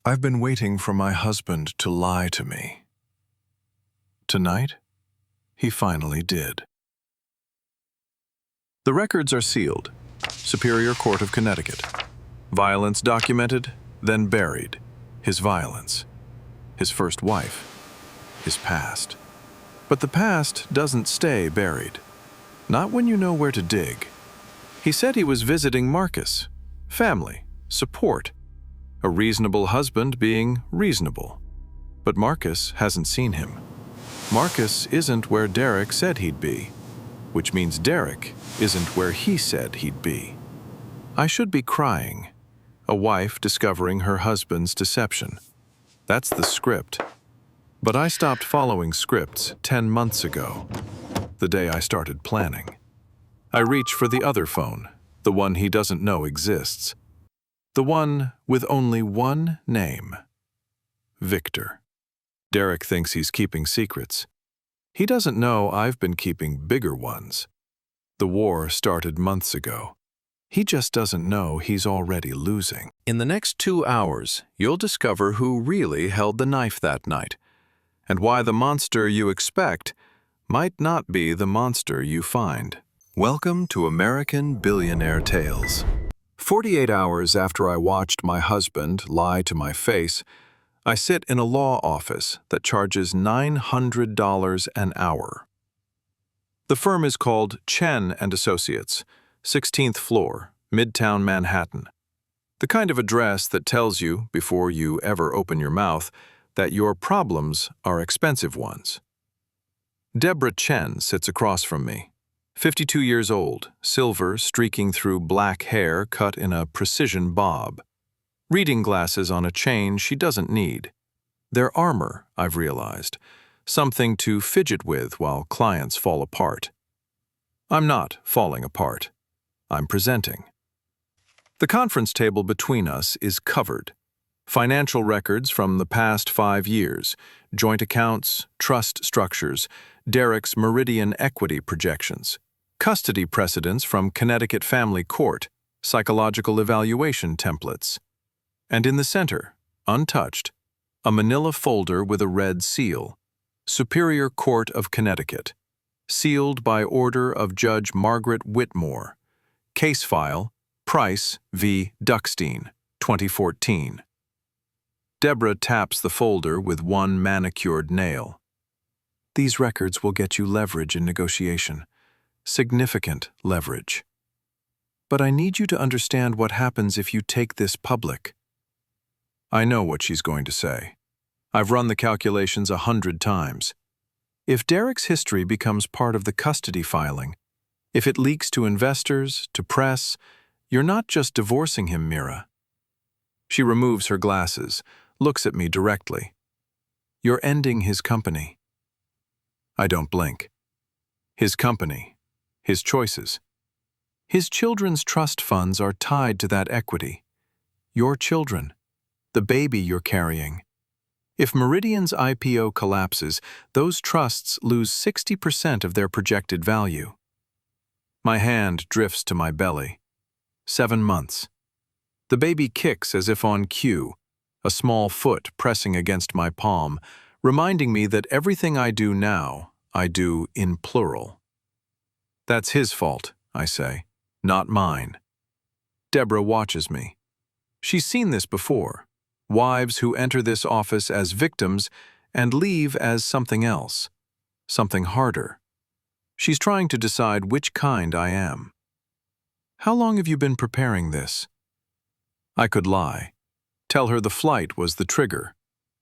I've been waiting for my husband to lie to me. Tonight, he finally did. The records are sealed. Superior Court of Connecticut. Violence documented, then buried. His violence. His first wife. His past. But the past doesn't stay buried. Not when you know where to dig. He said he was visiting Marcus. Family. Support. A reasonable husband being reasonable. But Marcus hasn't seen him. Marcus isn't where Derek said he'd be, which means Derek isn't where he said he'd be. I should be crying. A wife discovering her husband's deception. That's the script. But I stopped following scripts 10 months ago, the day I started planning. I reach for the other phone, the one he doesn't know exists. The one with only one name. Victor. Derek thinks he's keeping secrets. He doesn't know I've been keeping bigger ones. The war started months ago. He just doesn't know he's already losing. In the next 2 hours, you'll discover who really held the knife that night, and why the monster you expect might not be the monster you find. Welcome to American Billionaire Tales. 48 hours after I watched my husband lie to my face, I sit in a law office that charges $900 an hour. The firm is called Chen & Associates, 16th floor, Midtown Manhattan. The kind of address that tells you, before you ever open your mouth, that your problems are expensive ones. Deborah Chen sits across from me. 52 years old, silver streaking through black hair cut in a precision bob. Reading glasses on a chain she doesn't need. They're armor, I've realized. Something to fidget with while clients fall apart. I'm not falling apart. I'm presenting. The conference table between us is covered. Financial records from the past 5 years, joint accounts, trust structures, Derek's Meridian equity projections, custody precedents from Connecticut Family Court, psychological evaluation templates. And in the center, untouched, a manila folder with a red seal, Superior Court of Connecticut, sealed by order of Judge Margaret Whitmore, case file, Price v. Duckstein, 2014. Deborah taps the folder with one manicured nail. These records will get you leverage in negotiation. Significant leverage. But I need you to understand what happens if you take this public. I know what she's going to say. I've run the calculations 100 times. If Derek's history becomes part of the custody filing, if it leaks to investors, to press, you're not just divorcing him, Mira. She removes her glasses, looks at me directly. You're ending his company. I don't blink. His company, his choices. His children's trust funds are tied to that equity. Your children, the baby you're carrying. If Meridian's IPO collapses, those trusts lose 60% of their projected value. My hand drifts to my belly. 7 months. The baby kicks as if on cue, a small foot pressing against my palm, reminding me that everything I do now, I do in plural. That's his fault, I say, not mine. Deborah watches me. She's seen this before. Wives who enter this office as victims and leave as something else, something harder. She's trying to decide which kind I am. How long have you been preparing this? I could lie. Tell her the flight was the trigger,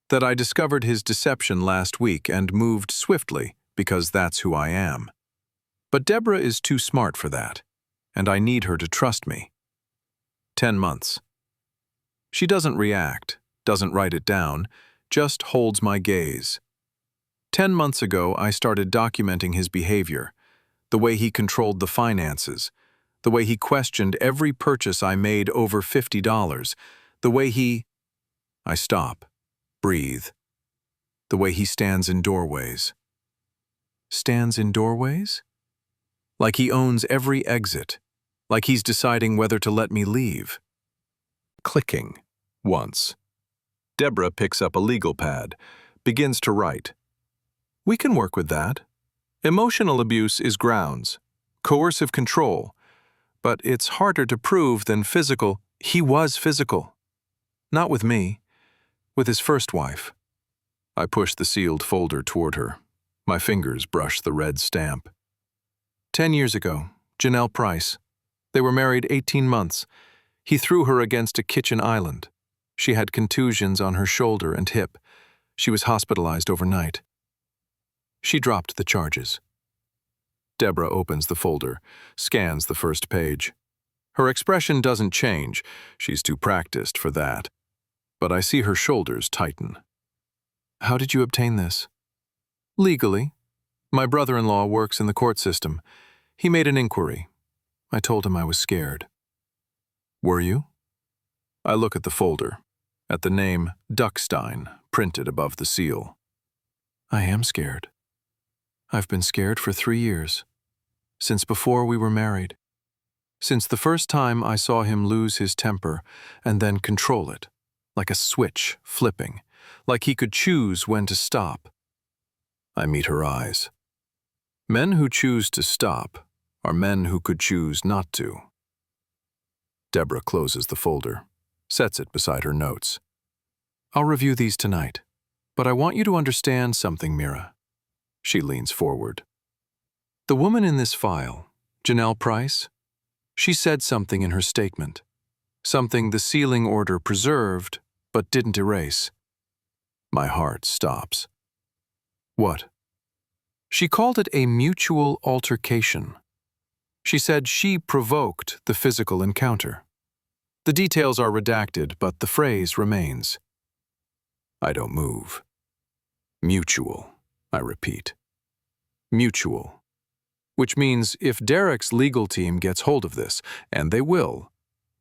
that I discovered his deception last week and moved swiftly because that's who I am. But Deborah is too smart for that, and I need her to trust me. 10 months. She doesn't react, doesn't write it down, just holds my gaze. 10 months ago, I started documenting his behavior, the way he controlled the finances, the way he questioned every purchase I made over $50, the way he... I stop, breathe. The way he stands in doorways. Stands in doorways? Like he owns every exit, like he's deciding whether to let me leave. Clicking, once. Deborah picks up a legal pad, begins to write. We can work with that. Emotional abuse is grounds, coercive control, but it's harder to prove than physical. He was physical. Not with me, with his first wife. I push the sealed folder toward her. My fingers brush the red stamp. 10 years ago, Janelle Price. They were married 18 months. He threw her against a kitchen island. She had contusions on her shoulder and hip. She was hospitalized overnight. She dropped the charges. Deborah opens the folder, scans the first page. Her expression doesn't change. She's too practiced for that. But I see her shoulders tighten. How did you obtain this? Legally. My brother-in-law works in the court system. He made an inquiry. I told him I was scared. Were you? I look at the folder, at the name Duckstein printed above the seal. I am scared. I've been scared for 3 years, since before we were married. Since the first time I saw him lose his temper and then control it, like a switch flipping, like he could choose when to stop. I meet her eyes. Men who choose to stop are men who could choose not to. Deborah closes the folder, sets it beside her notes. I'll review these tonight, but I want you to understand something, Mira. She leans forward. The woman in this file, Janelle Price, she said something in her statement, something the sealing order preserved but didn't erase. My heart stops. What? She called it a mutual altercation. She said she provoked the physical encounter. The details are redacted, but the phrase remains. I don't move. Mutual, I repeat. Mutual. Which means if Derek's legal team gets hold of this, and they will,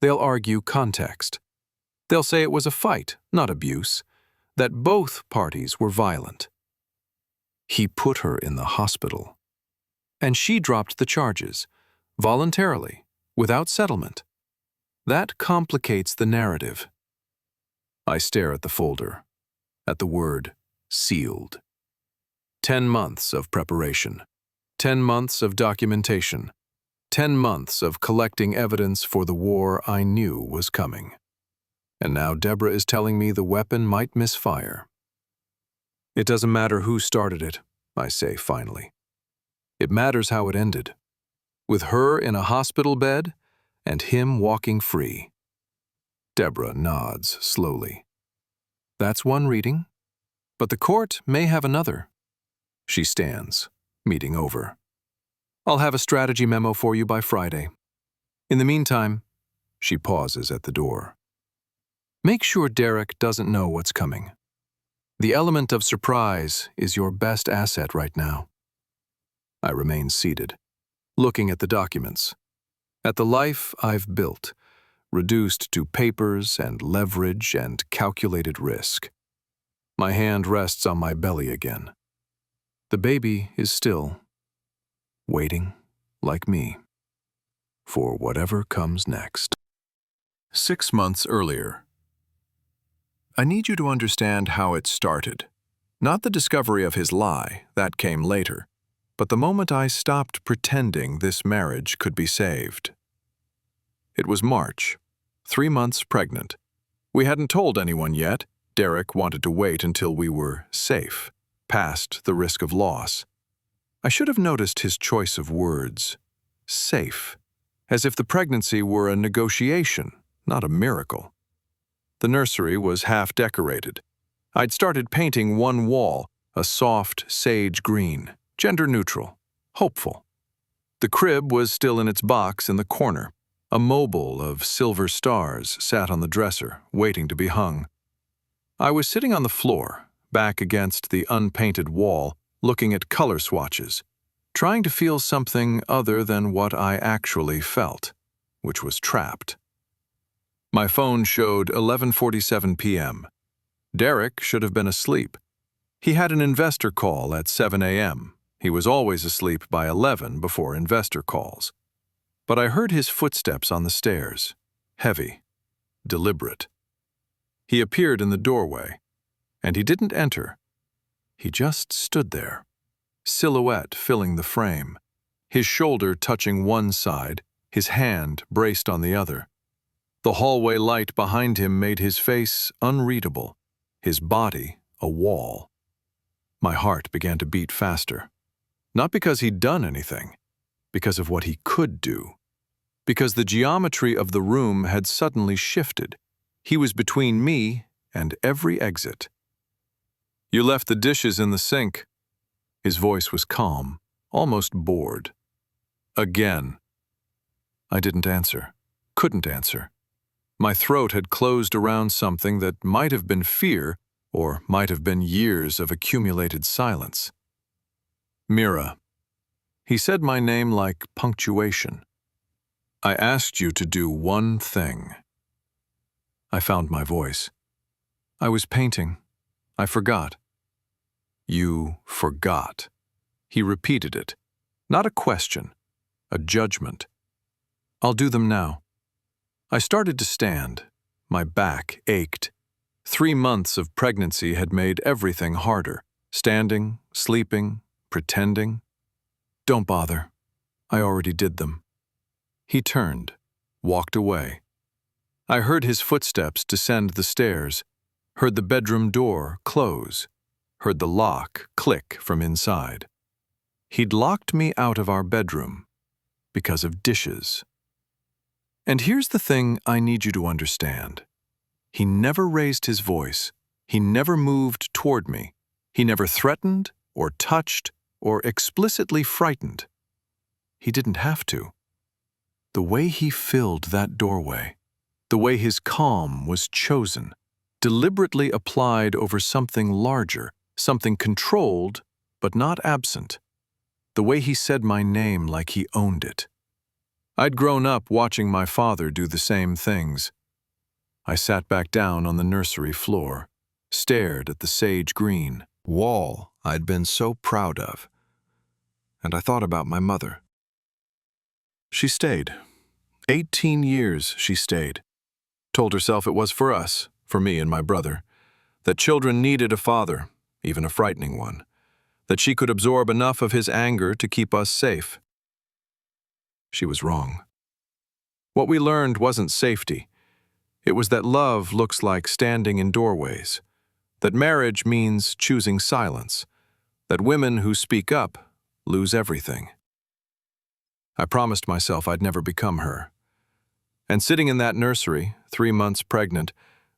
they'll argue context. They'll say it was a fight, not abuse, that both parties were violent. He put her in the hospital. And she dropped the charges, voluntarily, without settlement. That complicates the narrative. I stare at the folder, at the word sealed. 10 months of preparation, 10 months of documentation, 10 months of collecting evidence for the war I knew was coming. And now Deborah is telling me the weapon might misfire. It doesn't matter who started it, I say finally. It matters how it ended, with her in a hospital bed and him walking free. Deborah nods slowly. That's one reading, but the court may have another. She stands, meeting over. I'll have a strategy memo for you by Friday. In the meantime, she pauses at the door. Make sure Derek doesn't know what's coming. The element of surprise is your best asset right now. I remain seated, looking at the documents, at the life I've built, reduced to papers and leverage and calculated risk. My hand rests on my belly again. The baby is still, waiting, like me, for whatever comes next. 6 months earlier. I need you to understand how it started. Not the discovery of his lie, that came later, but the moment I stopped pretending this marriage could be saved. It was March, 3 months pregnant. We hadn't told anyone yet. Derek wanted to wait until we were safe, past the risk of loss. I should have noticed his choice of words. Safe. As if the pregnancy were a negotiation, not a miracle. The nursery was half decorated. I'd started painting one wall, a soft sage green, gender neutral, hopeful. The crib was still in its box in the corner. A mobile of silver stars sat on the dresser, waiting to be hung. I was sitting on the floor, back against the unpainted wall, looking at color swatches, trying to feel something other than what I actually felt, which was trapped. My phone showed 11:47 p.m. Derek should have been asleep. He had an investor call at 7 a.m. He was always asleep by 11 before investor calls. But I heard his footsteps on the stairs, heavy, deliberate. He appeared in the doorway, and he didn't enter. He just stood there, silhouette filling the frame, his shoulder touching one side, his hand braced on the other. The hallway light behind him made his face unreadable, his body a wall. My heart began to beat faster. Not because he'd done anything, because of what he could do. Because the geometry of the room had suddenly shifted. He was between me and every exit. "You left the dishes in the sink." His voice was calm, almost bored. "Again." I didn't answer, couldn't answer. My throat had closed around something that might have been fear or might have been years of accumulated silence. "Mira." He said my name like punctuation. "I asked you to do one thing." I found my voice. "I was painting. I forgot." "You forgot." He repeated it. Not a question, a judgment. "I'll do them now." I started to stand. My back ached. 3 months of pregnancy had made everything harder. Standing, sleeping, pretending. "Don't bother. I already did them." He turned, walked away. I heard his footsteps descend the stairs, heard the bedroom door close, heard the lock click from inside. He'd locked me out of our bedroom because of dishes. And here's the thing I need you to understand. He never raised his voice. He never moved toward me. He never threatened or touched or explicitly frightened. He didn't have to. The way he filled that doorway, the way his calm was chosen, deliberately applied over something larger, something controlled but not absent. The way he said my name like he owned it. I'd grown up watching my father do the same things. I sat back down on the nursery floor, stared at the sage green wall I'd been so proud of, and I thought about my mother. She stayed. 18 years she stayed. Told herself it was for us, for me and my brother, that children needed a father, even a frightening one, that she could absorb enough of his anger to keep us safe. She was wrong. What we learned wasn't safety. It was that love looks like standing in doorways, that marriage means choosing silence, that women who speak up lose everything. I promised myself I'd never become her. And sitting in that nursery, 3 months pregnant,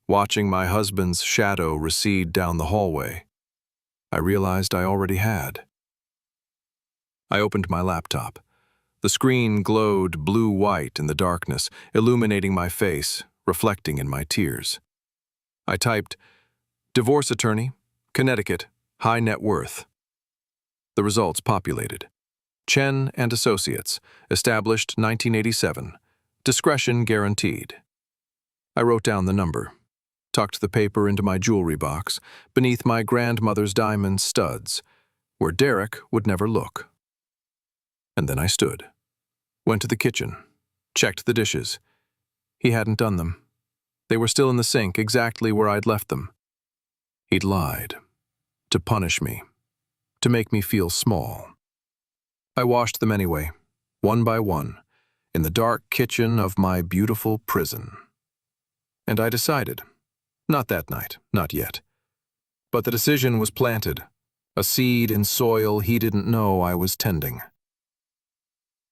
watching my husband's shadow recede down the hallway, I realized I already had. I opened my laptop. The screen glowed blue-white in the darkness, illuminating my face, reflecting in my tears. I typed, "Divorce attorney, Connecticut, high net worth." The results populated. Chen and Associates, established 1987. Discretion guaranteed. I wrote down the number, tucked the paper into my jewelry box, beneath my grandmother's diamond studs, where Derek would never look. And then I stood, went to the kitchen, checked the dishes. He hadn't done them. They were still in the sink, exactly where I'd left them. He'd lied, to punish me, to make me feel small. I washed them anyway, one by one, in the dark kitchen of my beautiful prison. And I decided, not that night, not yet, but the decision was planted, a seed in soil he didn't know I was tending.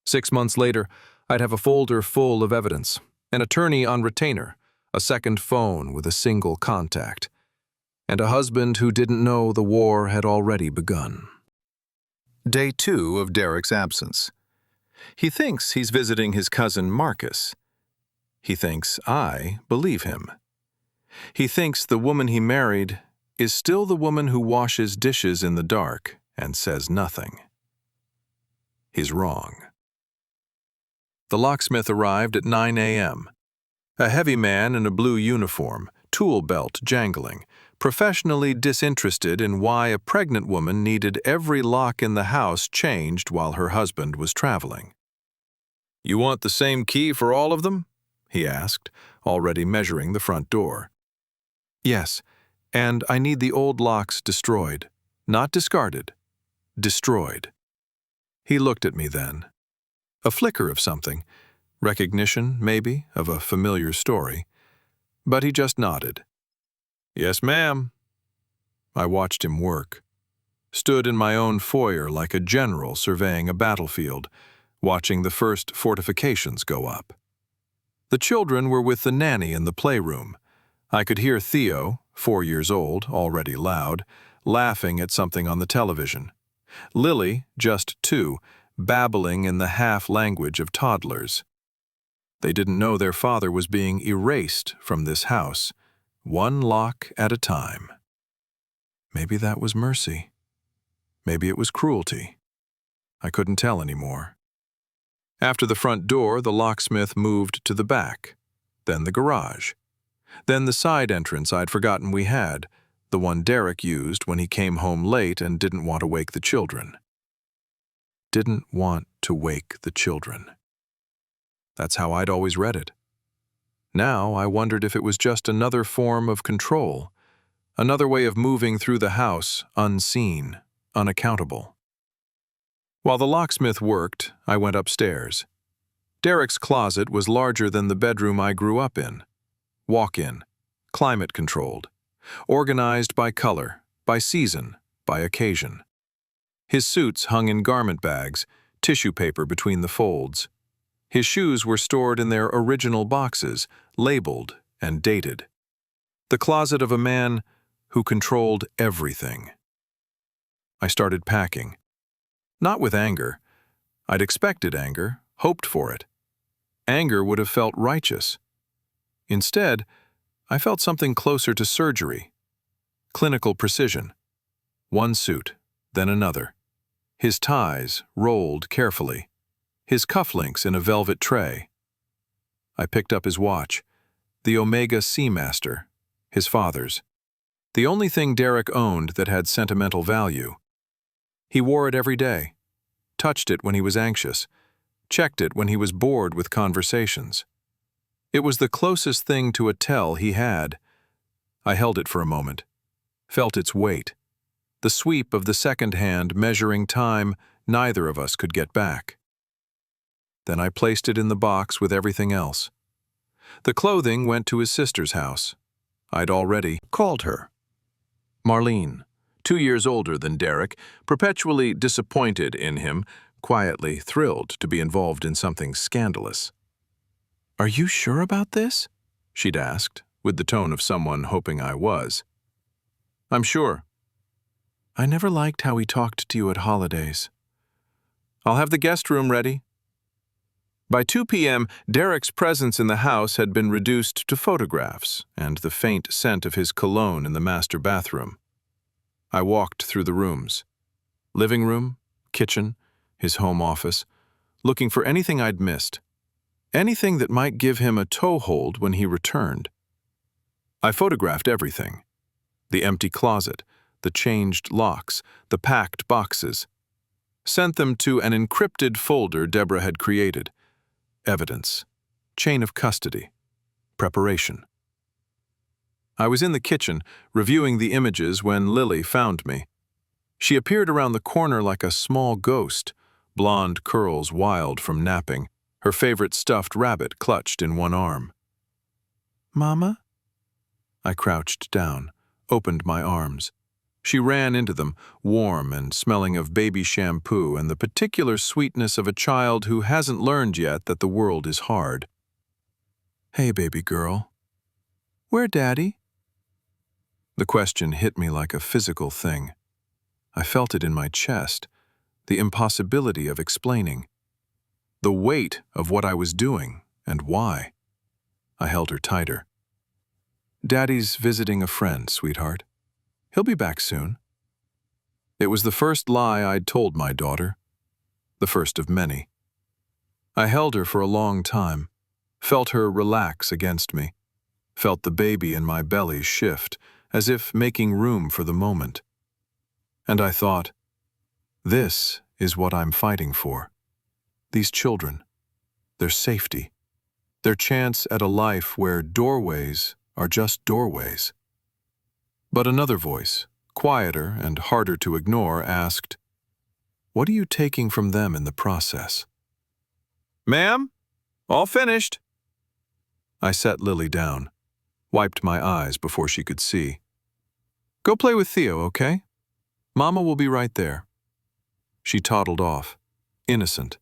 6 months later, I'd have a folder full of evidence, an attorney on retainer, a second phone with a single contact, and a husband who didn't know the war had already begun. Day 2 of Derek's absence. He thinks he's visiting his cousin Marcus. He thinks I believe him. He thinks the woman he married is still the woman who washes dishes in the dark and says nothing. He's wrong. The locksmith arrived at 9 a.m. A heavy man in a blue uniform, tool belt jangling, professionally disinterested in why a pregnant woman needed every lock in the house changed while her husband was traveling. "You want the same key for all of them?" he asked, already measuring the front door. Yes, and I need the old locks destroyed. Not discarded. Destroyed. He looked at me then. A flicker of something. Recognition, maybe, of a familiar story. But he just nodded. Yes, ma'am. I watched him work. Stood in my own foyer like a general surveying a battlefield, watching the first fortifications go up. The children were with the nanny in the playroom. I could hear Theo, 4 years old, already loud, laughing at something on the television. Lily, just 2, babbling in the half-language of toddlers. They didn't know their father was being erased from this house, one lock at a time. Maybe that was mercy. Maybe it was cruelty. I couldn't tell anymore. After the front door, the locksmith moved to the back, then the garage, then the side entrance I'd forgotten we had, the one Derek used when he came home late and didn't want to wake the children. Didn't want to wake the children. That's how I'd always read it. Now I wondered if it was just another form of control, another way of moving through the house, unseen, unaccountable. While the locksmith worked, I went upstairs. Derek's closet was larger than the bedroom I grew up in. Walk-in, climate-controlled, organized by color, by season, by occasion. His suits hung in garment bags, tissue paper between the folds. His shoes were stored in their original boxes, labeled and dated. The closet of a man who controlled everything. I started packing. Not with anger. I'd expected anger, hoped for it. Anger would have felt righteous. Instead, I felt something closer to surgery. Clinical precision. One suit, then another. His ties rolled carefully. His cufflinks in a velvet tray. I picked up his watch, the Omega Seamaster, his father's. The only thing Derek owned that had sentimental value. He wore it every day, touched it when he was anxious, checked it when he was bored with conversations. It was the closest thing to a tell he had. I held it for a moment, felt its weight, the sweep of the second hand measuring time neither of us could get back. Then I placed it in the box with everything else. The clothing went to his sister's house. I'd already called her. Marlene, 2 years older than Derek, perpetually disappointed in him, quietly thrilled to be involved in something scandalous. "Are you sure about this?" she'd asked, with the tone of someone hoping I was. "I'm sure." "I never liked how he talked to you at holidays." "I'll have the guest room ready." By 2 p.m., Derek's presence in the house had been reduced to photographs and the faint scent of his cologne in the master bathroom. I walked through the rooms. Living room, kitchen, his home office, looking for anything I'd missed. Anything that might give him a toehold when he returned. I photographed everything. The empty closet, the changed locks, the packed boxes. Sent them to an encrypted folder Deborah had created. Evidence. Chain of custody. Preparation. I was in the kitchen, reviewing the images when Lily found me. She appeared around the corner like a small ghost, blonde curls wild from napping, her favorite stuffed rabbit clutched in one arm. "Mama?" I crouched down, opened my arms. She ran into them, warm and smelling of baby shampoo and the particular sweetness of a child who hasn't learned yet that the world is hard. "Hey, baby girl." "Where, Daddy?" The question hit me like a physical thing. I felt it in my chest, the impossibility of explaining, the weight of what I was doing and why. I held her tighter. "Daddy's visiting a friend, sweetheart. He'll be back soon." It was the first lie I'd told my daughter, the first of many. I held her for a long time, felt her relax against me, felt the baby in my belly shift, as if making room for the moment. And I thought, this is what I'm fighting for. These children, their safety, their chance at a life where doorways are just doorways. But another voice, quieter and harder to ignore, asked, "What are you taking from them in the process?" "Ma'am, all finished." I set Lily down, wiped my eyes before she could see. "Go play with Theo, okay? Mama will be right there." She toddled off, innocent,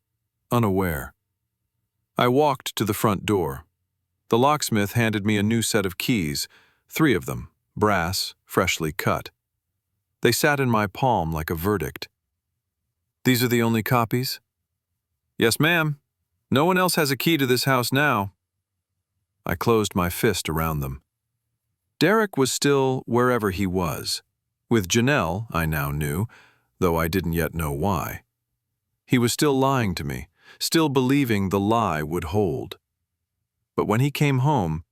unaware. I walked to the front door. The locksmith handed me a new set of keys, 3 of them, brass, freshly cut. They sat in my palm like a verdict. "These are the only copies?" "Yes, ma'am. No one else has a key to this house now." I closed my fist around them. Derek was still wherever he was. With Janelle, I now knew, though I didn't yet know why. He was still lying to me, still believing the lie would hold. But when he came home,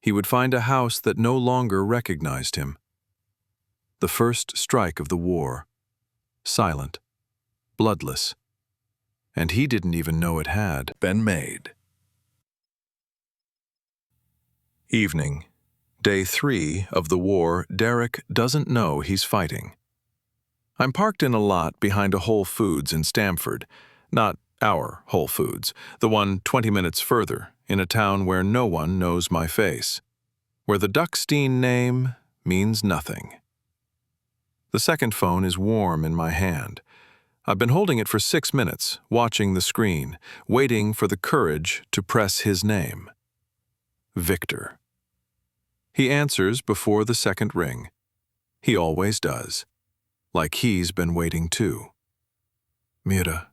he would find a house that no longer recognized him. The first strike of the war. Silent. Bloodless. And he didn't even know it had been made. Evening. Day 3 of the war Derek doesn't know he's fighting. I'm parked in a lot behind a Whole Foods in Stamford. Not our Whole Foods, the one 20 minutes further, in a town where no one knows my face. Where the Duckstein name means nothing. The second phone is warm in my hand. I've been holding it for 6 minutes, watching the screen, waiting for the courage to press his name. Victor. He answers before the second ring. He always does. Like he's been waiting too. "Mira."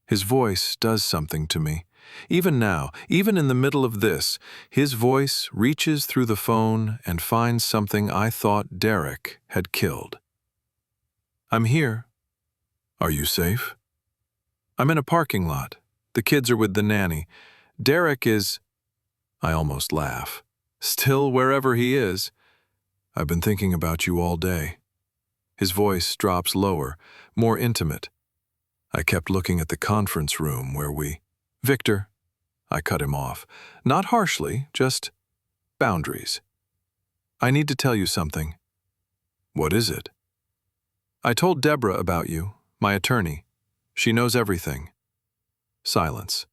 His voice does something to me. Even now, even in the middle of this, his voice reaches through the phone and finds something I thought Derek had killed. "I'm here." "Are you safe?" "I'm in a parking lot. The kids are with the nanny. Derek is—" I almost laugh. "Still wherever he is. I've been thinking about you all day." His voice drops lower, more intimate. "I kept looking at the conference room where we—" "Victor," I cut him off. Not harshly, just boundaries. "I need to tell you something." "What is it?" "I told Deborah about you, my attorney. She knows everything." Silence.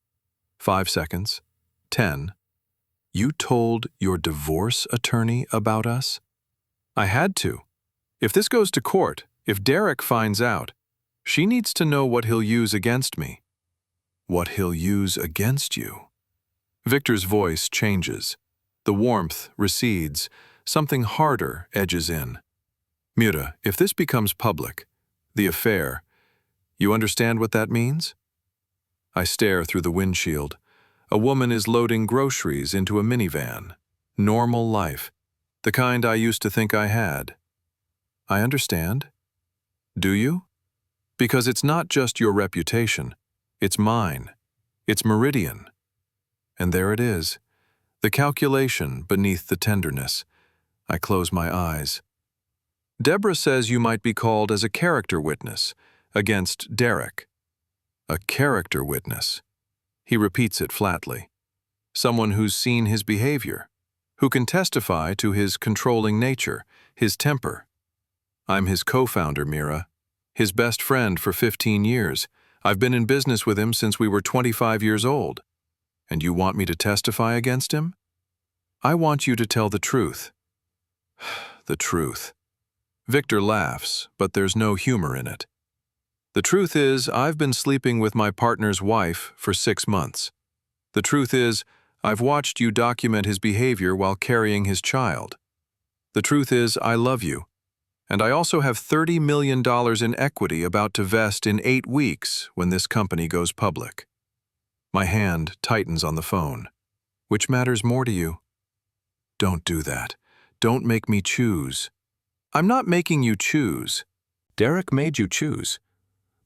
5 seconds. 10. "You told your divorce attorney about us?" "I had to. If this goes to court, if Derek finds out, she needs to know what he'll use against me." "What he'll use against you?" Victor's voice changes. The warmth recedes. Something harder edges in. "Mira, if this becomes public, the affair, you understand what that means?" I stare through the windshield. A woman is loading groceries into a minivan. Normal life. The kind I used to think I had. "I understand." "Do you?" "Because it's not just your reputation. It's mine. It's Meridian." And there it is. The calculation beneath the tenderness. I close my eyes. "Deborah says you might be called as a character witness against Derek." A character witness. He repeats it flatly. Someone who's seen his behavior, who can testify to his controlling nature, his temper. "I'm his co-founder, Mira. His best friend for 15 years. I've been in business with him since we were 25 years old. And you want me to testify against him? I want you to tell the truth." The truth. Victor laughs, but there's no humor in it. "The truth is, I've been sleeping with my partner's wife for 6 months. The truth is, I've watched you document his behavior while carrying his child. The truth is, I love you. And I also have $30 million in equity about to vest in 8 weeks when this company goes public." My hand tightens on the phone. "Which matters more to you?" "Don't do that. Don't make me choose." "I'm not making you choose. Derek made you choose.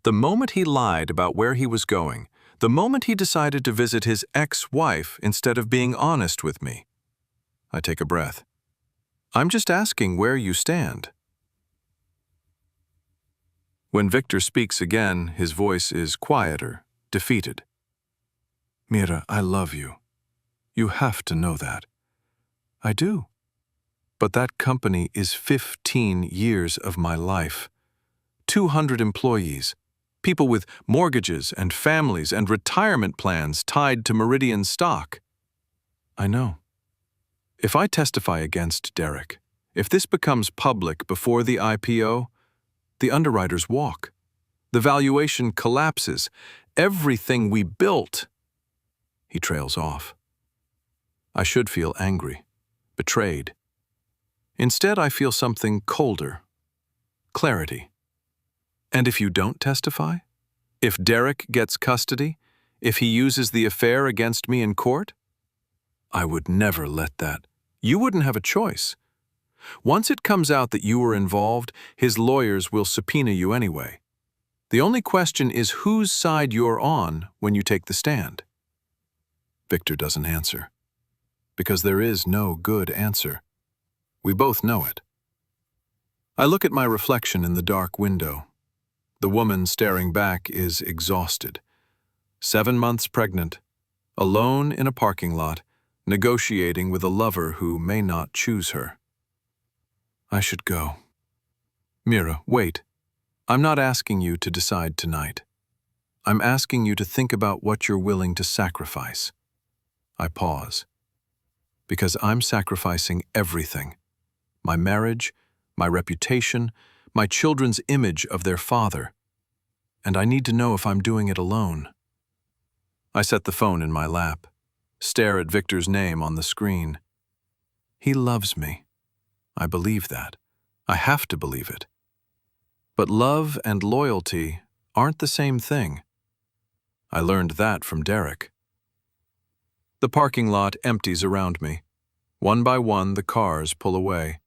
The moment he lied about where he was going, the moment he decided to visit his ex-wife instead of being honest with me." I take a breath. "I'm just asking where you stand." When Victor speaks again, his voice is quieter, defeated. "Mira, I love you. You have to know that." "I do." But that company is 15 years of my life. 200 employees, people with mortgages and families and retirement plans tied to Meridian stock. I know. If I testify against Derek, if this becomes public before the IPO, the underwriters walk. The valuation collapses. Everything we built. He trails off. I should feel angry, betrayed. Instead, I feel something colder. Clarity. And if you don't testify? If Derek gets custody? If he uses the affair against me in court? I would never let that. You wouldn't have a choice. Once it comes out that you were involved, his lawyers will subpoena you anyway. The only question is whose side you're on when you take the stand. Victor doesn't answer. Because there is no good answer. We both know it. I look at my reflection in the dark window. The woman staring back is exhausted. 7 months pregnant, alone in a parking lot, negotiating with a lover who may not choose her. I should go. Mira, wait. I'm not asking you to decide tonight. I'm asking you to think about what you're willing to sacrifice. I pause. Because I'm sacrificing everything. My marriage, my reputation, my children's image of their father. And I need to know if I'm doing it alone. I set the phone in my lap, stare at Victor's name on the screen. He loves me. I believe that. I have to believe it. But love and loyalty aren't the same thing. I learned that from Derek. The parking lot empties around me. One by one, the cars pull away.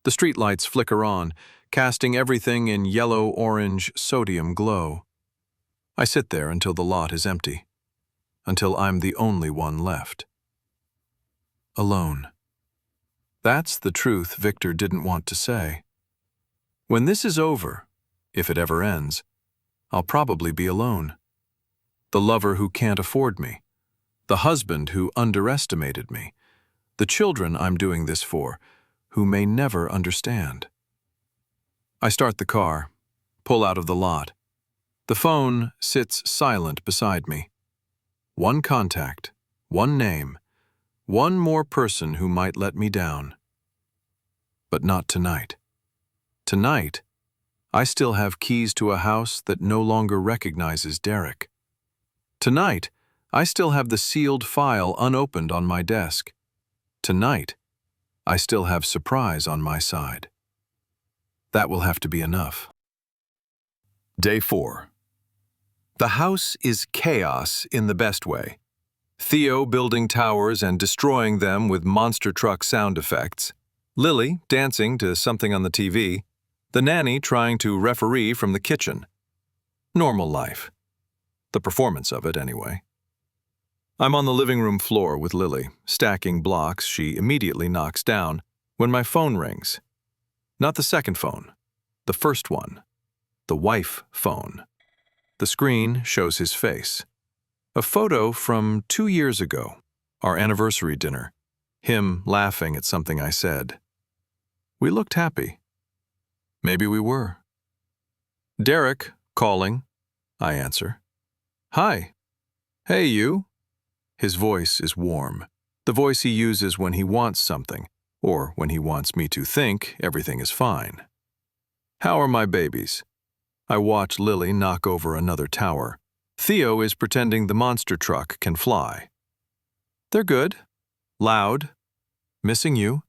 The streetlights flicker on, casting everything in yellow-orange sodium glow. I sit there until the lot is empty, until I'm the only one left. Alone. That's the truth Victor didn't want to say. When this is over, if it ever ends, I'll probably be alone. The lover who can't afford me, the husband who underestimated me, the children I'm doing this for, who may never understand. I start the car, pull out of the lot. The phone sits silent beside me. One contact, one name, one more person who might let me down. But not tonight. Tonight, I still have keys to a house that no longer recognizes Derek. Tonight, I still have the sealed file unopened on my desk. Tonight, I still have surprise on my side. That will have to be enough. Day 4. The house is chaos in the best way. Theo building towers and destroying them with monster truck sound effects. Lily dancing to something on the TV. The nanny trying to referee from the kitchen. Normal life. The performance of it, anyway. I'm on the living room floor with Lily, stacking blocks she immediately knocks down, when my phone rings. Not the second phone, the first one. The wife phone. The screen shows his face. A photo from 2 years ago, our anniversary dinner. Him laughing at something I said. We looked happy. Maybe we were. Derek, calling. I answer. Hi. Hey, you. His voice is warm. The voice he uses when he wants something, or when he wants me to think everything is fine. How are my babies? I watch Lily knock over another tower. Theo is pretending the monster truck can fly. They're good. Loud. Missing you.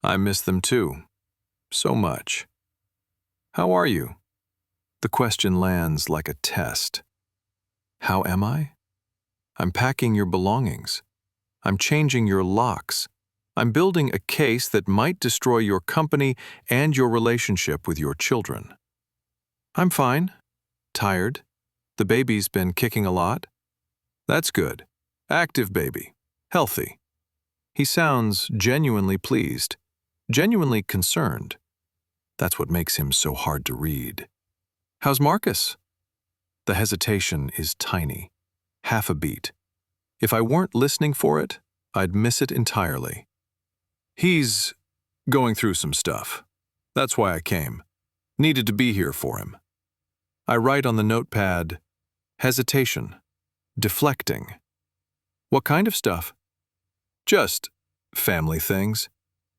I miss them too. So much. How are you? The question lands like a test. How am I? I'm packing your belongings. I'm changing your locks. I'm building a case that might destroy your company and your relationship with your children. I'm fine. Tired. The baby's been kicking a lot. That's good. Active baby. Healthy. He sounds genuinely pleased, genuinely concerned. That's what makes him so hard to read. How's Marcus? The hesitation is tiny. Half a beat. If I weren't listening for it, I'd miss it entirely. He's Going through some stuff. That's why I came. Needed to be here for him. I write on the notepad, hesitation, deflecting. What kind of stuff? Just family things.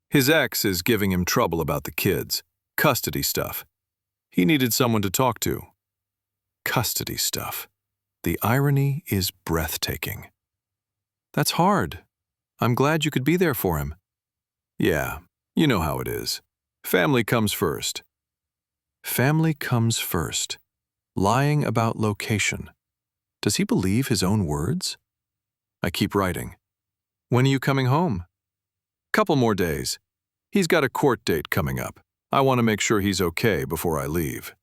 His ex is giving him trouble about the kids. Custody stuff. He needed someone to talk to. Custody stuff. The irony is breathtaking. That's hard. I'm glad you could be there for him. Yeah, you know how it is. Family comes first. Family comes first. Lying about location. Does he believe his own words? I keep writing. When are you coming home? Couple more days. He's got a court date coming up. I want to make sure he's okay before I leave.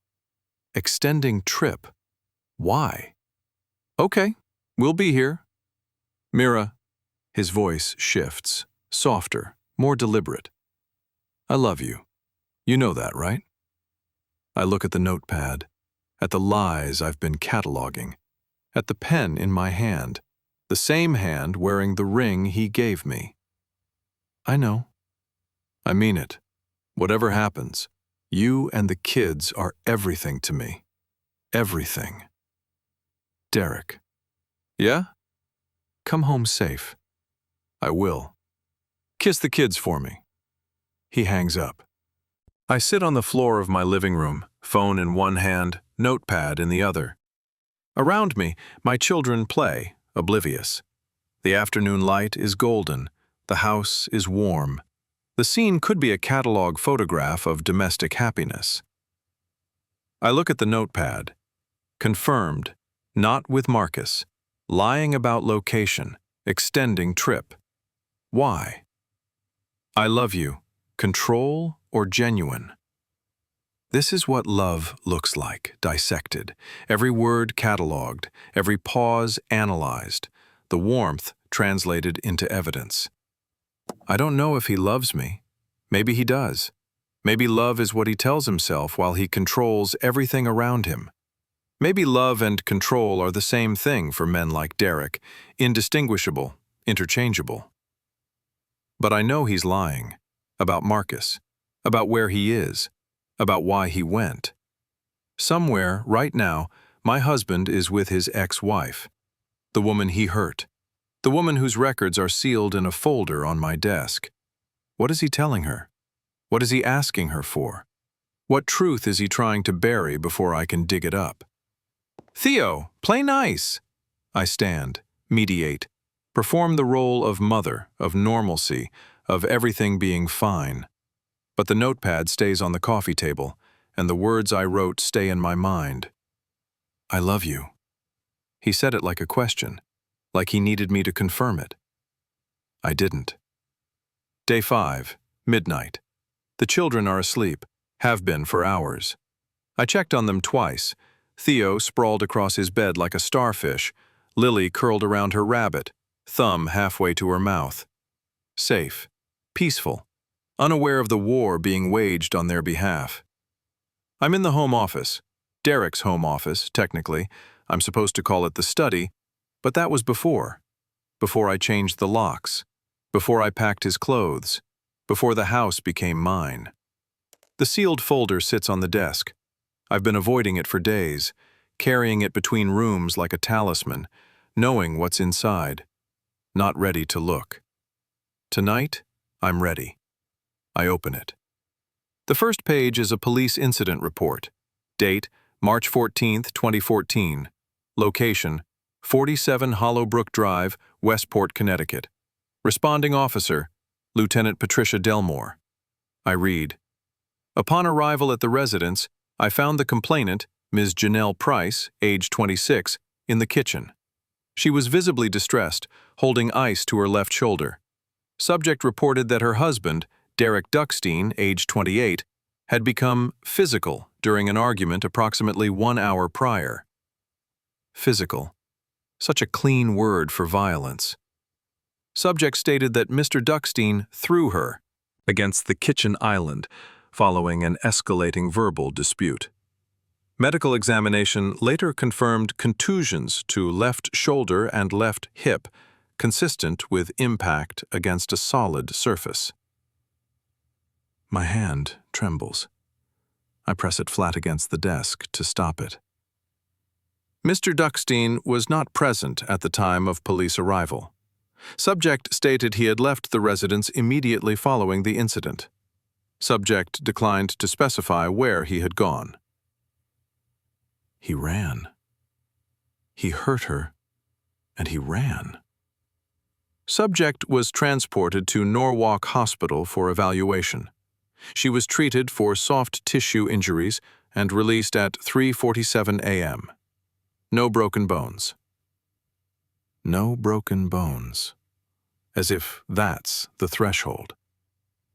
Extending trip. Why? Okay, we'll be here. Mira. His voice shifts, softer, more deliberate. I love you. You know that, right? I look at the notepad, at the lies I've been cataloging, at the pen in my hand, the same hand wearing the ring he gave me. I know. I mean it. Whatever happens, you and the kids are everything to me. Everything. Derek. Yeah? Come home safe. I will. Kiss the kids for me. He hangs up. I sit on the floor of my living room, phone in one hand, notepad in the other. Around me, my children play, oblivious. The afternoon light is golden. The house is warm. The scene could be a catalog photograph of domestic happiness. I look at the notepad. Confirmed, not with Marcus. Lying about location, extending trip. Why? I love you. Control or genuine? This is what love looks like, dissected. Every word cataloged, every pause analyzed, the warmth translated into evidence. I don't know if he loves me. Maybe he does. Maybe love is what he tells himself while he controls everything around him. Maybe love and control are the same thing for men like Derek, indistinguishable, interchangeable. But I know he's lying. About Marcus. About where he is. About why he went. Somewhere, right now, my husband is with his ex-wife. The woman he hurt. The woman whose records are sealed in a folder on my desk. What is he telling her? What is he asking her for? What truth is he trying to bury before I can dig it up? Theo, play nice. I stand, mediate, perform the role of mother, of normalcy, of everything being fine. But the notepad stays on the coffee table, and the words I wrote stay in my mind. I love you. He said it like a question, like he needed me to confirm it. I didn't. Day 5, midnight. The children are asleep, have been for hours. I checked on them twice. Theo sprawled across his bed like a starfish, Lily curled around her rabbit, thumb halfway to her mouth. Safe, peaceful, unaware of the war being waged on their behalf. I'm in the home office, Derek's home office, technically. I'm supposed to call it the study, but that was before I changed the locks, before I packed his clothes, before the house became mine. The sealed folder sits on the desk. I've been avoiding it for days, carrying it between rooms like a talisman, knowing what's inside, not ready to look. Tonight, I'm ready. I open it. The first page is a police incident report. Date, March 14, 2014. Location, 47 Hollowbrook Drive, Westport, Connecticut. Responding officer, Lieutenant Patricia Delmore. I read. Upon arrival at the residence, I found the complainant, Ms. Janelle Price, age 26, in the kitchen. She was visibly distressed, holding ice to her left shoulder. Subject reported that her husband, Derek Duckstein, age 28, had become physical during an argument approximately 1 hour prior. Physical. Such a clean word for violence. Subject stated that Mr. Duckstein threw her against the kitchen island following an escalating verbal dispute. Medical examination later confirmed contusions to left shoulder and left hip, consistent with impact against a solid surface. My hand trembles. I press it flat against the desk to stop it. Mr. Duckstein was not present at the time of police arrival. Subject stated he had left the residence immediately following the incident. Subject declined to specify where he had gone. He ran. He hurt her, and he ran. Subject was transported to Norwalk Hospital for evaluation. She was treated for soft tissue injuries and released at 3:47 a.m. No broken bones. No broken bones. As if that's the threshold.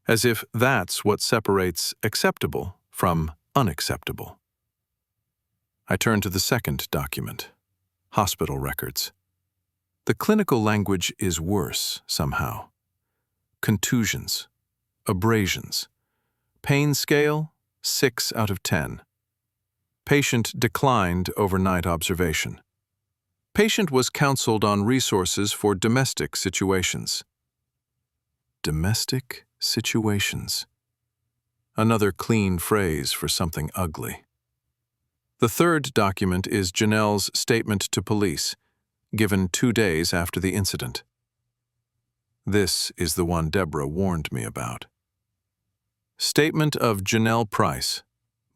As if that's what separates acceptable from unacceptable. I turn to the second document, hospital records. The clinical language is worse somehow. Contusions, abrasions. Pain scale, 6 out of 10. Patient declined overnight observation. Patient was counseled on resources for domestic situations. Domestic situations. Another clean phrase for something ugly. The third document is Janelle's statement to police, given 2 days after the incident. This is the one Deborah warned me about. Statement of Janelle Price,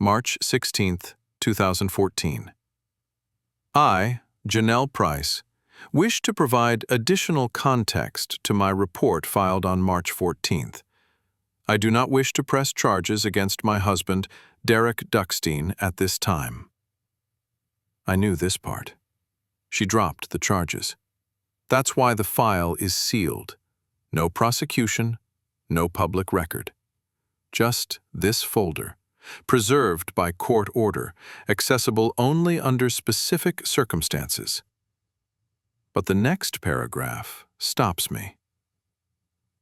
March 16, 2014. I, Janelle Price, wish to provide additional context to my report filed on March 14th. I do not wish to press charges against my husband, Derek Duckstein, at this time. I knew this part. She dropped the charges. That's why the file is sealed. No prosecution, no public record. Just this folder, preserved by court order, accessible only under specific circumstances. But the next paragraph stops me.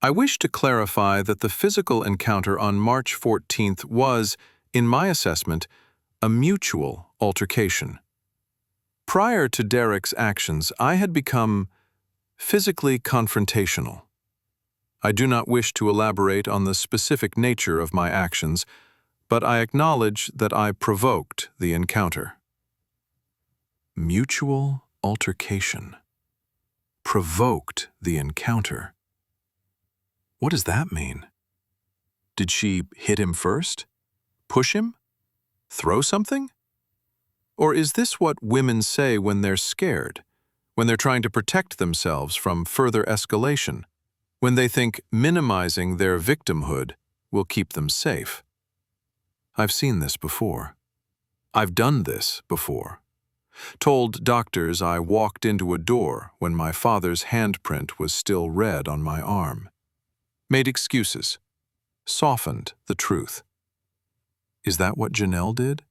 I wish to clarify that the physical encounter on March 14th was, in my assessment, a mutual altercation. Prior to Derek's actions, I had become physically confrontational. I do not wish to elaborate on the specific nature of my actions, but I acknowledge that I provoked the encounter. Mutual altercation. Provoked the encounter. What does that mean? Did she hit him first? Push him? Throw something? Or is this what women say when they're scared, when they're trying to protect themselves from further escalation, when they think minimizing their victimhood will keep them safe? I've seen this before. I've done this before. Told doctors I walked into a door when my father's handprint was still red on my arm. Made excuses. Softened the truth. Is that what Janelle did?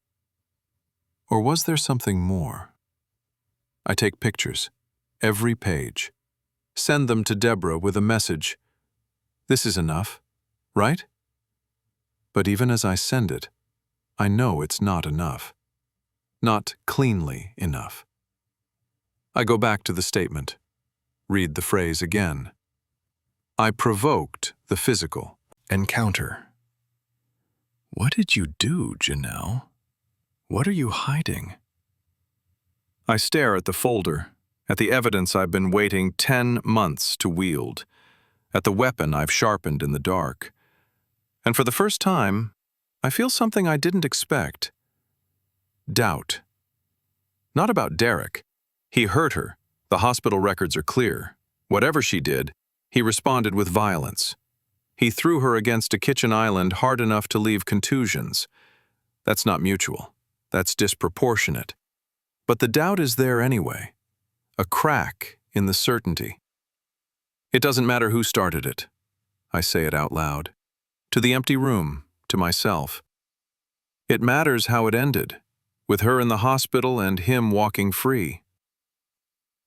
Or was there something more? I take pictures, every page. Send them to Deborah with a message. This is enough, right? But even as I send it, I know it's not enough. Not cleanly enough. I go back to the statement. Read the phrase again. I provoked the physical encounter. What did you do, Janelle? What are you hiding? I stare at the folder, at the evidence I've been waiting 10 months to wield, at the weapon I've sharpened in the dark. And for the first time, I feel something I didn't expect. Doubt. Not about Derek. He hurt her. The hospital records are clear. Whatever she did, he responded with violence. He threw her against a kitchen island hard enough to leave contusions. That's not mutual. That's disproportionate. But the doubt is there anyway. A crack in the certainty. It doesn't matter who started it. I say it out loud. To the empty room, to myself. It matters how it ended, with her in the hospital and him walking free.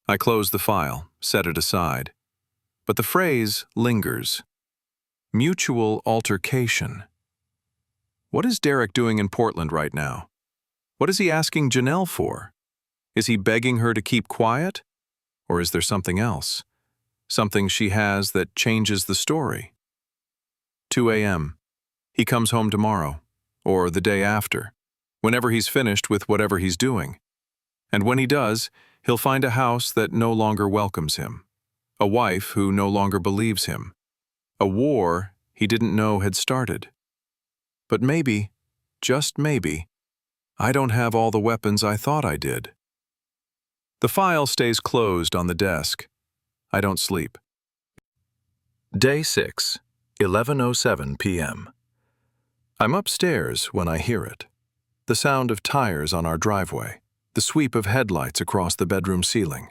I close the file, set it aside. But the phrase lingers. Mutual altercation. What is Derek doing in Portland right now? What is he asking Janelle for? Is he begging her to keep quiet? Or is there something else? Something she has that changes the story? 2 a.m. He comes home tomorrow, or the day after, whenever he's finished with whatever he's doing. And when he does, he'll find a house that no longer welcomes him, a wife who no longer believes him, a war he didn't know had started. But maybe, just maybe, I don't have all the weapons I thought I did. The file stays closed on the desk. I don't sleep. Day 6, 11:07 p.m. I'm upstairs when I hear it. The sound of tires on our driveway, the sweep of headlights across the bedroom ceiling.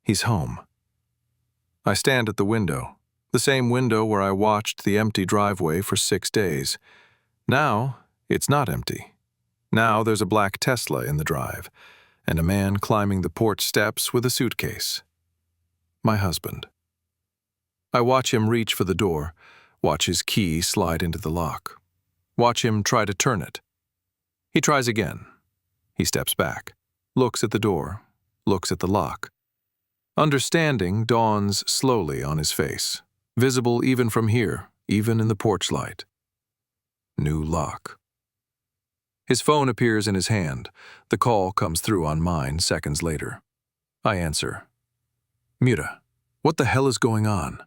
He's home. I stand at the window, the same window where I watched the empty driveway for 6 days. Now, it's not empty. Now there's a black Tesla in the drive, and a man climbing the porch steps with a suitcase. My husband. I watch him reach for the door, watch his key slide into the lock, watch him try to turn it. He tries again. He steps back, looks at the door, looks at the lock. Understanding dawns slowly on his face, visible even from here, even in the porch light. New lock. His phone appears in his hand. The call comes through on mine seconds later. I answer. Mira, what the hell is going on?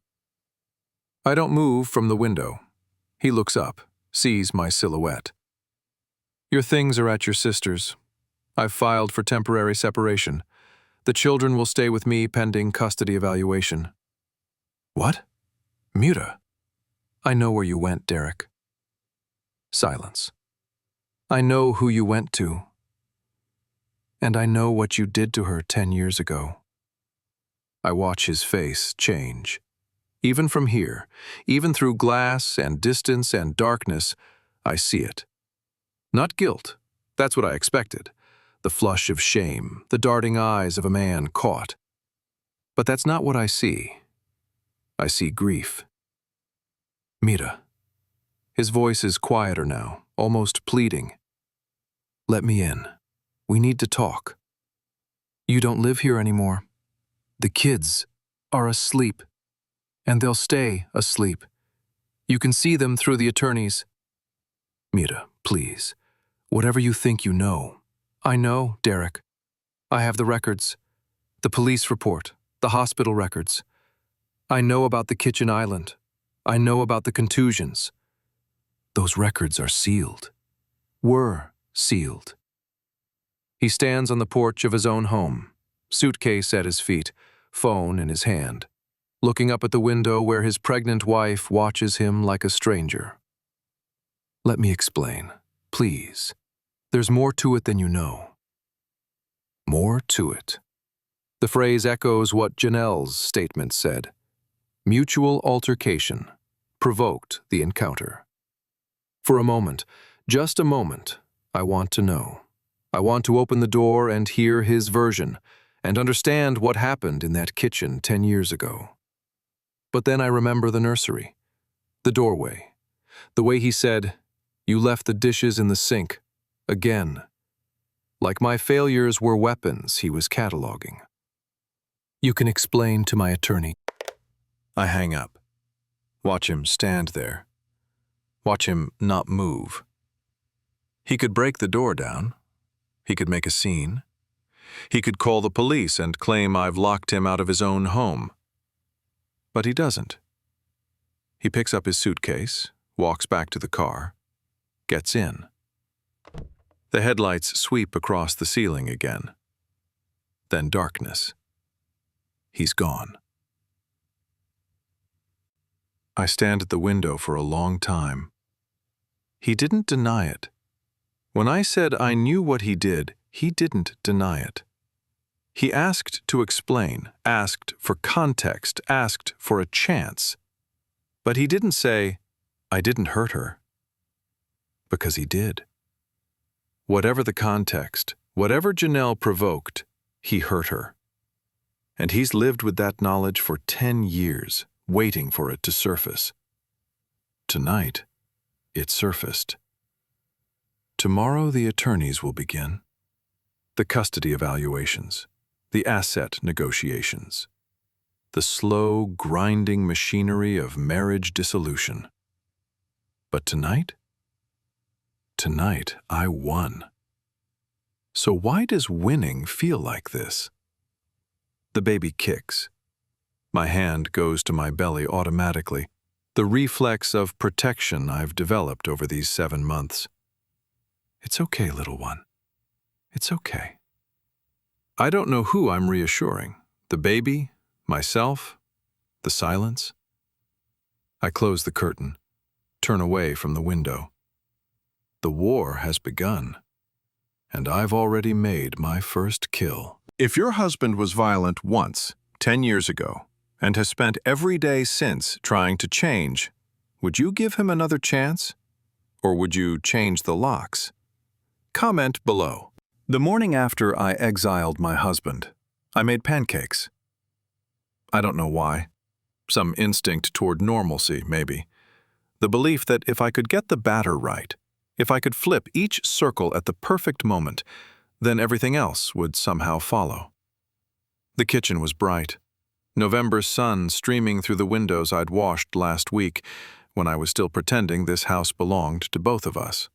I don't move from the window. He looks up, sees my silhouette. Your things are at your sister's. I've filed for temporary separation. The children will stay with me pending custody evaluation. What? Mira. I know where you went, Derek. Silence. I know who you went to. And I know what you did to her 10 years ago. I watch his face change. Even from here, even through glass and distance and darkness, I see it. Not guilt. That's what I expected. The flush of shame, the darting eyes of a man caught. But that's not what I see. I see grief. Mira. His voice is quieter now, almost pleading. Let me in. We need to talk. You don't live here anymore. The kids are asleep, and they'll stay asleep. You can see them through the attorneys. Mira, please. Whatever you think you know. I know, Derek. I have the records. The police report. The hospital records. I know about the kitchen island. I know about the contusions. Those records are sealed. Were sealed. He stands on the porch of his own home, suitcase at his feet, phone in his hand, looking up at the window where his pregnant wife watches him like a stranger. Let me explain, please. There's more to it than you know. More to it. The phrase echoes what Janelle's statement said. Mutual altercation provoked the encounter. For a moment, just a moment, I want to know. I want to open the door and hear his version and understand what happened in that kitchen 10 years ago. But then I remember the nursery, the doorway, the way he said, "You left the dishes in the sink, again." Like my failures were weapons he was cataloging. You can explain to my attorney. I hang up. Watch him stand there. Watch him not move. He could break the door down. He could make a scene. He could call the police and claim I've locked him out of his own home. But he doesn't. He picks up his suitcase, walks back to the car, gets in. The headlights sweep across the ceiling again. Then darkness. He's gone. I stand at the window for a long time. He didn't deny it. When I said I knew what he did, he didn't deny it. He asked to explain, asked for context, asked for a chance. But he didn't say, I didn't hurt her. Because he did. Whatever the context, whatever Janelle provoked, he hurt her. And he's lived with that knowledge for 10 years, waiting for it to surface. Tonight, it surfaced. Tomorrow the attorneys will begin. The custody evaluations, the asset negotiations, the slow, grinding machinery of marriage dissolution. But tonight? Tonight, I won. So why does winning feel like this? The baby kicks. My hand goes to my belly automatically, the reflex of protection I've developed over these 7 months. It's okay, little one. It's okay. I don't know who I'm reassuring, the baby, myself, the silence. I close the curtain, turn away from the window. The war has begun, and I've already made my first kill. If your husband was violent once, 10 years ago, and has spent every day since trying to change, would you give him another chance? Or would you change the locks? Comment below. The morning after I exiled my husband, I made pancakes. I don't know why. Some instinct toward normalcy, maybe. The belief that if I could get the batter right, if I could flip each circle at the perfect moment, then everything else would somehow follow. The kitchen was bright. November's sun streaming through the windows I'd washed last week, when I was still pretending this house belonged to both of us.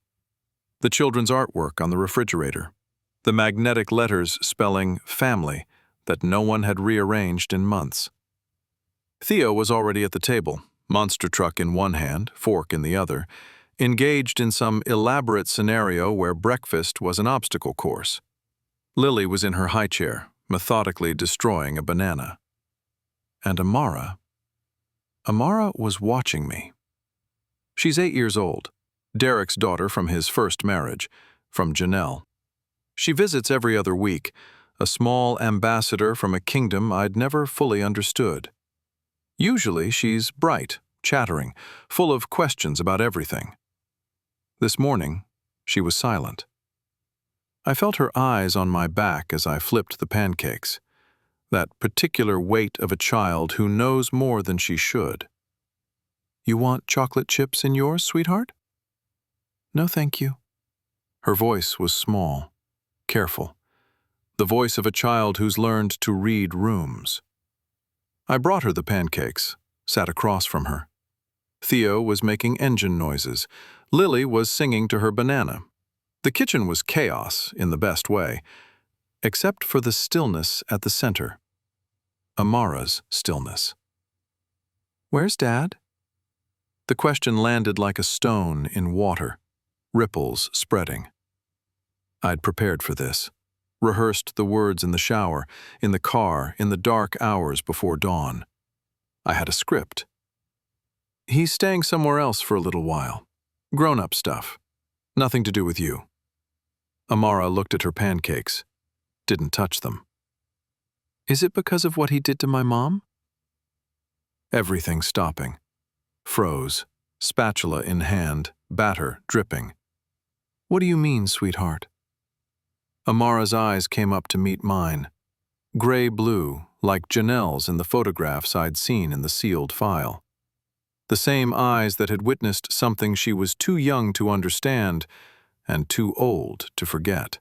The children's artwork on the refrigerator. The magnetic letters spelling family that no one had rearranged in months. Theo was already at the table, monster truck in one hand, fork in the other, engaged in some elaborate scenario where breakfast was an obstacle course. Lily was in her high chair, methodically destroying a banana. And Amara was watching me. She's 8 years old, Derek's daughter from his first marriage, from Janelle. She visits every other week, a small ambassador from a kingdom I'd never fully understood. Usually she's bright, chattering, full of questions about everything. This morning, she was silent. I felt her eyes on my back as I flipped the pancakes, that particular weight of a child who knows more than she should. You want chocolate chips in yours, sweetheart? No, thank you. Her voice was small, careful, the voice of a child who's learned to read rooms. I brought her the pancakes, sat across from her. Theo was making engine noises. Lily was singing to her banana. The kitchen was chaos in the best way, except for the stillness at the center. Amara's stillness. Where's Dad? The question landed like a stone in water, ripples spreading. I'd prepared for this, rehearsed the words in the shower, in the car, in the dark hours before dawn. I had a script. He's staying somewhere else for a little while. Grown-up stuff. Nothing to do with you. Amara looked at her pancakes, didn't touch them. Is it because of what he did to my mom? Everything stopping. Froze, spatula in hand, batter dripping. What do you mean, sweetheart? Amara's eyes came up to meet mine. Gray-blue, like Janelle's in the photographs I'd seen in the sealed file. The same eyes that had witnessed something she was too young to understand and too old to forget.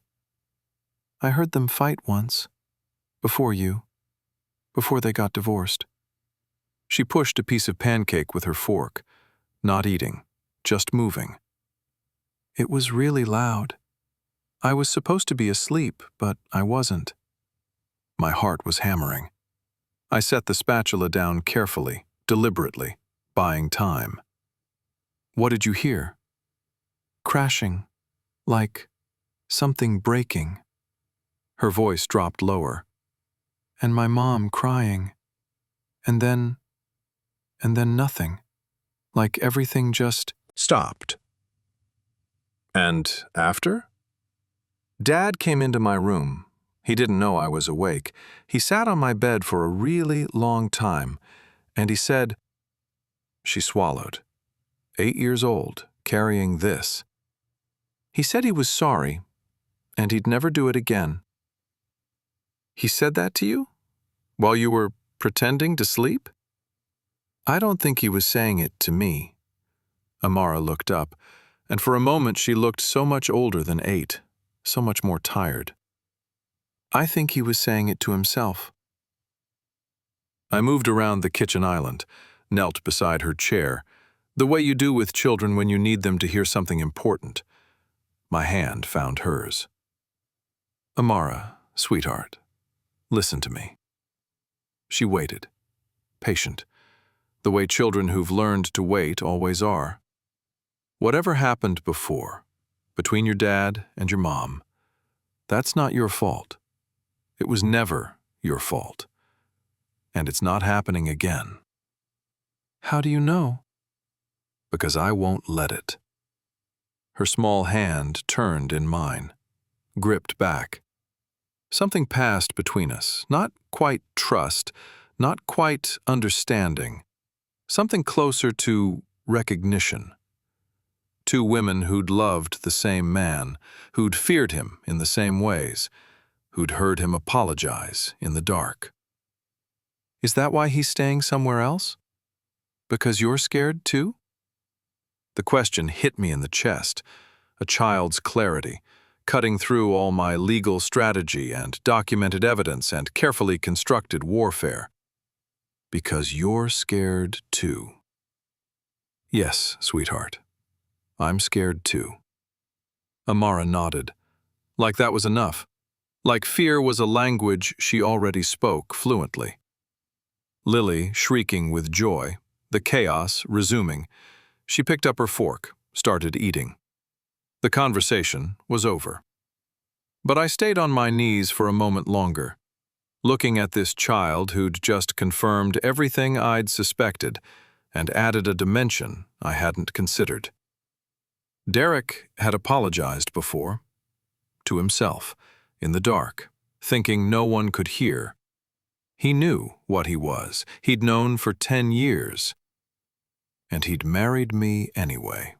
I heard them fight once. Before you. Before they got divorced. She pushed a piece of pancake with her fork, not eating, just moving. It was really loud. I was supposed to be asleep, but I wasn't. My heart was hammering. I set the spatula down carefully, deliberately, buying time. What did you hear? Crashing, like something breaking. Her voice dropped lower. And my mom crying. And then nothing. Like everything just stopped. And after? Dad came into my room. He didn't know I was awake. He sat on my bed for a really long time, and he said, she swallowed. 8 years old, carrying this. He said he was sorry, and he'd never do it again. He said that to you? While you were pretending to sleep? I don't think he was saying it to me. Amara looked up, and for a moment she looked so much older than 8, so much more tired. I think he was saying it to himself. I moved around the kitchen island, knelt beside her chair, The way you do with children when you need them to hear something important. My hand found hers. Amara, sweetheart, listen to me. She waited, patient, the way children who've learned to wait always are. Whatever happened before, between your dad and your mom, that's not your fault. It was never your fault. And it's not happening again. How do you know? Because I won't let it. Her small hand turned in mine, gripped back. Something passed between us, not quite trust, not quite understanding, something closer to recognition. Two women who'd loved the same man, who'd feared him in the same ways, who'd heard him apologize in the dark. Is that why he's staying somewhere else? Because you're scared too? The question hit me in the chest, a child's clarity, cutting through all my legal strategy and documented evidence and carefully constructed warfare. Because you're scared too. Yes, sweetheart. I'm scared too. Amara nodded, like that was enough, like fear was a language she already spoke fluently. Lily, shrieking with joy, the chaos resuming, she picked up her fork, started eating. The conversation was over. But I stayed on my knees for a moment longer, looking at this child who'd just confirmed everything I'd suspected and added a dimension I hadn't considered. Derek had apologized before, to himself, in the dark, thinking no one could hear. He knew what he was. He'd known for 10 years. And he'd married me anyway.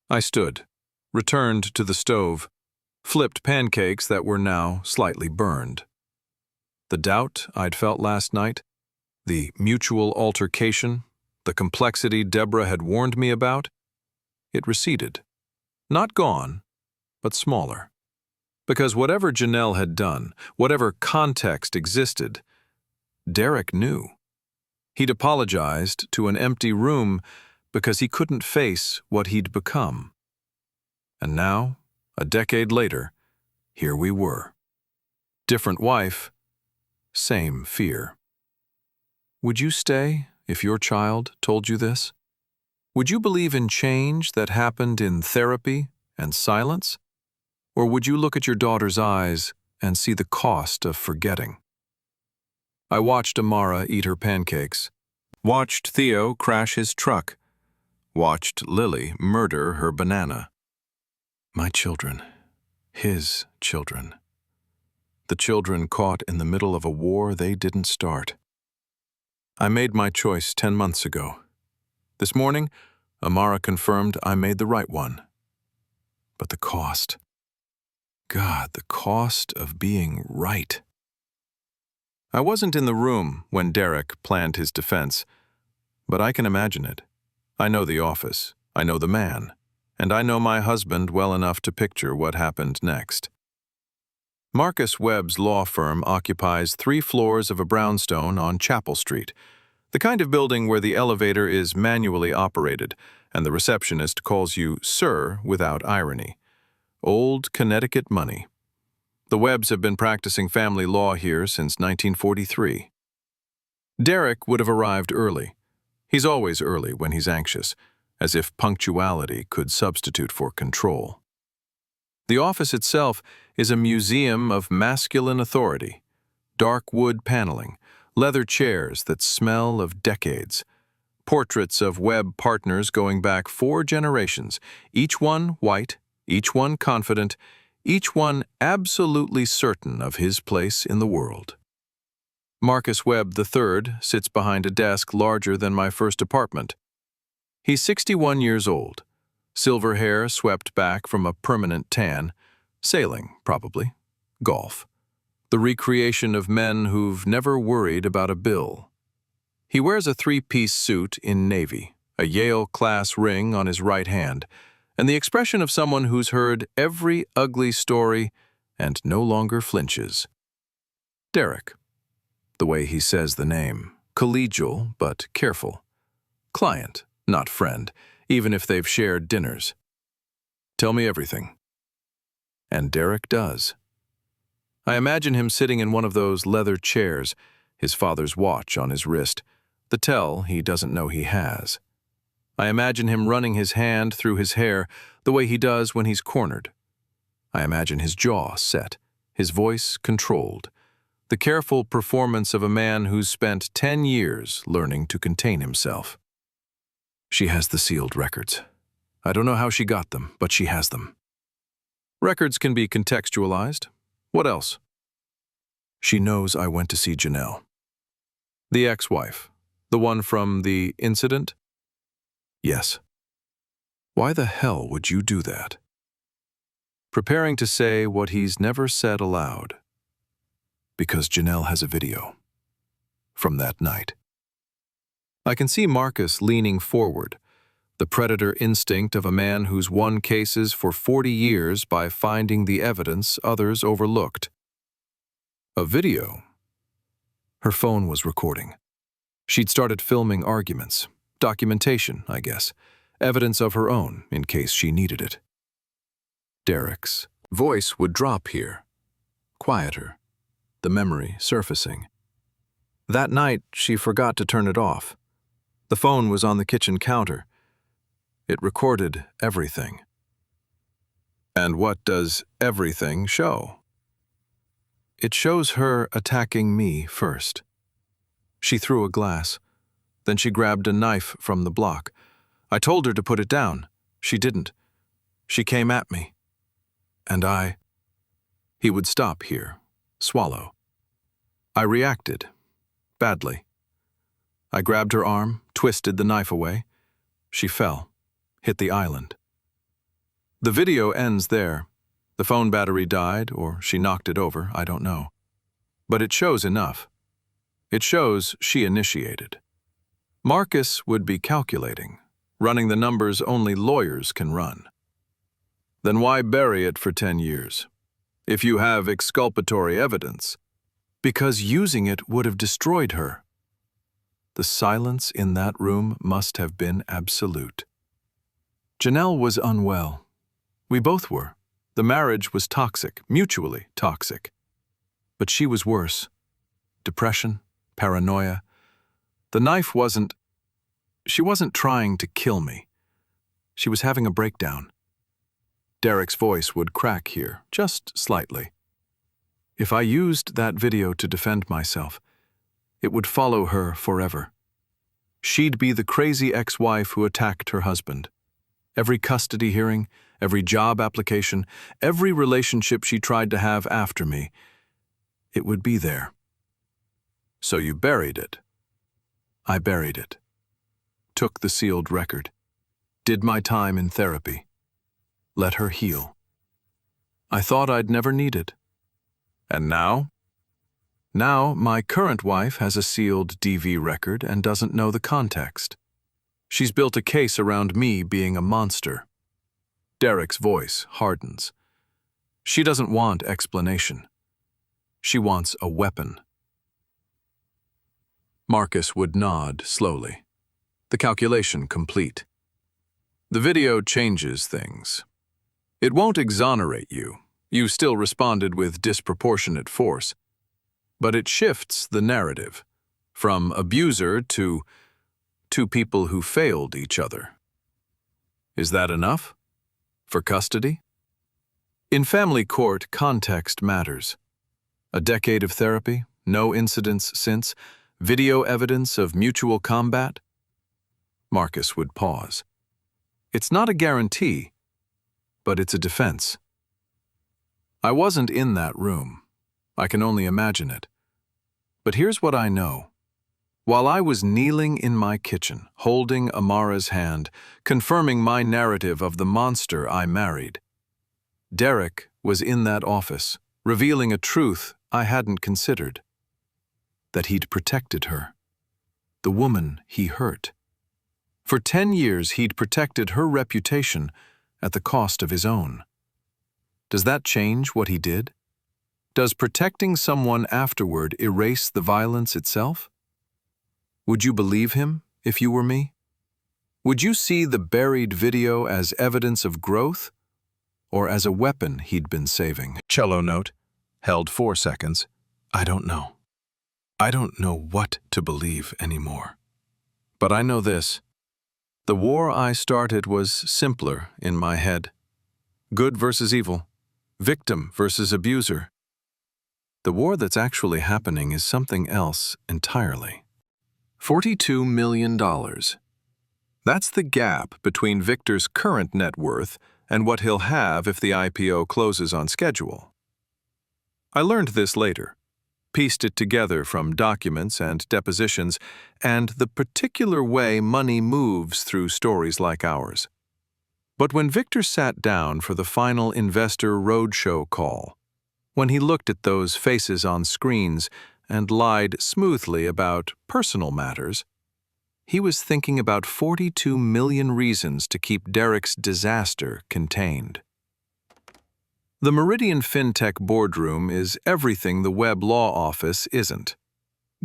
I stood, returned to the stove, flipped pancakes that were now slightly burned. The doubt I'd felt last night, the mutual altercation, the complexity Deborah had warned me about, it receded. Not gone, but smaller. Because whatever Janelle had done, whatever context existed, Derek knew. He'd apologized to an empty room because he couldn't face what he'd become. And now, a decade later, here we were. Different wife, same fear. Would you stay if your child told you this? Would you believe in change that happened in therapy and silence? Or would you look at your daughter's eyes and see the cost of forgetting? I watched Amara eat her pancakes, watched Theo crash his truck, watched Lily murder her banana. My children, his children. The children caught in the middle of a war they didn't start. I made my choice 10 months ago. This morning, Amara confirmed I made the right one. But the cost. God, the cost of being right. I wasn't in the room when Derek planned his defense, but I can imagine it. I know the office, I know the man, and I know my husband well enough to picture what happened next. Marcus Webb's law firm occupies 3 floors of a brownstone on Chapel Street, the kind of building where the elevator is manually operated and the receptionist calls you sir without irony. Old Connecticut money. The Webbs have been practicing family law here since 1943. Derek would have arrived early. He's always early when he's anxious, as if punctuality could substitute for control. The office itself is a museum of masculine authority. Dark wood paneling, leather chairs that smell of decades, portraits of Webb partners going back 4 generations, each one white, each one confident, each one absolutely certain of his place in the world. Marcus Webb III sits behind a desk larger than my first apartment. He's 61 years old, silver hair swept back from a permanent tan, sailing, probably, golf. The recreation of men who've never worried about a bill. He wears a 3-piece suit in navy, a Yale-class ring on his right hand, and the expression of someone who's heard every ugly story and no longer flinches. Derek. The way he says the name, collegial but careful. Client, not friend, even if they've shared dinners. Tell me everything. And Derek does. I imagine him sitting in one of those leather chairs, his father's watch on his wrist, the tell he doesn't know he has. I imagine him running his hand through his hair the way he does when he's cornered. I imagine his jaw set, his voice controlled, the careful performance of a man who's spent 10 years learning to contain himself. She has the sealed records. I don't know how she got them, but she has them. Records can be contextualized. What else? She knows I went to see Janelle. The ex-wife, the one from the incident? Yes. Why the hell would you do that? Preparing to say what he's never said aloud. Because Janelle has a video. From that night. I can see Marcus leaning forward, the predator instinct of a man who's won cases for 40 years by finding the evidence others overlooked. A video? Her phone was recording. She'd started filming arguments, documentation, I guess, evidence of her own in case she needed it. Derek's voice would drop here, quieter, the memory surfacing. That night, she forgot to turn it off. The phone was on the kitchen counter. It recorded everything. And what does everything show? It shows her attacking me first. She threw a glass. Then she grabbed a knife from the block. I told her to put it down. She didn't. She came at me. And He would stop here, swallow. I reacted. Badly. I grabbed her arm, twisted the knife away. She fell, hit the island. The video ends there. The phone battery died, or she knocked it over, I don't know. But it shows enough. It shows she initiated. Marcus would be calculating, running the numbers only lawyers can run. Then why bury it for 10 years? If you have exculpatory evidence. Because using it would have destroyed her. The silence in that room must have been absolute. Janelle was unwell. We both were. The marriage was toxic, mutually toxic. But she was worse. Depression, paranoia. The knife wasn't... She wasn't trying to kill me. She was having a breakdown. Derek's voice would crack here, just slightly. If I used that video to defend myself, it would follow her forever. She'd be the crazy ex-wife who attacked her husband. Every custody hearing, every job application, every relationship she tried to have after me, it would be there. So you buried it. I buried it. Took the sealed record. Did my time in therapy. Let her heal. I thought I'd never need it. And now? Now, my current wife has a sealed DV record and doesn't know the context. She's built a case around me being a monster. Derek's voice hardens. She doesn't want explanation. She wants a weapon. Marcus would nod slowly. The calculation complete. The video changes things. It won't exonerate you. You still responded with disproportionate force. But it shifts the narrative from abuser to two people who failed each other. Is that enough? For custody? In family court, context matters. A decade of therapy, no incidents since, video evidence of mutual combat? Marcus would pause. It's not a guarantee, but it's a defense. I wasn't in that room. I can only imagine it. But here's what I know. While I was kneeling in my kitchen, holding Amara's hand, confirming my narrative of the monster I married, Derek was in that office, revealing a truth I hadn't considered. That he'd protected her. The woman he hurt. For 10 years, he'd protected her reputation at the cost of his own. Does that change what he did? Does protecting someone afterward erase the violence itself? Would you believe him if you were me? Would you see the buried video as evidence of growth or as a weapon he'd been saving? Cello note, held 4 seconds. I don't know. I don't know what to believe anymore. But I know this. The war I started was simpler in my head. Good versus evil. Victim versus abuser. The war that's actually happening is something else entirely. $42 million. That's the gap between Victor's current net worth and what he'll have if the IPO closes on schedule. I learned this later, pieced it together from documents and depositions and the particular way money moves through stories like ours. But when Victor sat down for the final investor roadshow call, when he looked at those faces on screens and lied smoothly about personal matters, he was thinking about 42 million reasons to keep Derek's disaster contained. The Meridian FinTech boardroom is everything the Webb law office isn't.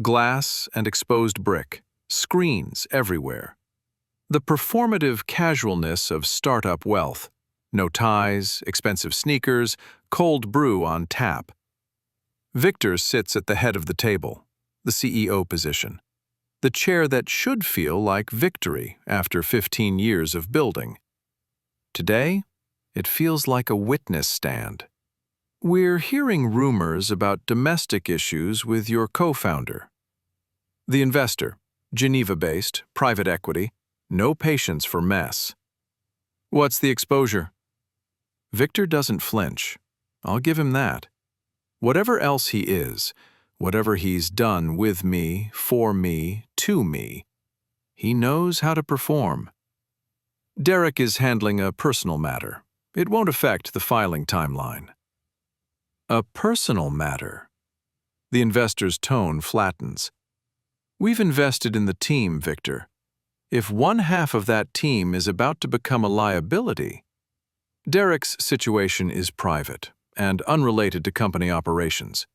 Glass and exposed brick, screens everywhere. The performative casualness of startup wealth. No ties, expensive sneakers, cold brew on tap. Victor sits at the head of the table, the CEO position. The chair that should feel like victory after 15 years of building. Today, it feels like a witness stand. We're hearing rumors about domestic issues with your co-founder. The investor, Geneva-based, private equity, no patience for mess. What's the exposure? Victor doesn't flinch. I'll give him that. Whatever else he is, whatever he's done with me, for me, to me, he knows how to perform. Derek is handling a personal matter. It won't affect the filing timeline. A personal matter. The investor's tone flattens. We've invested in the team, Victor. If one half of that team is about to become a liability, Derek's situation is private and unrelated to company operations.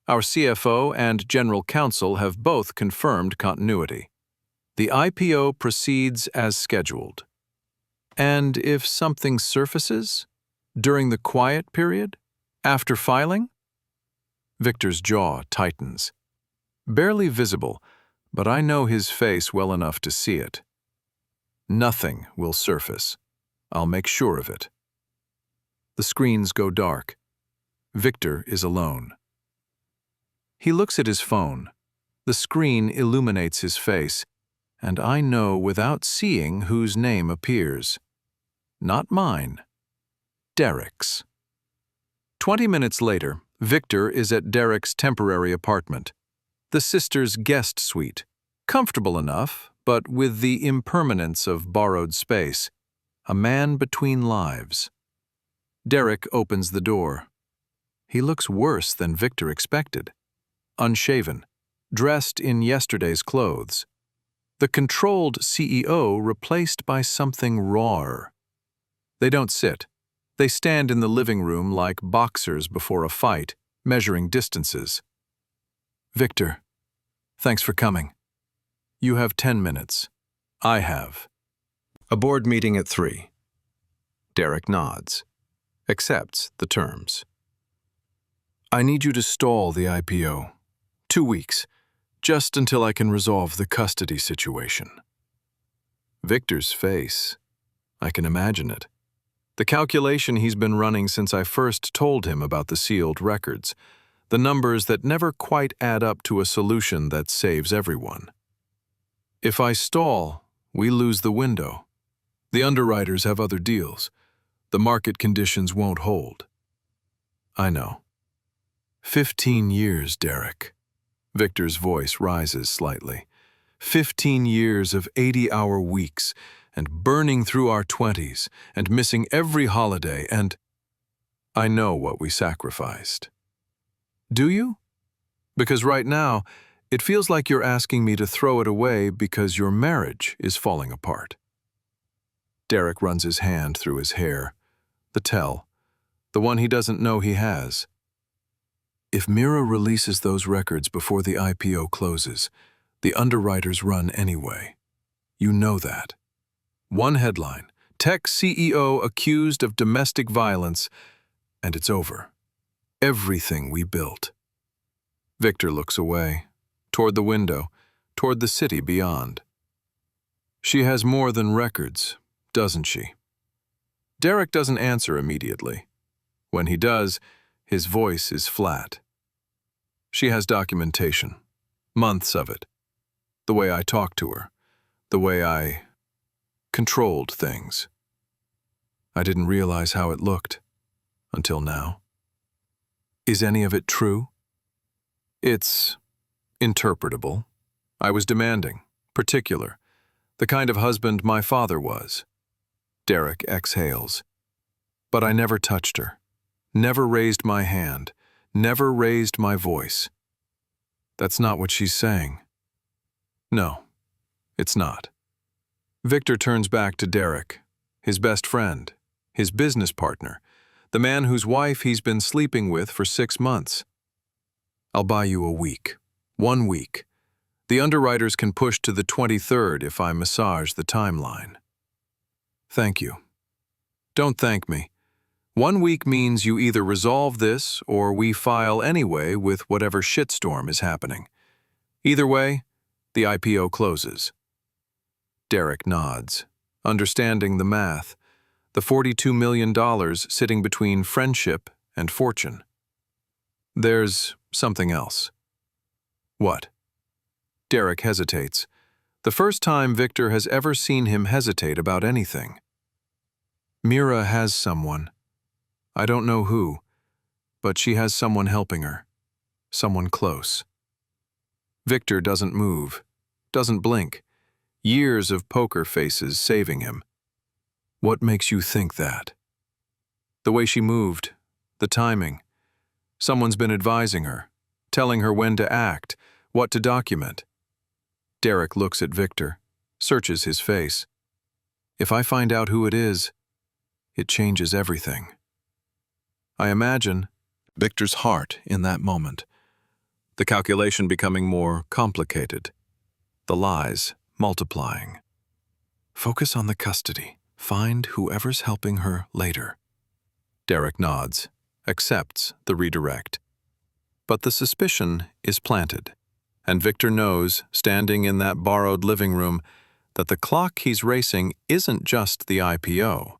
Our CFO and General Counsel have both confirmed continuity. The IPO proceeds as scheduled. And if something surfaces, during the quiet period, after filing? Victor's jaw tightens. Barely visible, but I know his face well enough to see it. Nothing will surface. I'll make sure of it. The screens go dark. Victor is alone. He looks at his phone. The screen illuminates his face, and I know without seeing whose name appears. Not mine. Derek's. 20 minutes later, Victor is at Derek's temporary apartment, the sisters' guest suite, comfortable enough, but with the impermanence of borrowed space, a man between lives. Derek opens the door. He looks worse than Victor expected. Unshaven, dressed in yesterday's clothes. The controlled CEO replaced by something rawer. They don't sit. They stand in the living room like boxers before a fight, measuring distances. Victor, thanks for coming. You have 10 minutes. I have. A board meeting at 3. Derek nods, accepts the terms. I need you to stall the IPO. 2 weeks, just until I can resolve the custody situation. Victor's face. I can imagine it. The calculation he's been running since I first told him about the sealed records. The numbers that never quite add up to a solution that saves everyone. If I stall, we lose the window. The underwriters have other deals. The market conditions won't hold. I know. 15 years, Derek. Victor's voice rises slightly. 15 years of 80-hour weeks, and burning through our 20s, and missing every holiday, and I know what we sacrificed. Do you? Because right now, it feels like you're asking me to throw it away because your marriage is falling apart. Derek runs his hand through his hair. The tell. The one he doesn't know he has. If Mira releases those records before the IPO closes, the underwriters run anyway. You know that. One headline: Tech CEO accused of domestic violence, and it's over. Everything we built. Victor looks away, toward the window, toward the city beyond. She has more than records, doesn't she? Derek doesn't answer immediately. When he does, his voice is flat. She has documentation, months of it. The way I talked to her, the way I controlled things. I didn't realize how it looked, until now. Is any of it true? It's interpretable. I was demanding, particular, the kind of husband my father was. Derek exhales. But I never touched her, never raised my hand, never raised my voice. That's not what she's saying. No, it's not. Victor turns back to Derek, his best friend, his business partner, the man whose wife he's been sleeping with for 6 months. I'll buy you a week. 1 week. The underwriters can push to the 23rd if I massage the timeline. Thank you. Don't thank me. 1 week means you either resolve this or we file anyway with whatever shitstorm is happening. Either way, the IPO closes. Derek nods, understanding the math, the $42 million sitting between friendship and fortune. There's something else. What? Derek hesitates, the first time Victor has ever seen him hesitate about anything. Mira has someone. I don't know who, but she has someone helping her, someone close. Victor doesn't move, doesn't blink, years of poker faces saving him. What makes you think that? The way she moved, the timing. Someone's been advising her, telling her when to act, what to document. Derek looks at Victor, searches his face. If I find out who it is, it changes everything. I imagine Victor's heart in that moment, the calculation becoming more complicated, the lies multiplying. Focus on the custody. Find whoever's helping her later. Derek nods, accepts the redirect. But the suspicion is planted, and Victor knows, standing in that borrowed living room, that the clock he's racing isn't just the IPO.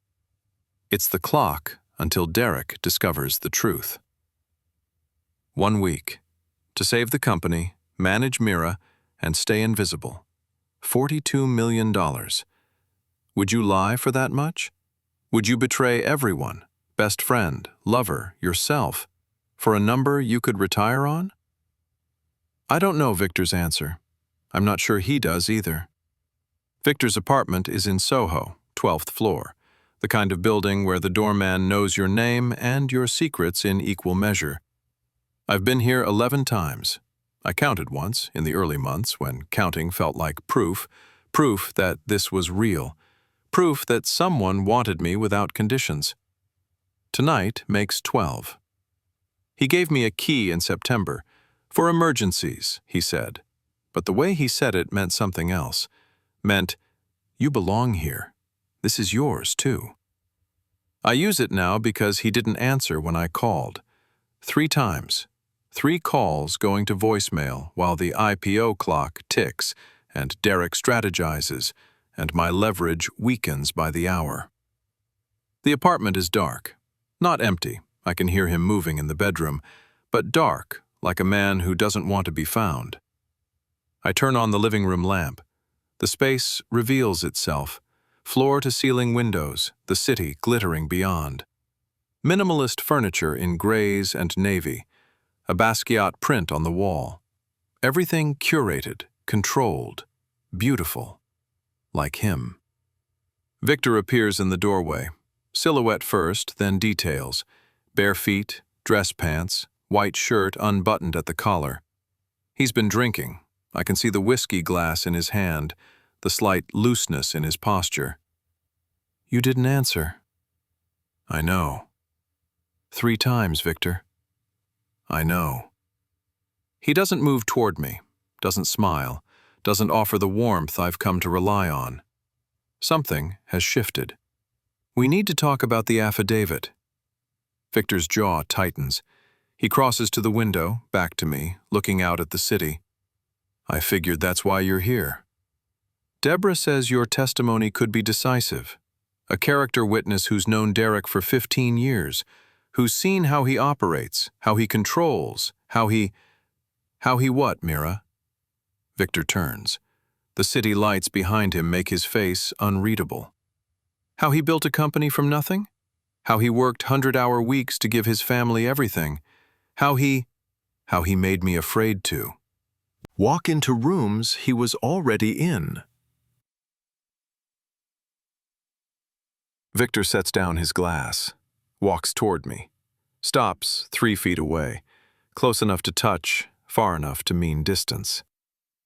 It's the clock until Derek discovers the truth. 1 week. To save the company, manage Mira, and stay invisible. $42 million. Would you lie for that much? Would you betray everyone, best friend, lover, yourself, for a number you could retire on? I don't know Victor's answer. I'm not sure he does either. Victor's apartment is in Soho, 12th floor, the kind of building where the doorman knows your name and your secrets in equal measure. I've been here 11 times. I counted once in the early months when counting felt like proof that this was real, proof that someone wanted me without conditions. Tonight makes 12. He gave me a key in September, for emergencies, he said. But the way he said it meant something else. Meant, you belong here. This is yours, too. I use it now because he didn't answer when I called. 3 times. 3 calls going to voicemail while the IPO clock ticks and Derek strategizes, and my leverage weakens by the hour. The apartment is dark. Not empty, I can hear him moving in the bedroom, but dark, like a man who doesn't want to be found. I turn on the living room lamp. The space reveals itself, floor-to-ceiling windows, the city glittering beyond. Minimalist furniture in grays and navy, a Basquiat print on the wall. Everything curated, controlled, beautiful, like him. Victor appears in the doorway, silhouette first, then details, bare feet, dress pants, white shirt unbuttoned at the collar. He's been drinking. I can see the whiskey glass in his hand, the slight looseness in his posture. You didn't answer. I know. 3 times, Victor. I know. He doesn't move toward me, doesn't smile, doesn't offer the warmth I've come to rely on. Something has shifted. We need to talk about the affidavit. Victor's jaw tightens. He crosses to the window, back to me, looking out at the city. I figured that's why you're here. Deborah says your testimony could be decisive. A character witness who's known Derek for 15 years, who's seen how he operates, how he controls, how he what, Mira? Victor turns. The city lights behind him make his face unreadable. How he built a company from nothing? How he worked 100-hour weeks to give his family everything? How he made me afraid to walk into rooms he was already in. Victor sets down his glass, walks toward me, stops 3 feet away, close enough to touch, far enough to mean distance.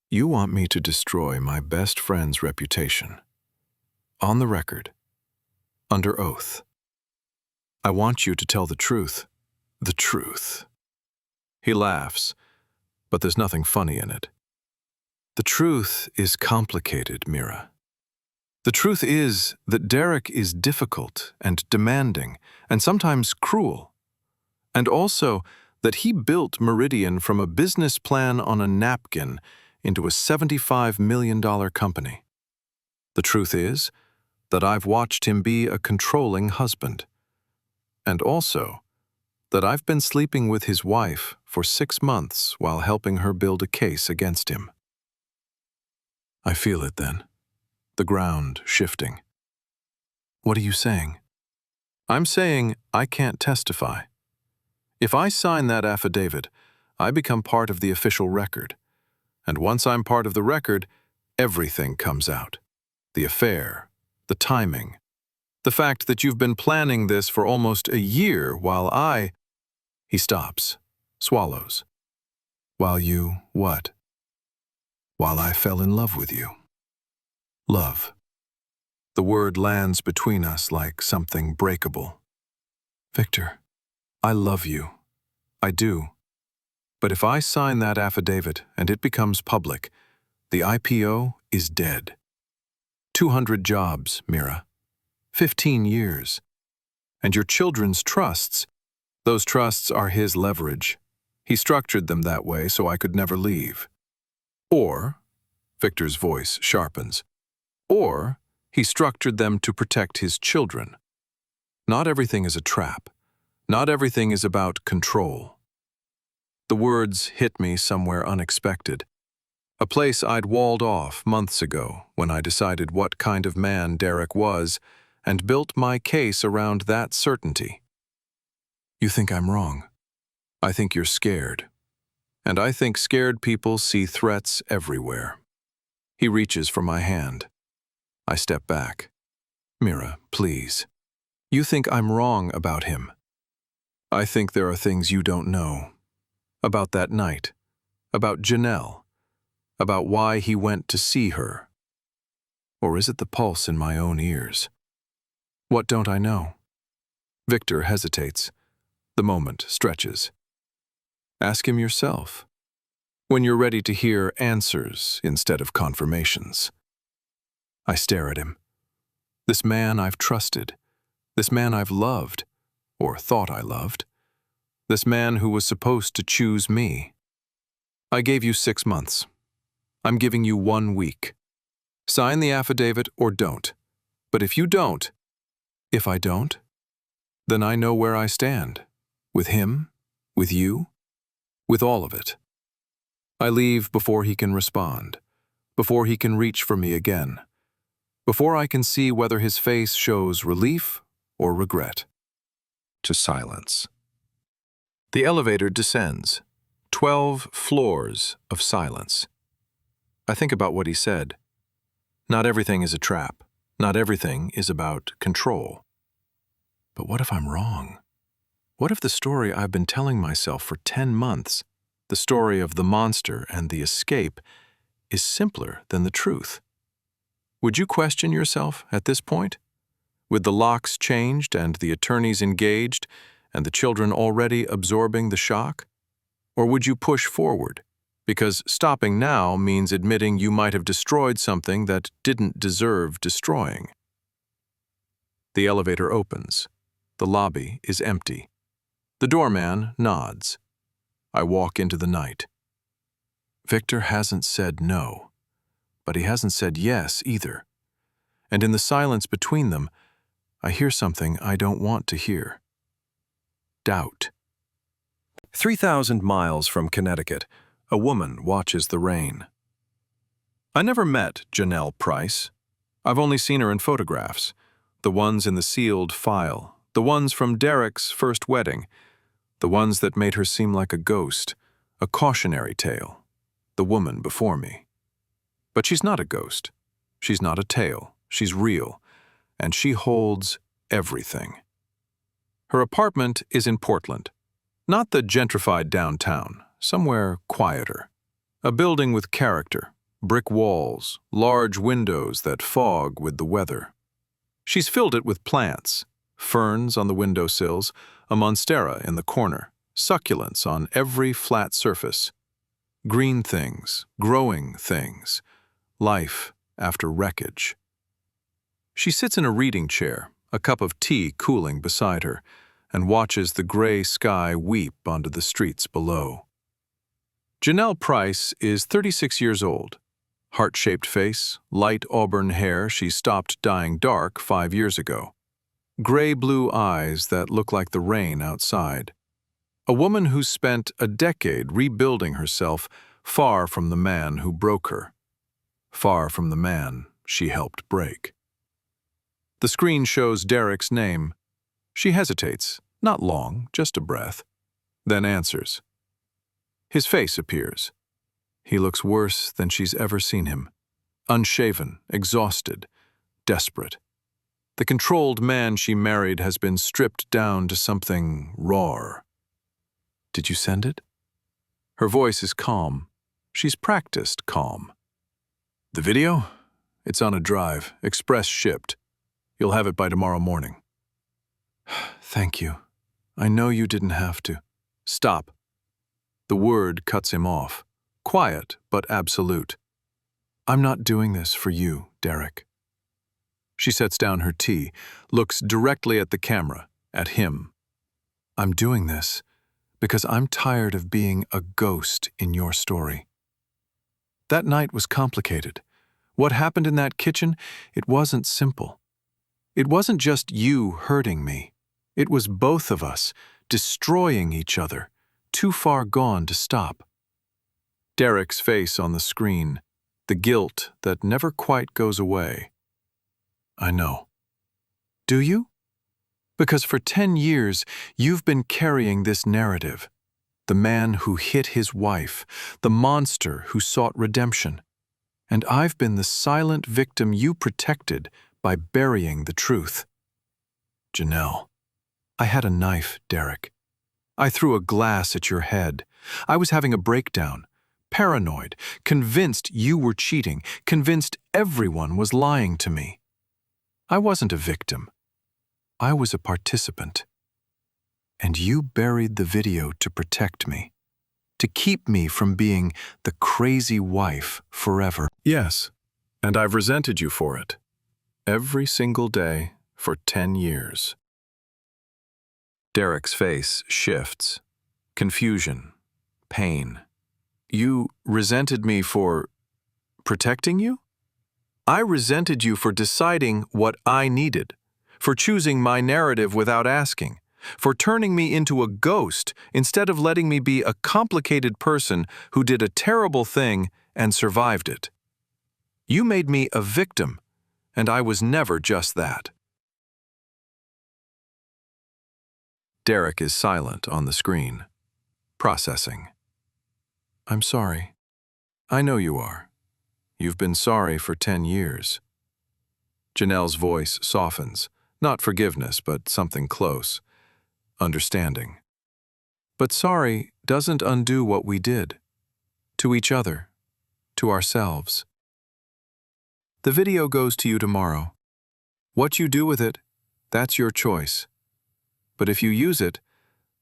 You want me to destroy my best friend's reputation. On the record. Under oath. I want you to tell the truth. The truth. He laughs, but there's nothing funny in it. The truth is complicated, Mira. The truth is that Derek is difficult and demanding and sometimes cruel. And also that he built Meridian from a business plan on a napkin into a $75 million company. The truth is that I've watched him be a controlling husband. And also that I've been sleeping with his wife for 6 months while helping her build a case against him. I feel it then, the ground shifting. What are you saying? I'm saying I can't testify. If I sign that affidavit, I become part of the official record. And once I'm part of the record, everything comes out. The affair, the timing, the fact that you've been planning this for almost a year while I... He stops, swallows. While you, what? While I fell in love with you. Love. The word lands between us like something breakable. Victor, I love you. I do. But if I sign that affidavit and it becomes public, the IPO is dead. 200 jobs, Mira. 15 years. And your children's trusts, those trusts are his leverage. He structured them that way so I could never leave. Or, Victor's voice sharpens, or he structured them to protect his children. Not everything is a trap. Not everything is about control. The words hit me somewhere unexpected. A place I'd walled off months ago when I decided what kind of man Derek was and built my case around that certainty. You think I'm wrong. I think you're scared. And I think scared people see threats everywhere. He reaches for my hand. I step back. Mira, please. You think I'm wrong about him. I think there are things you don't know. About that night. About Janelle. About why he went to see her. Or is it the pulse in my own ears? What don't I know? Victor hesitates. The moment stretches. Ask him yourself. When you're ready to hear answers instead of confirmations. I stare at him. This man I've trusted. This man I've loved, or thought I loved. This man who was supposed to choose me. I gave you 6 months. I'm giving you 1 week. Sign the affidavit or don't. But if you don't, if I don't, then I know where I stand. With him, with you, with all of it. I leave before he can respond, before he can reach for me again, before I can see whether his face shows relief or regret. To silence. The elevator descends. 12 floors of silence. I think about what he said. Not everything is a trap. Not everything is about control. But what if I'm wrong? What if the story I've been telling myself for 10 months, the story of the monster and the escape, is simpler than the truth? Would you question yourself at this point? With the locks changed and the attorneys engaged and the children already absorbing the shock? Or would you push forward, Because stopping now means admitting you might have destroyed something that didn't deserve destroying. The elevator opens. The lobby is empty. The doorman nods. I walk into the night. Victor hasn't said no, but he hasn't said yes either. And in the silence between them, I hear something I don't want to hear. Doubt. 3,000 miles from Connecticut, a woman watches the rain. I never met Janelle Price. I've only seen her in photographs, the ones in the sealed file, the ones from Derek's first wedding, the ones that made her seem like a ghost, a cautionary tale, the woman before me. But she's not a ghost. She's not a tale. She's real, and she holds everything. Her apartment is in Portland, not the gentrified downtown, somewhere quieter. A building with character, brick walls, large windows that fog with the weather. She's filled it with plants, ferns on the windowsills, a monstera in the corner, succulents on every flat surface. Green things, growing things, life after wreckage. She sits in a reading chair, a cup of tea cooling beside her, and watches the gray sky weep onto the streets below. Janelle Price is 36 years old. Heart-shaped face, light auburn hair she stopped dyeing dark 5 years ago. Gray-blue eyes that look like the rain outside. A woman who spent a decade rebuilding herself far from the man who broke her. Far from the man she helped break. The screen shows Derek's name. She hesitates, not long, just a breath, then answers. His face appears. He looks worse than she's ever seen him. Unshaven, exhausted, desperate. The controlled man she married has been stripped down to something raw. Did you send it? Her voice is calm. She's practiced calm. The video? It's on a drive, express shipped. You'll have it by tomorrow morning. Thank you. I know you didn't have to. Stop. The word cuts him off. Quiet, but absolute. I'm not doing this for you, Derek. She sets down her tea, looks directly at the camera, at him. I'm doing this because I'm tired of being a ghost in your story. That night was complicated. What happened in that kitchen, it wasn't simple. It wasn't just you hurting me. It was both of us, destroying each other, too far gone to stop. Derek's face on the screen, the guilt that never quite goes away. I know. Do you? Because for 10 years, you've been carrying this narrative. The man who hit his wife, the monster who sought redemption. And I've been the silent victim you protected by burying the truth. Janelle, I had a knife, Derek. I threw a glass at your head. I was having a breakdown, paranoid, convinced you were cheating, convinced everyone was lying to me. I wasn't a victim. I was a participant. And you buried the video to protect me, to keep me from being the crazy wife forever. Yes, and I've resented you for it. Every single day for 10 years. Derek's face shifts. Confusion. Pain. You resented me for protecting you? I resented you for deciding what I needed, for choosing my narrative without asking, for turning me into a ghost instead of letting me be a complicated person who did a terrible thing and survived it. You made me a victim, and I was never just that. Derek is silent on the screen, processing. I'm sorry. I know you are. You've been sorry for 10 years. Janelle's voice softens, not forgiveness, but something close. Understanding. But sorry doesn't undo what we did. To each other. To ourselves. The video goes to you tomorrow. What you do with it, that's your choice. But if you use it,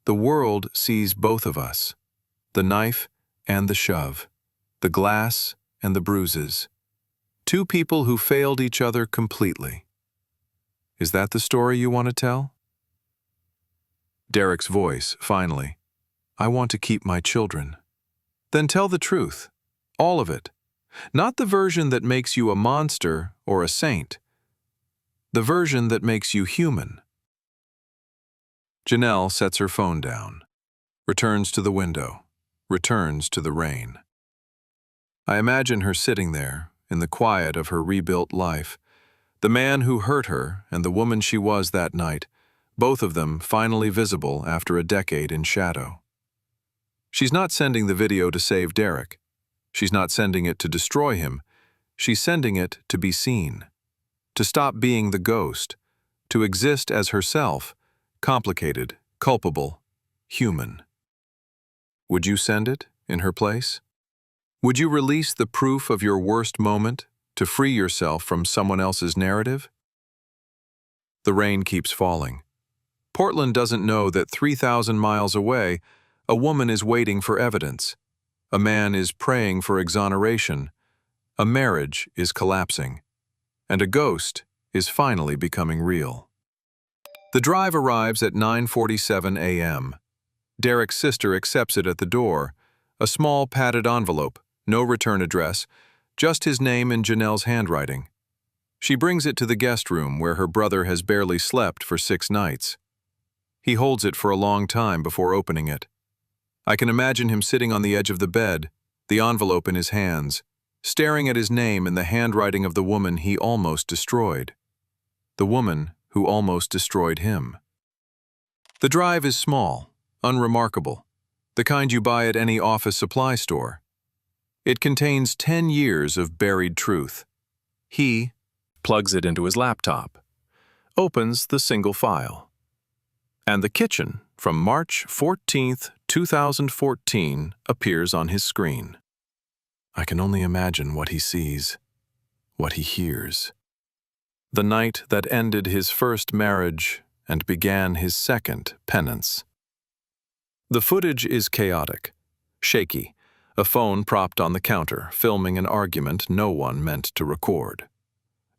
the world sees both of us, the knife and the shove. the glass and the bruises. Two people who failed each other completely. Is that the story you want to tell? Derek's voice, finally. I want to keep my children. Then tell the truth. All of it. Not the version that makes you a monster or a saint. The version that makes you human. Janelle sets her phone down. Returns to the window. Returns to the rain. I imagine her sitting there, in the quiet of her rebuilt life. The man who hurt her and the woman she was that night, both of them finally visible after a decade in shadow. She's not sending the video to save Derek. She's not sending it to destroy him. She's sending it to be seen. To stop being the ghost. To exist as herself, complicated, culpable, human. Would you send it in her place? Would you release the proof of your worst moment to free yourself from someone else's narrative? The rain keeps falling. Portland doesn't know that 3,000 miles away, a woman is waiting for evidence. A man is praying for exoneration. A marriage is collapsing. And a ghost is finally becoming real. The drive arrives at 9:47 a.m. Derek's sister accepts it at the door, a small padded envelope, no return address, just his name in Janelle's handwriting. She brings it to the guest room where her brother has barely slept for 6 nights. He holds it for a long time before opening it. I can imagine him sitting on the edge of the bed, the envelope in his hands, staring at his name in the handwriting of the woman he almost destroyed. The woman who almost destroyed him. The drive is small, unremarkable, the kind you buy at any office supply store. It contains 10 years of buried truth. He plugs it into his laptop, opens the single file. And the kitchen from March 14th, 2014 appears on his screen. I can only imagine what he sees, what he hears. The night that ended his first marriage and began his second penance. The footage is chaotic, shaky, a phone propped on the counter, filming an argument no one meant to record.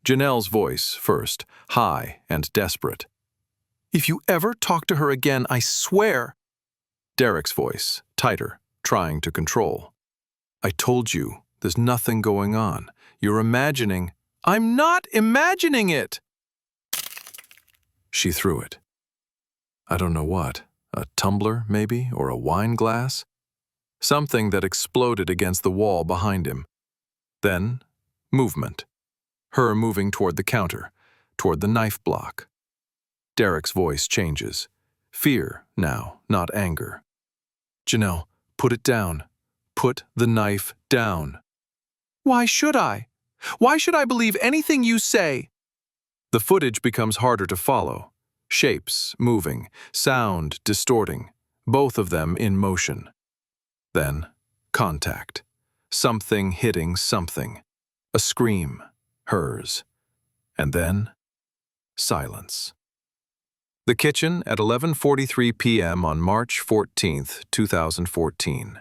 Janelle's voice first, high and desperate. If you ever talk to her again, I swear. Derek's voice, tighter, trying to control. I told you, there's nothing going on. You're imagining. I'm not imagining it! She threw it. I don't know what, a tumbler maybe, or a wine glass? Something that exploded against the wall behind him. Then, movement. Her moving toward the counter, toward the knife block. Derek's voice changes. Fear now, not anger. Janelle, put it down. Put the knife down. Why should I? Why should I believe anything you say? The footage becomes harder to follow. Shapes moving, sound distorting, both of them in motion. Then, contact. Something hitting something. A scream, hers. And then, silence. The kitchen at 11:43 p.m. on March 14th, 2014.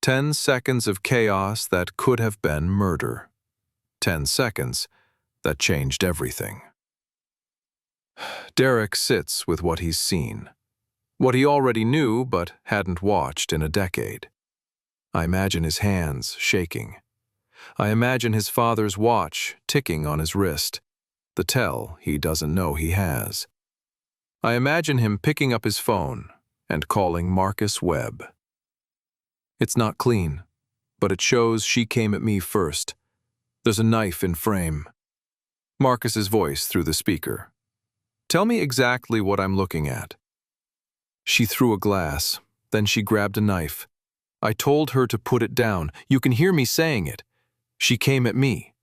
10 seconds of chaos that could have been murder. 10 seconds that changed everything. Derek sits with what he's seen. What he already knew but hadn't watched in a decade. I imagine his hands shaking. I imagine his father's watch ticking on his wrist, the tell he doesn't know he has. I imagine him picking up his phone and calling Marcus Webb. It's not clean, but it shows she came at me first. There's a knife in frame. Marcus's voice through the speaker. Tell me exactly what I'm looking at. She threw a glass, then she grabbed a knife. I told her to put it down. You can hear me saying it. She came at me.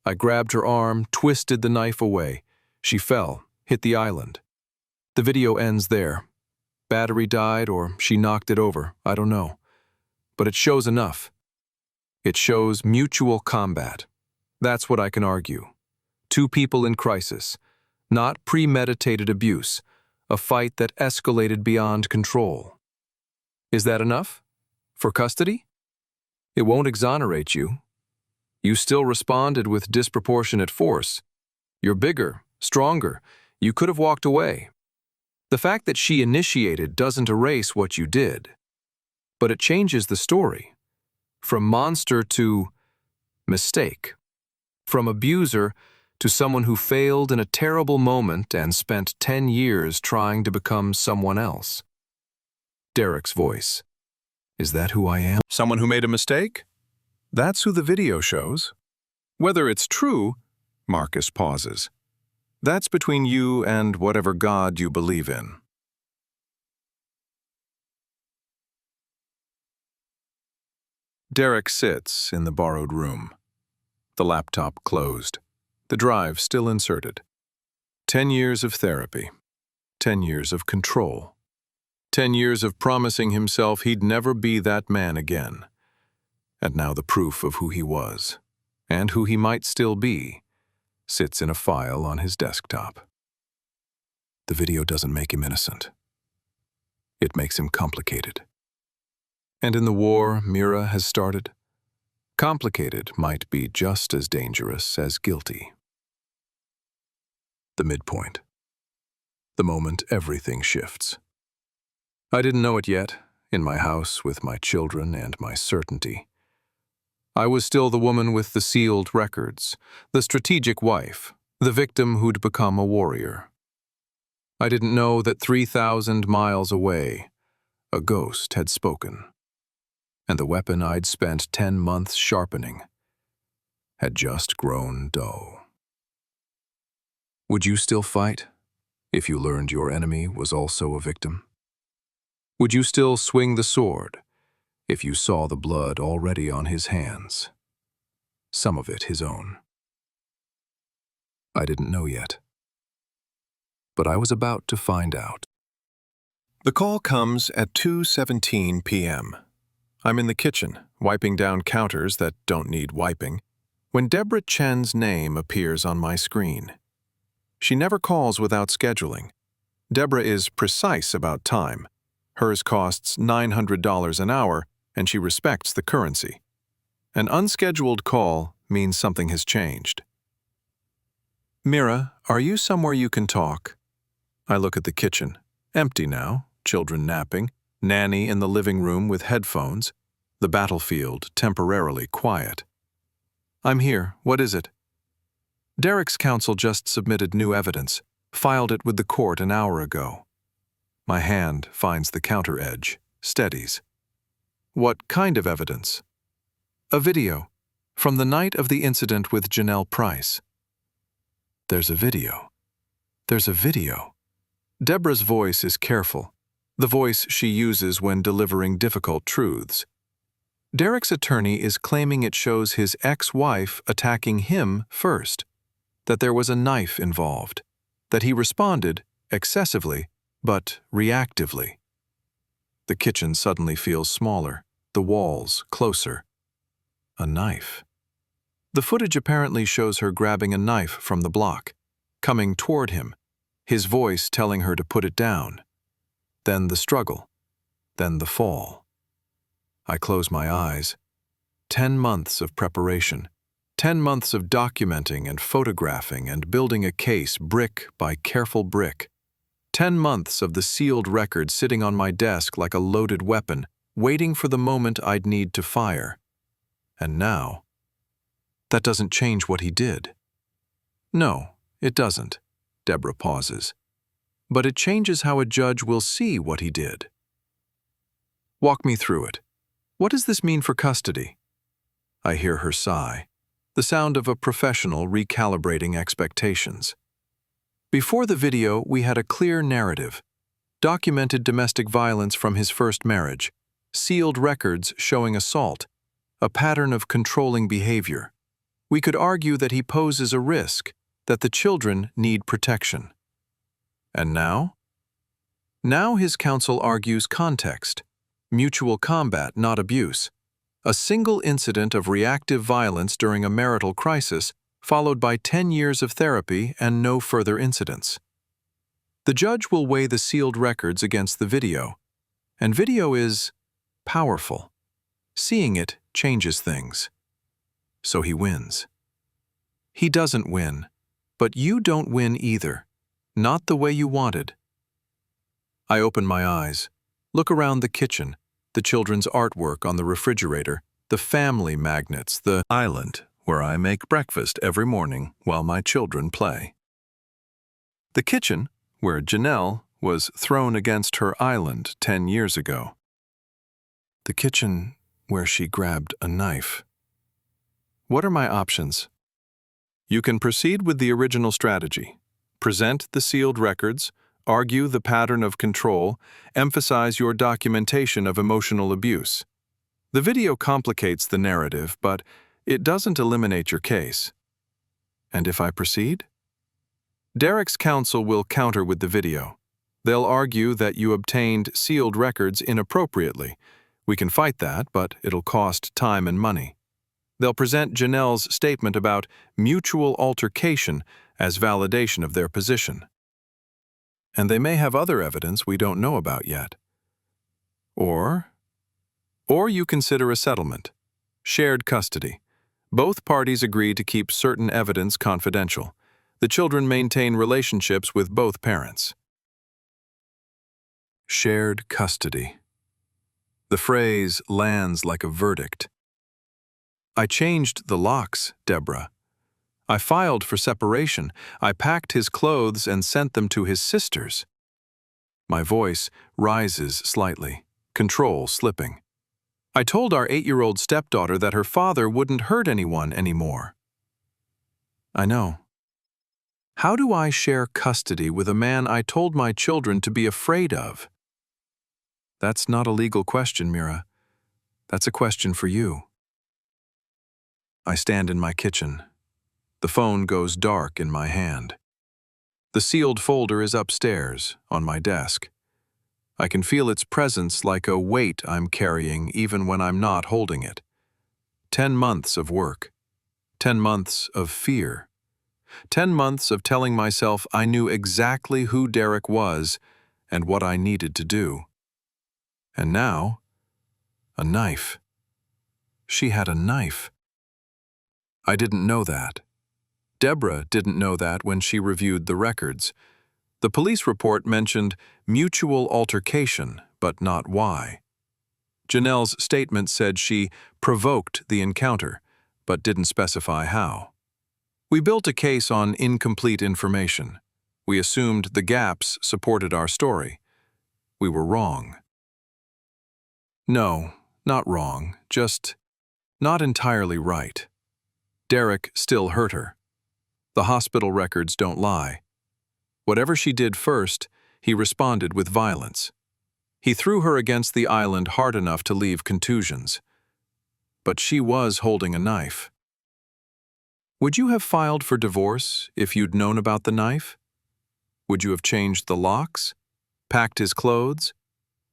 I grabbed her arm, twisted the knife away. She fell, hit the island. The video ends there. Battery died or she knocked it over, I don't know. But it shows enough. It shows mutual combat. That's what I can argue. Two people in crisis, not premeditated abuse, a fight that escalated beyond control. Is that enough? For custody? It won't exonerate you. You still responded with disproportionate force. You're bigger, stronger. You could have walked away. The fact that she initiated doesn't erase what you did, but it changes the story. From monster to mistake. From abuser to someone who failed in a terrible moment and spent 10 years trying to become someone else. Derek's voice. Is that who I am? Someone who made a mistake? That's who the video shows. Whether it's true, Marcus pauses. That's between you and whatever God you believe in. Derek sits in the borrowed room. The laptop closed. The drive still inserted. 10 years of therapy. 10 years of control. 10 years of promising himself he'd never be that man again. And now the proof of who he was, and who he might still be, sits in a file on his desktop. The video doesn't make him innocent. It makes him complicated. And in the war Mira has started, complicated might be just as dangerous as guilty. The midpoint. The moment everything shifts. I didn't know it yet, in my house with my children and my certainty. I was still the woman with the sealed records, the strategic wife, the victim who'd become a warrior. I didn't know that 3,000 miles away, a ghost had spoken, and the weapon I'd spent 10 months sharpening had just grown dull. Would you still fight if you learned your enemy was also a victim? Would you still swing the sword if you saw the blood already on his hands, some of it his own? I didn't know yet, but I was about to find out. The call comes at 2:17 p.m. I'm in the kitchen, wiping down counters that don't need wiping, when Deborah Chen's name appears on my screen. She never calls without scheduling. Deborah is precise about time. Hers costs $900 an hour, and she respects the currency. An unscheduled call means something has changed. Mira, are you somewhere you can talk? I look at the kitchen. Empty now, children napping, nanny in the living room with headphones, the battlefield temporarily quiet. I'm here. What is it? Derek's counsel just submitted new evidence, filed it with the court an hour ago. My hand finds the counter edge, steadies. What kind of evidence? A video, from the night of the incident with Janelle Price. There's a video. There's a video. Deborah's voice is careful, the voice she uses when delivering difficult truths. Derek's attorney is claiming it shows his ex-wife attacking him first, that there was a knife involved, that he responded excessively, but reactively. The kitchen suddenly feels smaller, the walls closer. A knife. The footage apparently shows her grabbing a knife from the block, coming toward him, his voice telling her to put it down. Then the struggle, then the fall. I close my eyes. 10 months of preparation, 10 months of documenting and photographing and building a case brick by careful brick. 10 months of the sealed record sitting on my desk like a loaded weapon, waiting for the moment I'd need to fire. And now, that doesn't change what he did. No, it doesn't. Deborah pauses. But it changes how a judge will see what he did. Walk me through it. What does this mean for custody? I hear her sigh, the sound of a professional recalibrating expectations. Before the video, we had a clear narrative. Documented domestic violence from his first marriage, sealed records showing assault, a pattern of controlling behavior. We could argue that he poses a risk, that the children need protection. And now? Now his counsel argues context, mutual combat, not abuse. A single incident of reactive violence during a marital crisis, followed by 10 years of therapy and no further incidents. The judge will weigh the sealed records against the video, and video is powerful. Seeing it changes things. So he wins. He doesn't win, but you don't win either. Not the way you wanted. I open my eyes, look around the kitchen, the children's artwork on the refrigerator, the family magnets, the island where I make breakfast every morning while my children play. The kitchen where Janelle was thrown against her island 10 years ago. The kitchen where she grabbed a knife. What are my options? You can proceed with the original strategy. Present the sealed records, argue the pattern of control, emphasize your documentation of emotional abuse. The video complicates the narrative, but it doesn't eliminate your case. And if I proceed? Derek's counsel will counter with the video. They'll argue that you obtained sealed records inappropriately. We can fight that, but it'll cost time and money. They'll present Janelle's statement about mutual altercation as validation of their position. And they may have other evidence we don't know about yet. Or you consider a settlement. Shared custody. Both parties agree to keep certain evidence confidential. The children maintain relationships with both parents. Shared custody. The phrase lands like a verdict. I changed the locks, Deborah. I filed for separation. I packed his clothes and sent them to his sisters. My voice rises slightly, control slipping. I told our 8-year-old stepdaughter that her father wouldn't hurt anyone anymore. I know. How do I share custody with a man I told my children to be afraid of? That's not a legal question, Mira. That's a question for you. I stand in my kitchen. The phone goes dark in my hand. The sealed folder is upstairs, on my desk. I can feel its presence like a weight I'm carrying even when I'm not holding it. 10 months of work. 10 months of fear. 10 months of telling myself I knew exactly who Derek was and what I needed to do. And now, a knife. She had a knife. I didn't know that. Deborah didn't know that when she reviewed the records. The police report mentioned mutual altercation, but not why. Janelle's statement said she provoked the encounter, but didn't specify how. We built a case on incomplete information. We assumed the gaps supported our story. We were wrong. No, not wrong, just not entirely right. Derek still hurt her. The hospital records don't lie. Whatever she did first, he responded with violence. He threw her against the island hard enough to leave contusions. But she was holding a knife. Would you have filed for divorce if you'd known about the knife? Would you have changed the locks? Packed his clothes?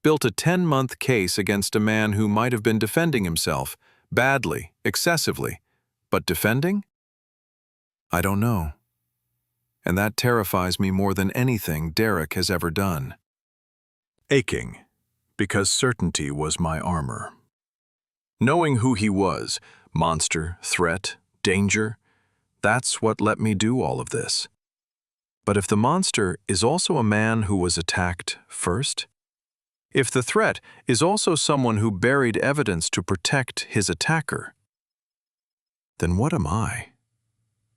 Built a 10-month case against a man who might have been defending himself, badly, excessively, but defending? I don't know. And that terrifies me more than anything Derek has ever done. Aching, because certainty was my armor. Knowing who he was, monster, threat, danger, that's what let me do all of this. But if the monster is also a man who was attacked first? If the threat is also someone who buried evidence to protect his attacker? Then what am I?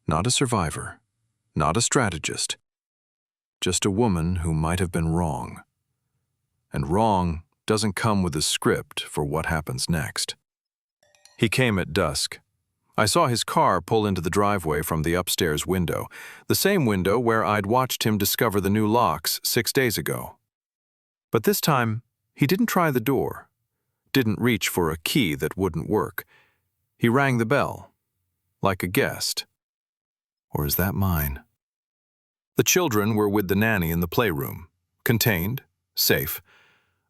Not a survivor. Not a strategist, just a woman who might have been wrong. And wrong doesn't come with a script for what happens next. He came at dusk. I saw his car pull into the driveway from the upstairs window, the same window where I'd watched him discover the new locks 6 days ago. But this time, he didn't try the door, didn't reach for a key that wouldn't work. He rang the bell, like a guest. Or is that mine? The children were with the nanny in the playroom, contained, safe,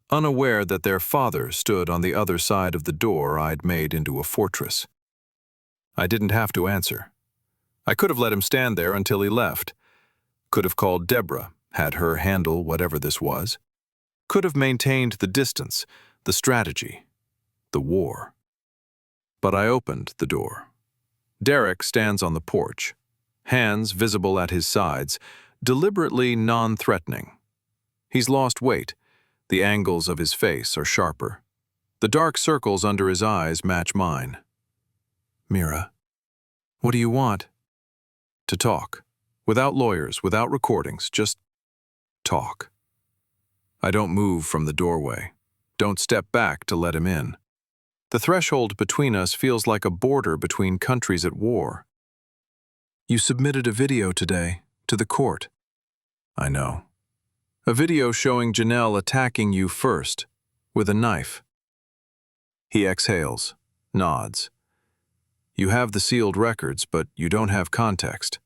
unaware that their father stood on the other side of the door I'd made into a fortress. I didn't have to answer. I could have let him stand there until he left. Could have called Deborah, had her handle whatever this was. Could have maintained the distance, the strategy, the war. But I opened the door. Derek stands on the porch, hands visible at his sides, deliberately non-threatening. He's lost weight. The angles of his face are sharper. The dark circles under his eyes match mine. Mira, what do you want? To talk. Without lawyers, without recordings, just talk. I don't move from the doorway. Don't step back to let him in. The threshold between us feels like a border between countries at war. You submitted a video today to the court. I know. A video showing Janelle attacking you first, with a knife. He exhales, nods. You have the sealed records, but you don't have context.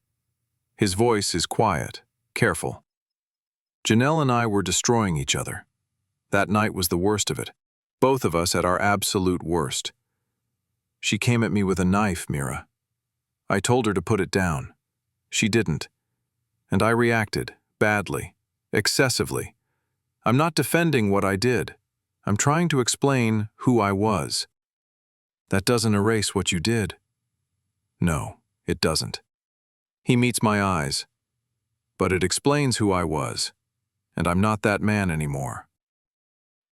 His voice is quiet, careful. Janelle and I were destroying each other. That night was the worst of it. Both of us at our absolute worst. She came at me with a knife, Mira. I told her to put it down. She didn't. And I reacted, badly, excessively. I'm not defending what I did. I'm trying to explain who I was. That doesn't erase what you did. No, it doesn't. He meets my eyes. But it explains who I was. And I'm not that man anymore.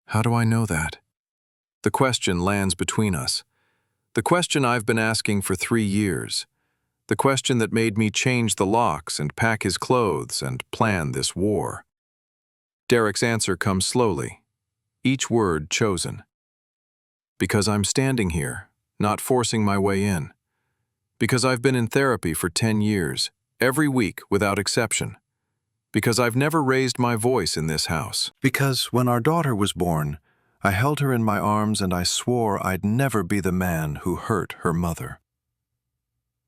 How do I know that? The question lands between us. The question I've been asking for 3 years. The question that made me change the locks and pack his clothes and plan this war. Derek's answer comes slowly, each word chosen. Because I'm standing here, not forcing my way in. Because I've been in therapy for 10 years, every week without exception. Because I've never raised my voice in this house. Because when our daughter was born, I held her in my arms and I swore I'd never be the man who hurt her mother.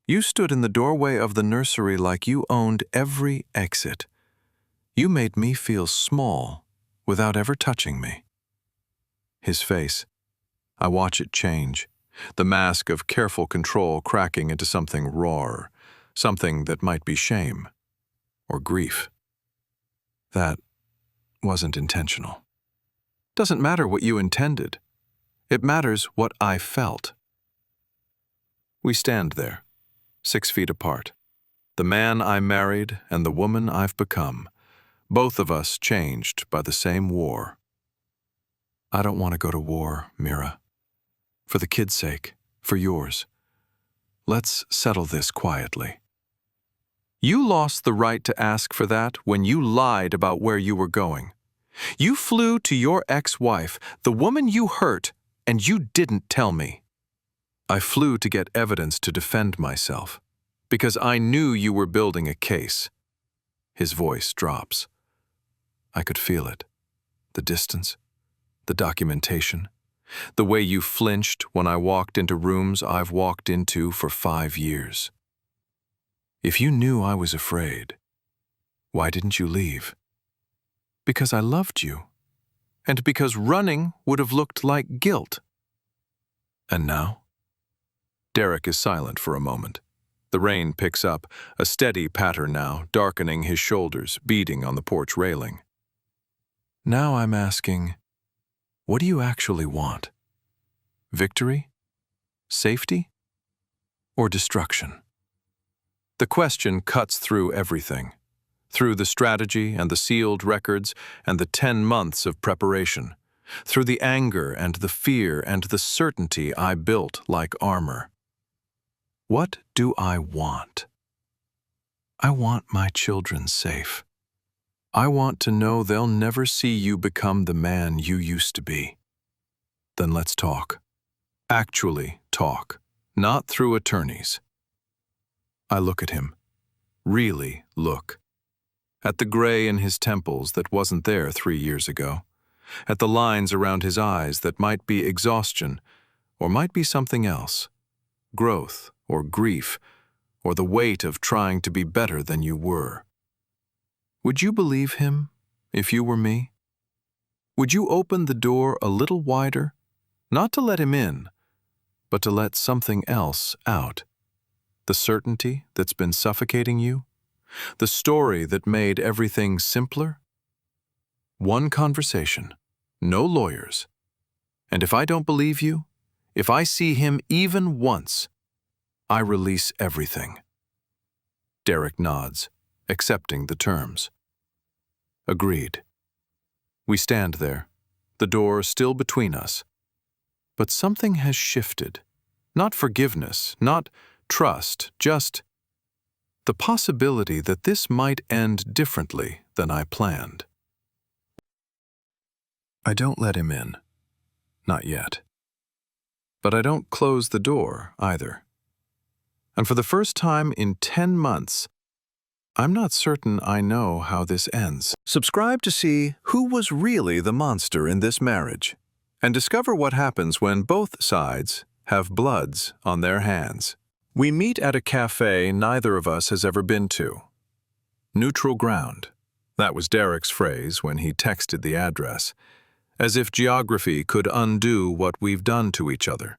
You stood in the doorway of the nursery like you owned every exit. You made me feel small without ever touching me. His face. I watch it change, the mask of careful control cracking into something rawer, something that might be shame or grief. That wasn't intentional. Doesn't matter what you intended. It matters what I felt. We stand there, 6 feet apart. The man I married and the woman I've become, both of us changed by the same war. I don't want to go to war, Mira. For the kids' sake, for yours. Let's settle this quietly. You lost the right to ask for that when you lied about where you were going. You flew to your ex-wife, the woman you hurt, and you didn't tell me. I flew to get evidence to defend myself, because I knew you were building a case. His voice drops. I could feel it. The distance, the documentation, the way you flinched when I walked into rooms I've walked into for 5 years. If you knew I was afraid, why didn't you leave? Because I loved you, and because running would have looked like guilt. And now? Derek is silent for a moment. The rain picks up, a steady patter now, darkening his shoulders, beating on the porch railing. Now I'm asking, what do you actually want? Victory? Safety? Or destruction? The question cuts through everything. Through the strategy and the sealed records and the 10 months of preparation, through the anger and the fear and the certainty I built like armor. What do I want? I want my children safe. I want to know they'll never see you become the man you used to be. Then let's talk. Actually talk, not through attorneys. I look at him. Really look. At the gray in his temples that wasn't there 3 years ago, at the lines around his eyes that might be exhaustion, or might be something else, growth or grief, or the weight of trying to be better than you were. Would you believe him if you were me? Would you open the door a little wider, not to let him in, but to let something else out? The certainty that's been suffocating you? The story that made everything simpler? One conversation, no lawyers. And if I don't believe you, If I see him even once, I release everything. Derek nods, accepting the terms. Agreed. We stand there, the door still between us. But something has shifted. Not forgiveness, not trust, just the possibility that this might end differently than I planned. I don't let him in. Not yet. But I don't close the door either. And for the first time in 10 months, I'm not certain I know how this ends. Subscribe to see who was really the monster in this marriage, and discover what happens when both sides have bloods on their hands. We meet at a cafe neither of us has ever been to. Neutral ground. That was Derek's phrase when he texted the address. As if geography could undo what we've done to each other.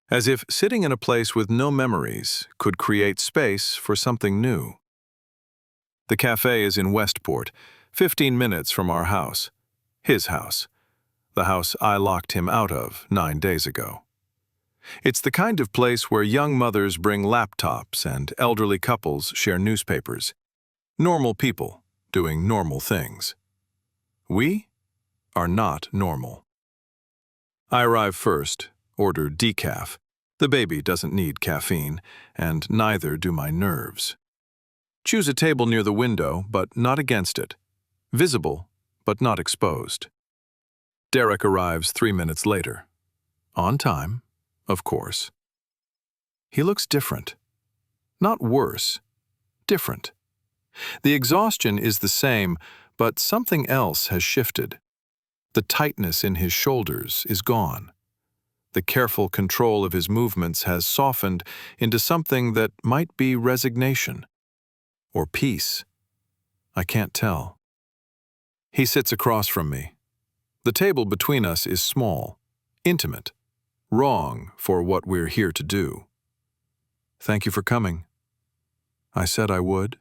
As if sitting in a place with no memories could create space for something new. The cafe is in Westport, 15 minutes from our house. His house. The house I locked him out of 9 days ago. It's the kind of place where young mothers bring laptops and elderly couples share newspapers. Normal people doing normal things. We are not normal. I arrive first, order decaf. The baby doesn't need caffeine, and neither do my nerves. Choose a table near the window, but not against it. Visible, but not exposed. Derek arrives 3 minutes later. On time, of course. He looks different. Not worse, different. The exhaustion is the same, but something else has shifted. The tightness in his shoulders is gone. The careful control of his movements has softened into something that might be resignation. Or peace. I can't tell. He sits across from me. The table between us is small, intimate, wrong for what we're here to do. Thank you for coming. I said I would.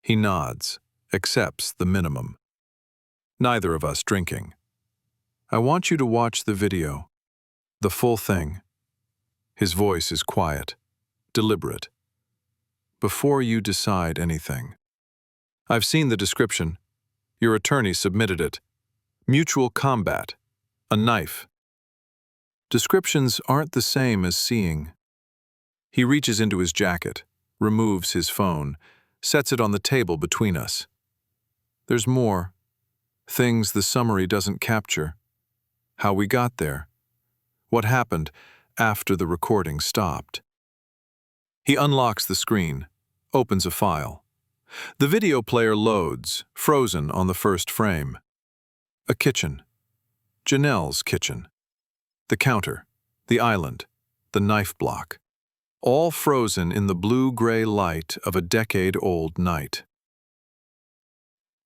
He nods, accepts the minimum. Neither of us drinking. I want you to watch the video. The full thing. His voice is quiet, deliberate. Before you decide anything. I've seen the description. Your attorney submitted it. Mutual combat. A knife. Descriptions aren't the same as seeing. He reaches into his jacket, removes his phone, sets it on the table between us. There's more. Things the summary doesn't capture. How we got there. What happened after the recording stopped. He unlocks the screen, opens a file. The video player loads, frozen on the first frame. A kitchen. Janelle's kitchen. The counter, the island, the knife block. All frozen in the blue-gray light of a decade-old night.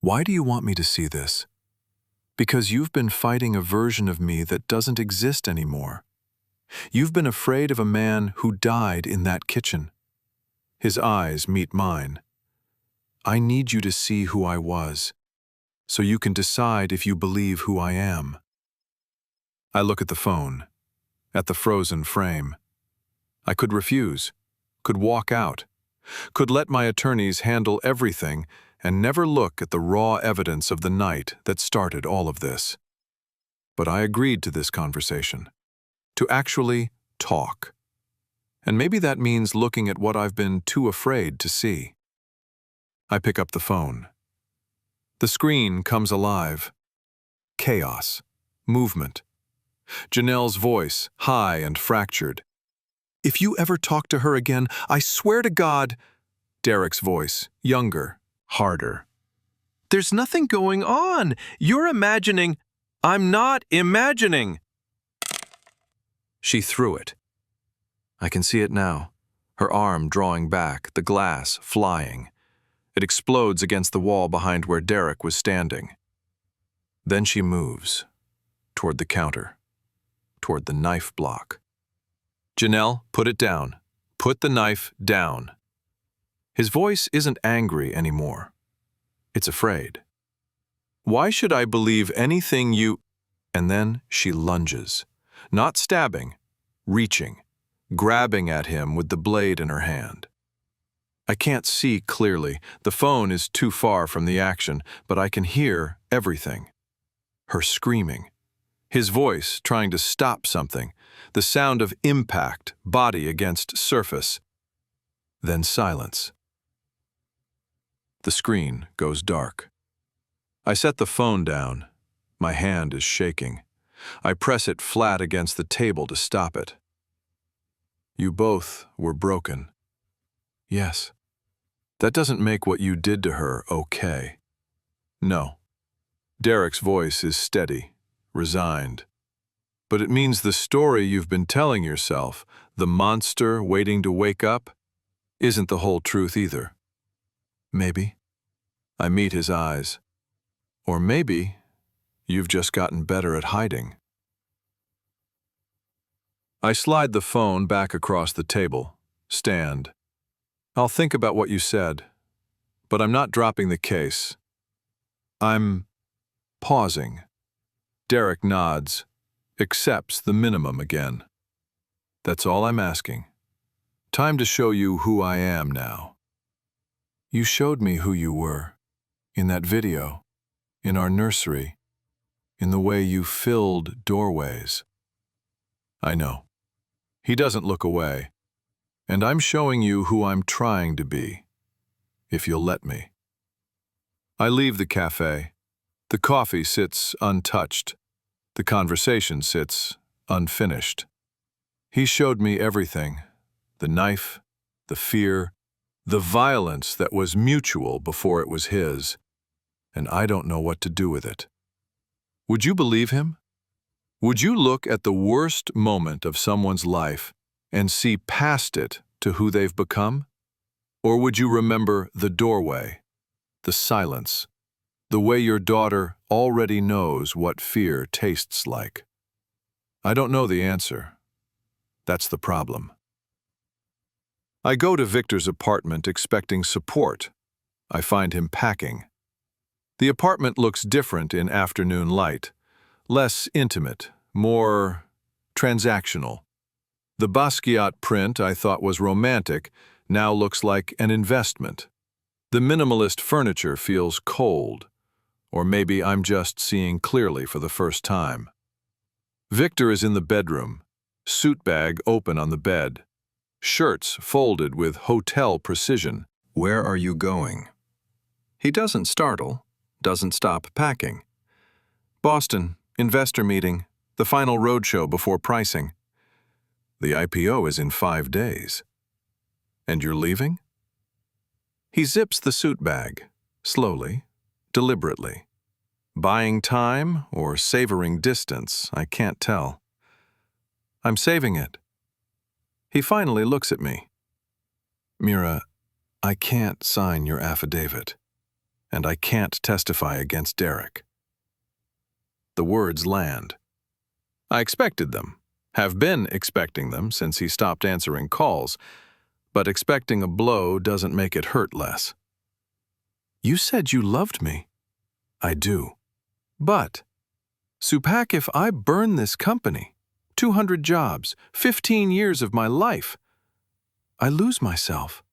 Why do you want me to see this? Because you've been fighting a version of me that doesn't exist anymore. You've been afraid of a man who died in that kitchen. His eyes meet mine. I need you to see who I was, so you can decide if you believe who I am. I look at the phone, at the frozen frame. I could refuse, could walk out, could let my attorneys handle everything and never look at the raw evidence of the night that started all of this. But I agreed to this conversation, to actually talk. And maybe that means looking at what I've been too afraid to see. I pick up the phone. The screen comes alive. Chaos, movement. Janelle's voice, high and fractured. If you ever talk to her again, I swear to God. Derek's voice, younger, harder. There's nothing going on. You're imagining. I'm not imagining. She threw it. I can see it now. Her arm drawing back, the glass flying. It explodes against the wall behind where Derek was standing. Then she moves toward the counter, toward the knife block. Janelle, put it down. Put the knife down. His voice isn't angry anymore. It's afraid. Why should I believe anything you... And then she lunges. Not stabbing, reaching, grabbing at him with the blade in her hand. I can't see clearly, the phone is too far from the action, but I can hear everything. Her screaming, his voice trying to stop something, the sound of impact, body against surface. Then silence. The screen goes dark. I set the phone down. My hand is shaking. I press it flat against the table to stop it. You both were broken. Yes. That doesn't make what you did to her okay. No. Derek's voice is steady, resigned. But it means the story you've been telling yourself, the monster waiting to wake up, isn't the whole truth either. Maybe. I meet his eyes. Or maybe you've just gotten better at hiding. I slide the phone back across the table, stand. I'll think about what you said, but I'm not dropping the case. I'm pausing. Derek nods, accepts the minimum again. That's all I'm asking. Time to show you who I am now. You showed me who you were, in that video, in our nursery, in the way you filled doorways. I know. He doesn't look away. And I'm showing you who I'm trying to be, if you'll let me. I leave the cafe. The coffee sits untouched. The conversation sits unfinished. He showed me everything, the knife, the fear, the violence that was mutual before it was his, and I don't know what to do with it. Would you believe him? Would you look at the worst moment of someone's life and see past it to who they've become? Or would you remember the doorway, the silence, the way your daughter already knows what fear tastes like? I don't know the answer. That's the problem. I go to Victor's apartment expecting support. I find him packing. The apartment looks different in afternoon light, less intimate, more transactional. The Basquiat print I thought was romantic now looks like an investment. The minimalist furniture feels cold, or maybe I'm just seeing clearly for the first time. Victor is in the bedroom, suit bag open on the bed, shirts folded with hotel precision. Where are you going? He doesn't startle, doesn't stop packing. Boston, investor meeting, the final roadshow before pricing. The IPO is in 5 days. And you're leaving? He zips the suit bag, slowly, deliberately. Buying time or savoring distance, I can't tell. I'm saving it. He finally looks at me. Mira, I can't sign your affidavit, and I can't testify against Derek. The words land. I expected them. Have been expecting them since he stopped answering calls, but expecting a blow doesn't make it hurt less. You said you loved me. I do. But, Supak, if I burn this company, 200 jobs, 15 years of my life, I lose myself.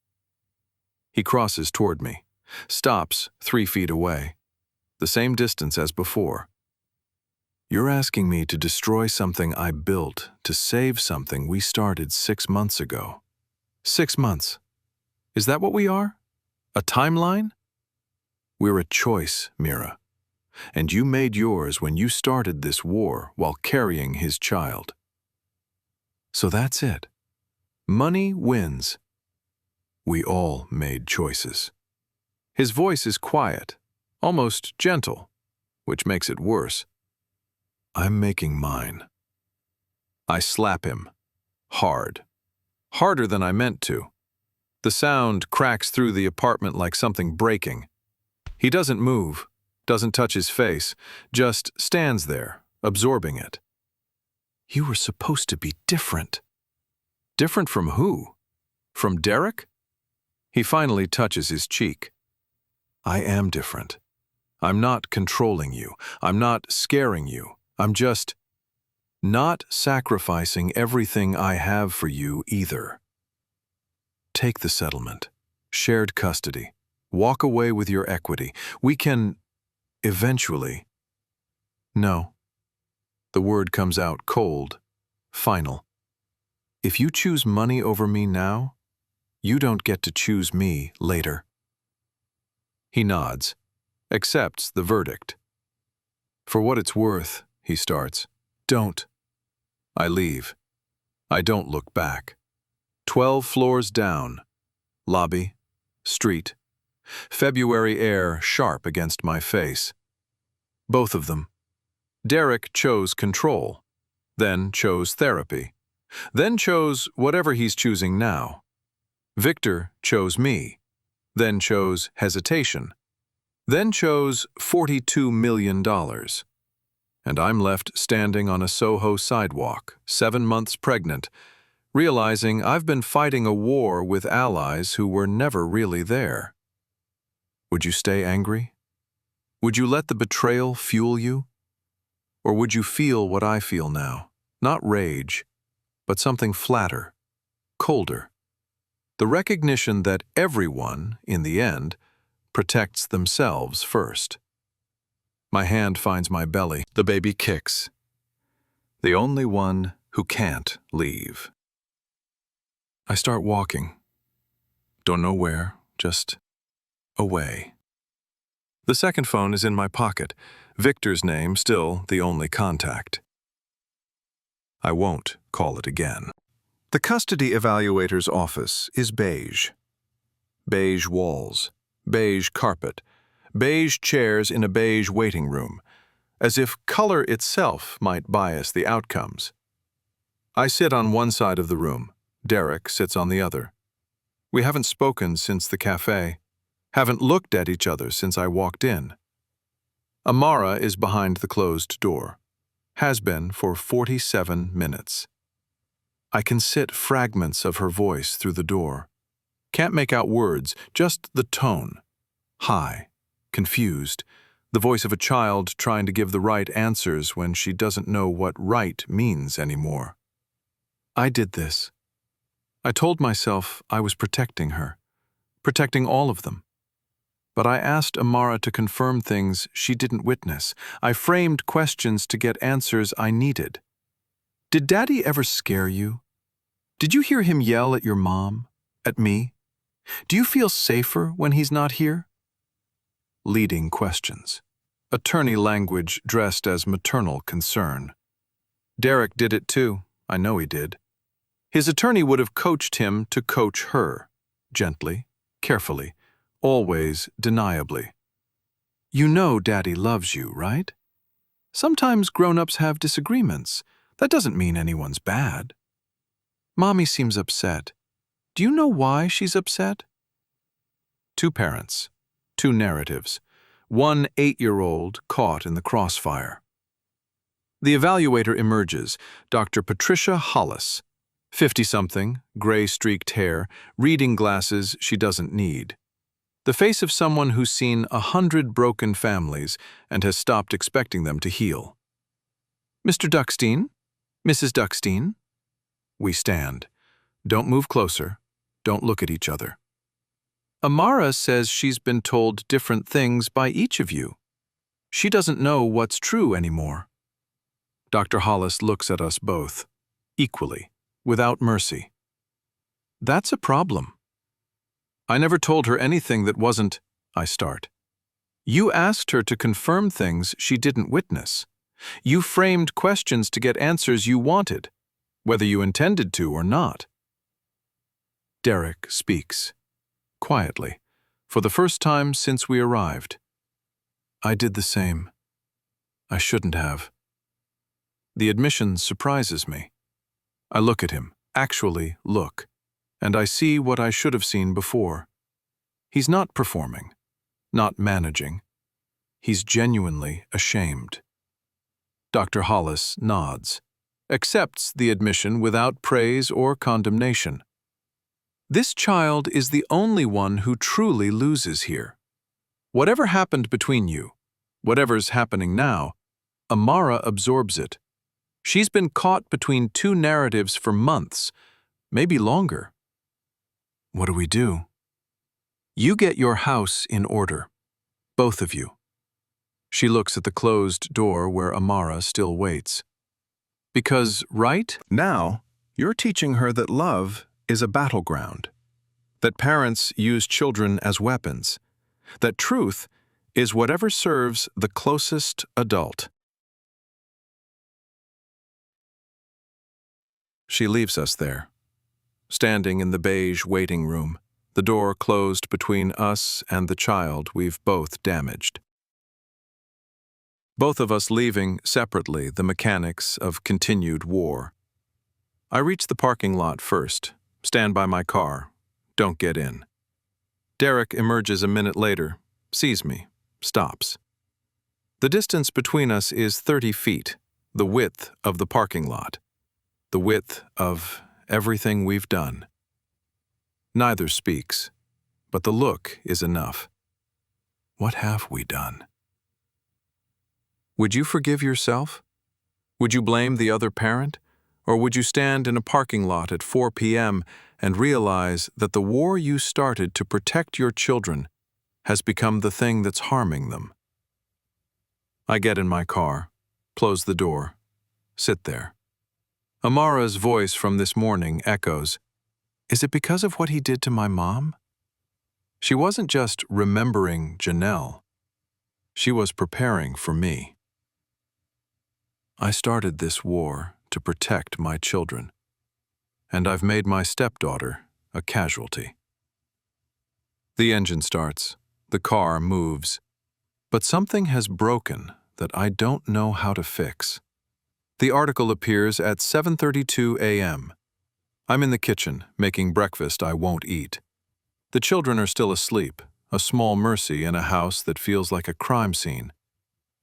He crosses toward me, stops 3 feet away, the same distance as before. You're asking me to destroy something I built to save something we started 6 months ago. 6 months. Is that what we are? A timeline? We're a choice, Mira. And you made yours when you started this war while carrying his child. So that's it. Money wins. We all made choices. His voice is quiet, almost gentle, which makes it worse. I'm making mine. I slap him. Hard. Harder than I meant to. The sound cracks through the apartment like something breaking. He doesn't move, doesn't touch his face, just stands there, absorbing it. You were supposed to be different. Different from who? From Derek? He finally touches his cheek. I am different. I'm not controlling you. I'm not scaring you. I'm just... Not sacrificing everything I have for you either. Take the settlement. Shared custody. Walk away with your equity. We can, eventually. No. The word comes out cold, final. If you choose money over me now, you don't get to choose me later. He nods, accepts the verdict. For what it's worth, he starts. Don't. I leave. I don't look back. 12 floors down. Lobby. Street. February air sharp against my face. Both of them. Derek chose control, then chose therapy, then chose whatever he's choosing now. Victor chose me, then chose hesitation, then chose $42 million. And I'm left standing on a Soho sidewalk, 7 months pregnant, realizing I've been fighting a war with allies who were never really there. Would you stay angry? Would you let the betrayal fuel you? Or would you feel what I feel now? Not rage, but something flatter, colder. The recognition that everyone, in the end, protects themselves first. My hand finds my belly. The baby kicks. The only one who can't leave. I start walking. Don't know where, just away. The second phone is in my pocket. Victor's name still the only contact. I won't call it again. The custody evaluator's office is beige. Beige walls, beige carpet, beige chairs in a beige waiting room, as if color itself might bias the outcomes. I sit on one side of the room. Derek sits on the other. We haven't spoken since the cafe, haven't looked at each other since I walked in. Amara is behind the closed door, has been for 47 minutes. I can sit fragments of her voice through the door. Can't make out words, just the tone. High, confused, the voice of a child trying to give the right answers when she doesn't know what right means anymore. I did this. I told myself I was protecting her, protecting all of them. But I asked Amara to confirm things she didn't witness. I framed questions to get answers I needed. Did Daddy ever scare you? Did you hear him yell at your mom? At me? Do you feel safer when he's not here? Leading questions. Attorney language dressed as maternal concern. Derek did it too. I know he did. His attorney would have coached him to coach her. Gently, carefully. Always deniably. You know Daddy loves you, right? Sometimes grown-ups have disagreements. That doesn't mean anyone's bad. Mommy seems upset. Do you know why she's upset? Two parents, two narratives, one 8-year-old caught in the crossfire. The evaluator emerges, Dr. Patricia Hollis, 50-something, gray-streaked hair, reading glasses she doesn't need. The face of someone who's seen 100 broken families and has stopped expecting them to heal. Mr. Duckstein? Mrs. Duckstein? We stand. Don't move closer. Don't look at each other. Amara says she's been told different things by each of you. She doesn't know what's true anymore. Dr. Hollis looks at us both, equally, without mercy. That's a problem. I never told her anything that wasn't, I start. You asked her to confirm things she didn't witness. You framed questions to get answers you wanted, whether you intended to or not. Derek speaks, quietly, for the first time since we arrived. I did the same. I shouldn't have. The admission surprises me. I look at him, actually look, and I see what I should have seen before. He's not performing, not managing. He's genuinely ashamed. Dr. Hollis nods, accepts the admission without praise or condemnation. This child is the only one who truly loses here. Whatever happened between you, whatever's happening now, Amara absorbs it. She's been caught between two narratives for months, maybe longer. What do we do? You get your house in order, both of you. She looks at the closed door where Amara still waits. Because, right? Now, you're teaching her that love is a battleground, that parents use children as weapons, that truth is whatever serves the closest adult. She leaves us there, standing in the beige waiting room, the door closed between us and the child we've both damaged. Both of us leaving separately the mechanics of continued war. I reach the parking lot first, stand by my car, don't get in. Derek emerges a minute later, sees me, stops. The distance between us is 30 feet, the width of the parking lot, the width of everything we've done. Neither speaks, but the look is enough. What have we done? Would you forgive yourself? Would you blame the other parent? Or would you stand in a parking lot at 4 p.m. and realize that the war you started to protect your children has become the thing that's harming them? I get in my car, close the door, sit there. Amara's voice from this morning echoes, "Is it because of what he did to my mom?" She wasn't just remembering Janelle. She was preparing for me. I started this war to protect my children, and I've made my stepdaughter a casualty. The engine starts, the car moves, but something has broken that I don't know how to fix. The article appears at 7:32 a.m. I'm in the kitchen, making breakfast I won't eat. The children are still asleep, a small mercy in a house that feels like a crime scene.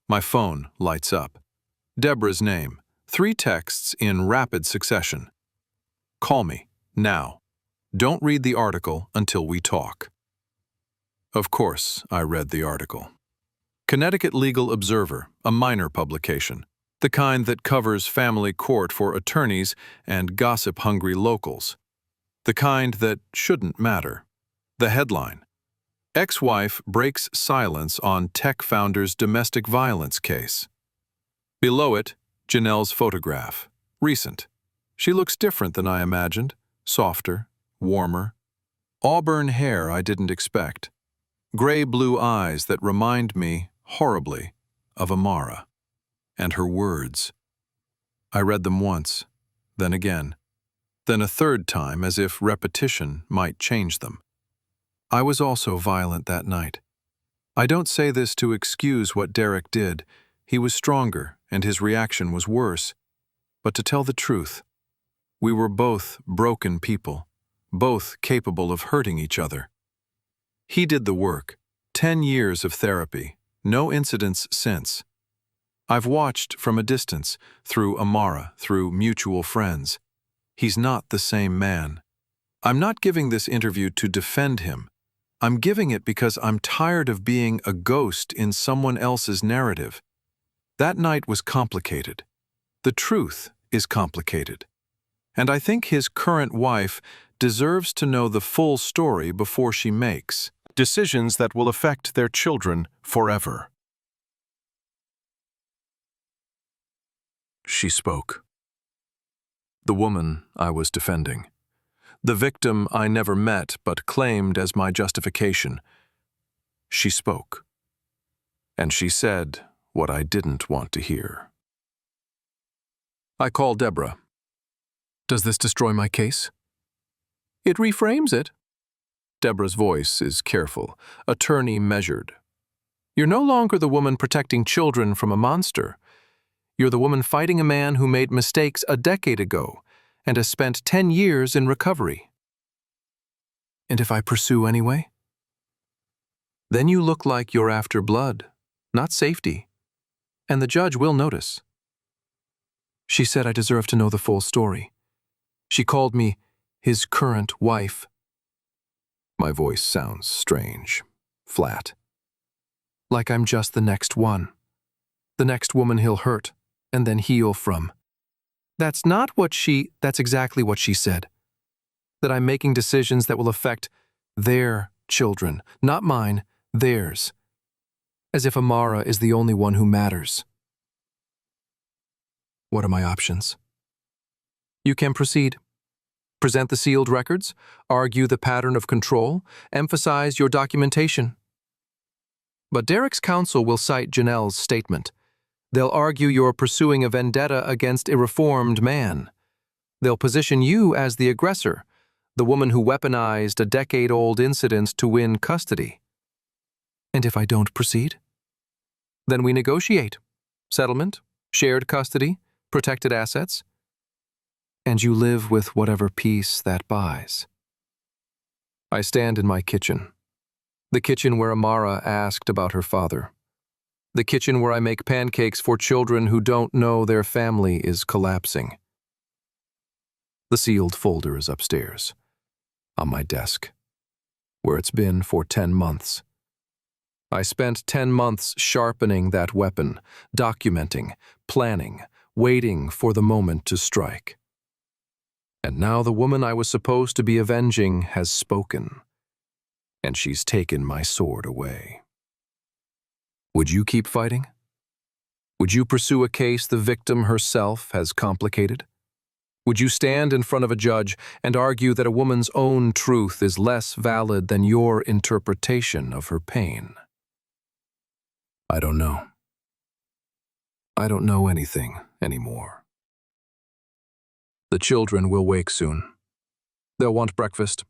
My phone lights up. Deborah's name, 3 texts in rapid succession. Call me, now. Don't read the article until we talk. Of course, I read the article. Connecticut Legal Observer, a minor publication, the kind that covers family court for attorneys and gossip-hungry locals. The kind that shouldn't matter. The headline: Ex-wife breaks silence on tech founder's domestic violence case. Below it, Janelle's photograph. Recent. She looks different than I imagined. Softer, warmer. Auburn hair I didn't expect. Gray-blue eyes that remind me, horribly, of Amara. And her words. I read them once, then again, then a third time as if repetition might change them. I was also violent that night. I don't say this to excuse what Derek did. He was stronger, and his reaction was worse. But to tell the truth, we were both broken people, both capable of hurting each other. He did the work, 10 years of therapy, no incidents since. I've watched from a distance, through Amara, through mutual friends. He's not the same man. I'm not giving this interview to defend him. I'm giving it because I'm tired of being a ghost in someone else's narrative. That night was complicated. The truth is complicated. And I think his current wife deserves to know the full story before she makes decisions that will affect their children forever. She spoke. The woman I was defending. The victim I never met but claimed as my justification. She spoke. And she said what I didn't want to hear. I call Deborah. Does this destroy my case? It reframes it. Deborah's voice is careful, attorney measured. You're no longer the woman protecting children from a monster. You're the woman fighting a man who made mistakes a decade ago and has spent 10 years in recovery. And if I pursue anyway? Then you look like you're after blood, not safety. And the judge will notice. She said I deserve to know the full story. She called me his current wife. My voice sounds strange, flat. Like I'm just the next one. The next woman he'll hurt and then heal from. That's exactly what she said. That I'm making decisions that will affect their children, not mine, theirs. As if Amara is the only one who matters. What are my options? You can proceed. Present the sealed records, argue the pattern of control, emphasize your documentation. But Derek's counsel will cite Janelle's statement. They'll argue you're pursuing a vendetta against a reformed man. They'll position you as the aggressor, the woman who weaponized a decade-old incident to win custody. And if I don't proceed? Then we negotiate. Settlement, shared custody, protected assets. And you live with whatever peace that buys. I stand in my kitchen. The kitchen where Amara asked about her father. The kitchen where I make pancakes for children who don't know their family is collapsing. The sealed folder is upstairs, on my desk, where it's been for 10 months. I spent 10 months sharpening that weapon, documenting, planning, waiting for the moment to strike. And now the woman I was supposed to be avenging has spoken, and she's taken my sword away. Would you keep fighting? Would you pursue a case the victim herself has complicated? Would you stand in front of a judge and argue that a woman's own truth is less valid than your interpretation of her pain? I don't know. I don't know anything anymore. The children will wake soon. They'll want breakfast.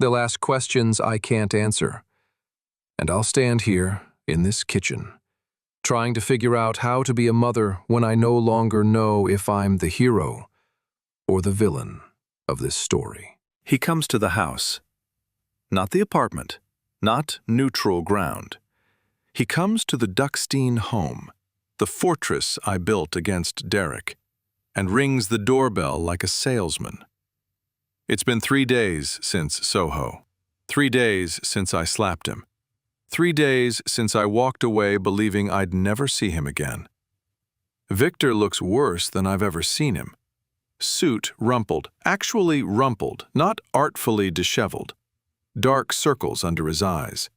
They'll ask questions I can't answer. And I'll stand here, in this kitchen, trying to figure out how to be a mother when I no longer know if I'm the hero or the villain of this story. He comes to the house. Not the apartment, not neutral ground. He comes to the Duckstein home, the fortress I built against Derek, and rings the doorbell like a salesman. It's been 3 days since Soho. 3 days since I slapped him. 3 days since I walked away believing I'd never see him again. Victor looks worse than I've ever seen him. Suit rumpled, actually rumpled, not artfully disheveled. Dark circles under his eyes.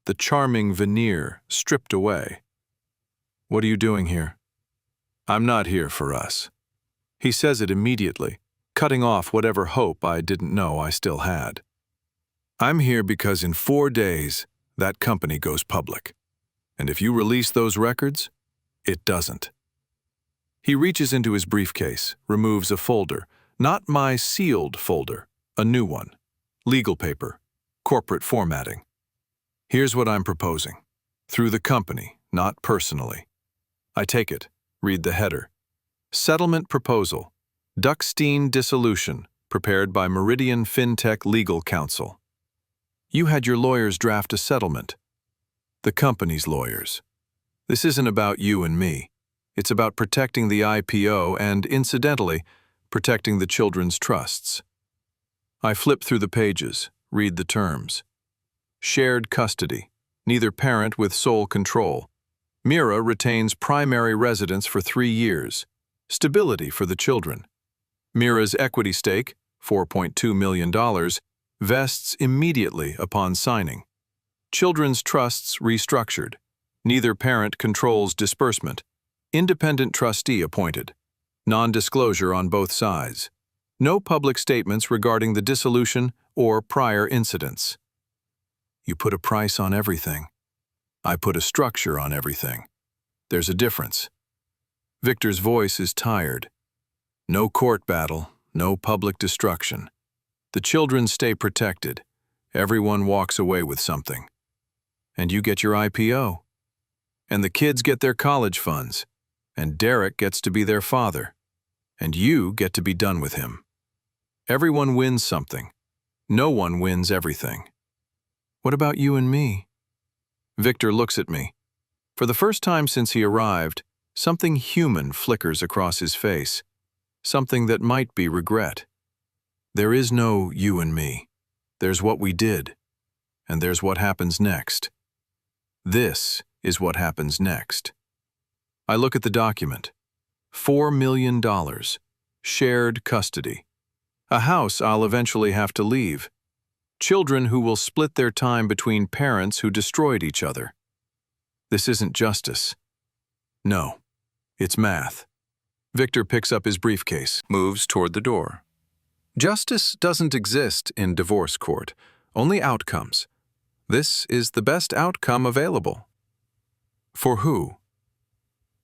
The charming veneer stripped away. What are you doing here? I'm not here for us. He says it immediately, cutting off whatever hope I didn't know I still had. I'm here because in 4 days, that company goes public. And if you release those records, it doesn't. He reaches into his briefcase, removes a folder, not my sealed folder, a new one. Legal paper, corporate formatting. Here's what I'm proposing. Through the company, not personally. I take it, read the header. Settlement proposal. Duckstein dissolution, prepared by Meridian FinTech Legal Counsel. You had your lawyers draft a settlement. The company's lawyers. This isn't about you and me. It's about protecting the IPO and, incidentally, protecting the children's trusts. I flip through the pages, read the terms. Shared custody. Neither parent with sole control. Mira retains primary residence for 3 years. Stability for the children. Mira's equity stake, $4.2 million, vests immediately upon signing. Children's trusts restructured. Neither parent controls disbursement. Independent trustee appointed. Non-disclosure on both sides. No public statements regarding the dissolution or prior incidents. You put a price on everything. I put a structure on everything. There's a difference. Victor's voice is tired. No court battle, no public destruction. The children stay protected. Everyone walks away with something. And you get your IPO. And the kids get their college funds. And Derek gets to be their father. And you get to be done with him. Everyone wins something. No one wins everything. What about you and me? Victor looks at me. For the first time since he arrived, something human flickers across his face. Something that might be regret. There is no you and me. There's what we did. And there's what happens next. This is what happens next. I look at the document. $4 million. Shared custody. A house I'll eventually have to leave. Children who will split their time between parents who destroyed each other. This isn't justice. No, it's math. Victor picks up his briefcase, moves toward the door. Justice doesn't exist in divorce court, only outcomes. This is the best outcome available. For who?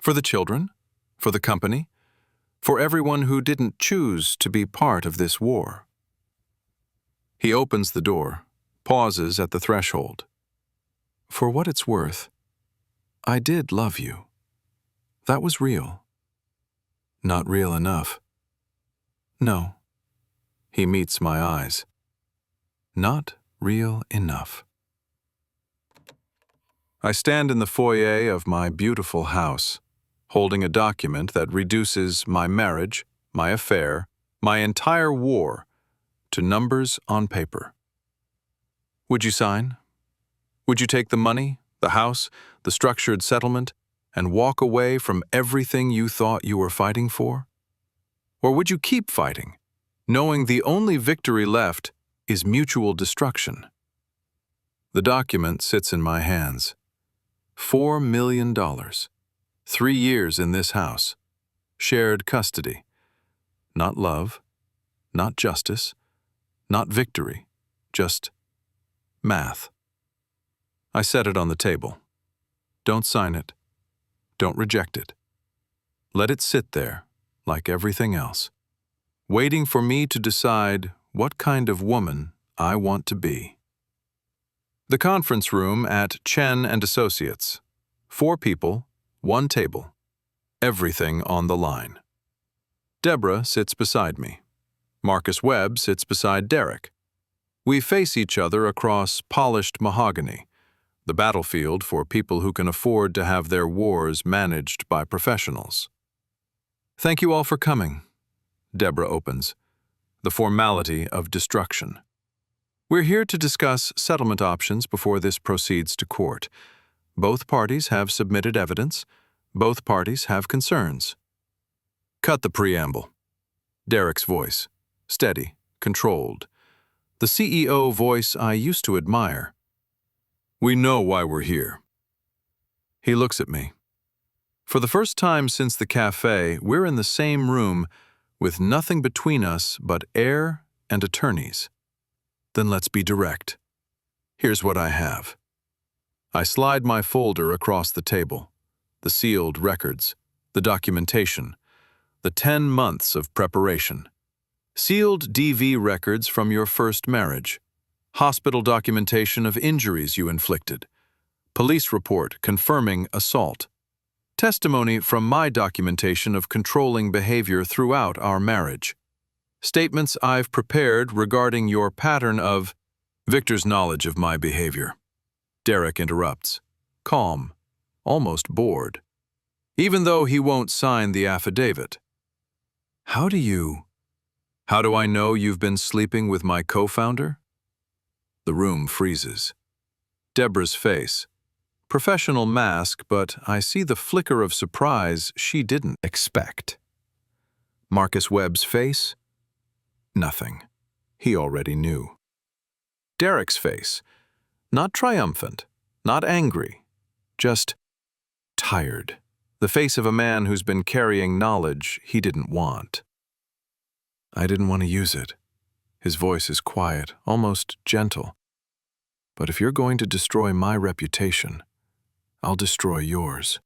For the children? For the company? For everyone who didn't choose to be part of this war. He opens the door, pauses at the threshold. For what it's worth, I did love you. That was real. Not real enough. No. He meets my eyes. Not real enough. I stand in the foyer of my beautiful house, holding a document that reduces my marriage, my affair, my entire war to numbers on paper. Would you sign? Would you take the money, the house, the structured settlement, and walk away from everything you thought you were fighting for? Or would you keep fighting, knowing the only victory left is mutual destruction? The document sits in my hands. $4 million. 3 years in this house. Shared custody. Not love, not justice, not victory, just math. I set it on the table. Don't sign it. Don't reject it. Let it sit there, like everything else, waiting for me to decide what kind of woman I want to be. The conference room at Chen & Associates. 4 people, 1 table. Everything on the line. Deborah sits beside me. Marcus Webb sits beside Derek. We face each other across polished mahogany, the battlefield for people who can afford to have their wars managed by professionals. Thank you all for coming. Deborah opens. The formality of destruction. We're here to discuss settlement options before this proceeds to court. Both parties have submitted evidence. Both parties have concerns. Cut the preamble. Derek's voice. Steady, controlled. The CEO voice I used to admire. We know why we're here. He looks at me. For the first time since the cafe, we're in the same room with nothing between us but air and attorneys. Then let's be direct. Here's what I have. I slide my folder across the table. The sealed records, the documentation, the 10 months of preparation. Sealed DV records from your first marriage. Hospital documentation of injuries you inflicted. Police report confirming assault. Testimony from my documentation of controlling behavior throughout our marriage. Statements I've prepared regarding your pattern of Victor's knowledge of my behavior. Derek interrupts, calm, almost bored, even though he won't sign the affidavit. How do I know you've been sleeping with my co-founder? The room freezes. Deborah's face. Professional mask, but I see the flicker of surprise she didn't expect. Marcus Webb's face? Nothing. He already knew. Derek's face. Not triumphant, not angry, just tired. The face of a man who's been carrying knowledge he didn't want. I didn't want to use it. His voice is quiet, almost gentle. But if you're going to destroy my reputation, I'll destroy yours.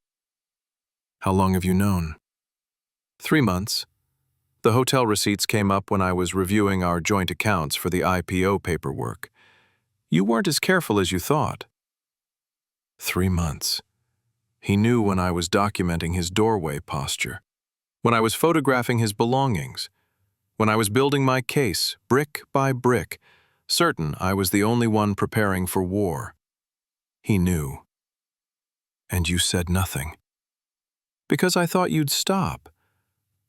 How long have you known? 3 months. The hotel receipts came up when I was reviewing our joint accounts for the IPO paperwork. You weren't as careful as you thought. 3 months. He knew when I was documenting his doorway posture, when I was photographing his belongings, when I was building my case, brick by brick, certain I was the only one preparing for war. He knew. And you said nothing. Because I thought you'd stop.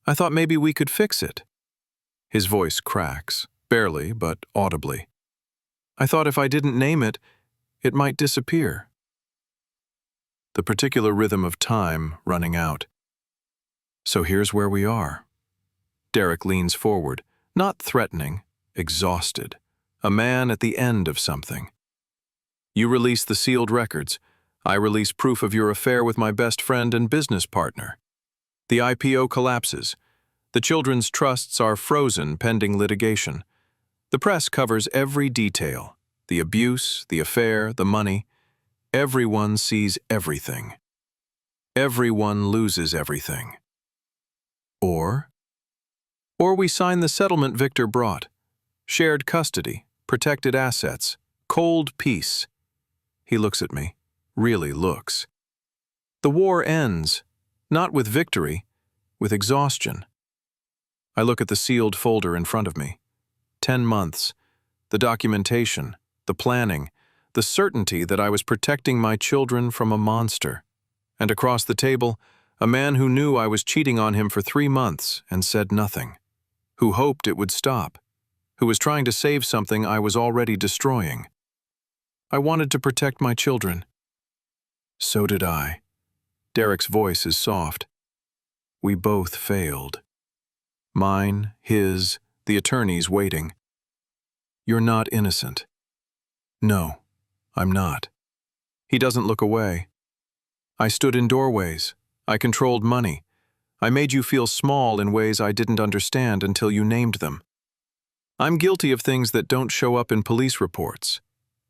I thought maybe we could fix it. His voice cracks, barely but audibly. I thought if I didn't name it, it might disappear. The particular rhythm of time running out. So here's where we are. Derek leans forward, not threatening, exhausted. A man at the end of something. You release the sealed records. I release proof of your affair with my best friend and business partner. The IPO collapses. The children's trusts are frozen pending litigation. The press covers every detail. The abuse, the affair, the money. Everyone sees everything. Everyone loses everything. Or we sign the settlement Victor brought. Shared custody, protected assets, cold peace. He looks at me, really looks. The war ends, not with victory, with exhaustion. I look at the sealed folder in front of me. 10 months, the documentation, the planning, the certainty that I was protecting my children from a monster. And across the table, a man who knew I was cheating on him for 3 months and said nothing, who hoped it would stop, who was trying to save something I was already destroying. I wanted to protect my children. So did I. Derek's voice is soft. We both failed. Mine, his, the attorneys waiting. You're not innocent. No, I'm not. He doesn't look away. I stood in doorways. I controlled money. I made you feel small in ways I didn't understand until you named them. I'm guilty of things that don't show up in police reports.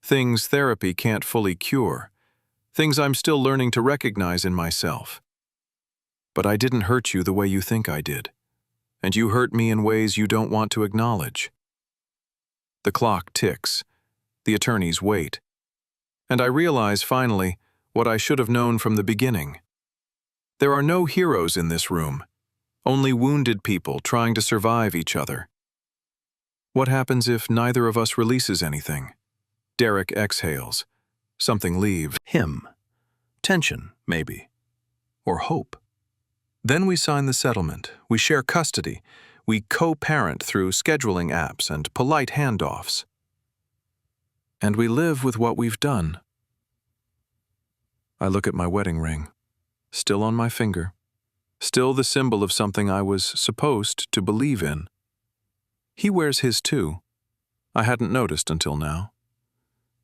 Things therapy can't fully cure. Things I'm still learning to recognize in myself. But I didn't hurt you the way you think I did. And you hurt me in ways you don't want to acknowledge. The clock ticks. The attorneys wait. And I realize, finally, what I should have known from the beginning. There are no heroes in this room, only wounded people trying to survive each other. What happens if neither of us releases anything? Derek exhales. Something leaves him. Tension, maybe. Or hope. Then we sign the settlement. We share custody. We co-parent through scheduling apps and polite handoffs. And we live with what we've done. I look at my wedding ring. Still on my finger. Still the symbol of something I was supposed to believe in. He wears his too. I hadn't noticed until now.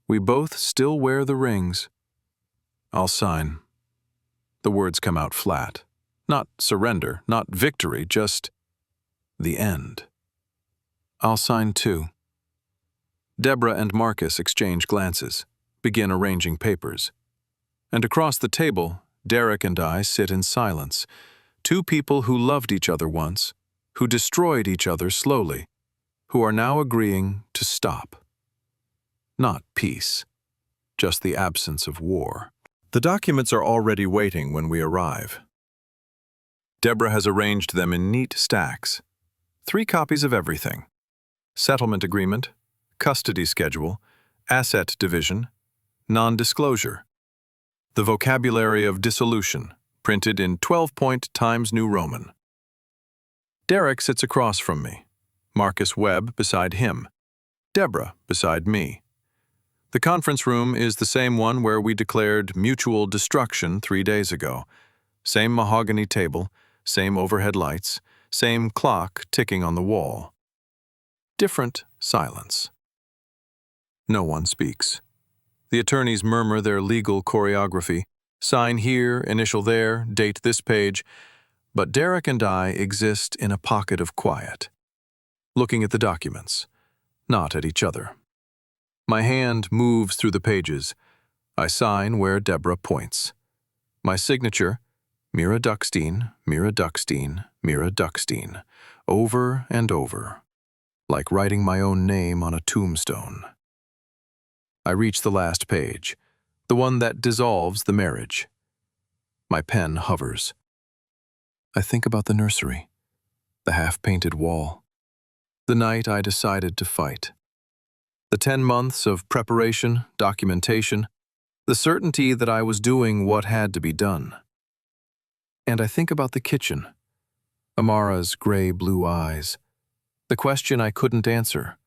We both still wear the rings. I'll sign. The words come out flat. Not surrender, not victory, just the end. I'll sign too. Deborah and Marcus exchange glances, begin arranging papers. And across the table, Derek and I sit in silence. Two people who loved each other once, who destroyed each other slowly, who are now agreeing to stop. Not peace, just the absence of war. The documents are already waiting when we arrive. Deborah has arranged them in neat stacks. 3 copies of everything. Settlement agreement, custody schedule, asset division, non-disclosure. The vocabulary of dissolution, printed in 12-point Times New Roman. Derek sits across from me. Marcus Webb beside him. Deborah beside me. The conference room is the same one where we declared mutual destruction 3 days ago. Same mahogany table, same overhead lights, same clock ticking on the wall. Different silence. No one speaks. The attorneys murmur their legal choreography, sign here, initial there, date this page, but Derek and I exist in a pocket of quiet, looking at the documents, not at each other. My hand moves through the pages. I sign where Deborah points. My signature, Mira Duckstein, Mira Duckstein, Mira Duckstein, over and over, like writing my own name on a tombstone. I reach the last page, the one that dissolves the marriage. My pen hovers. I think about the nursery, the half-painted wall, the night I decided to fight. The 10 months of preparation, documentation, the certainty that I was doing what had to be done. And I think about the kitchen, Amara's gray-blue eyes, the question I couldn't answer.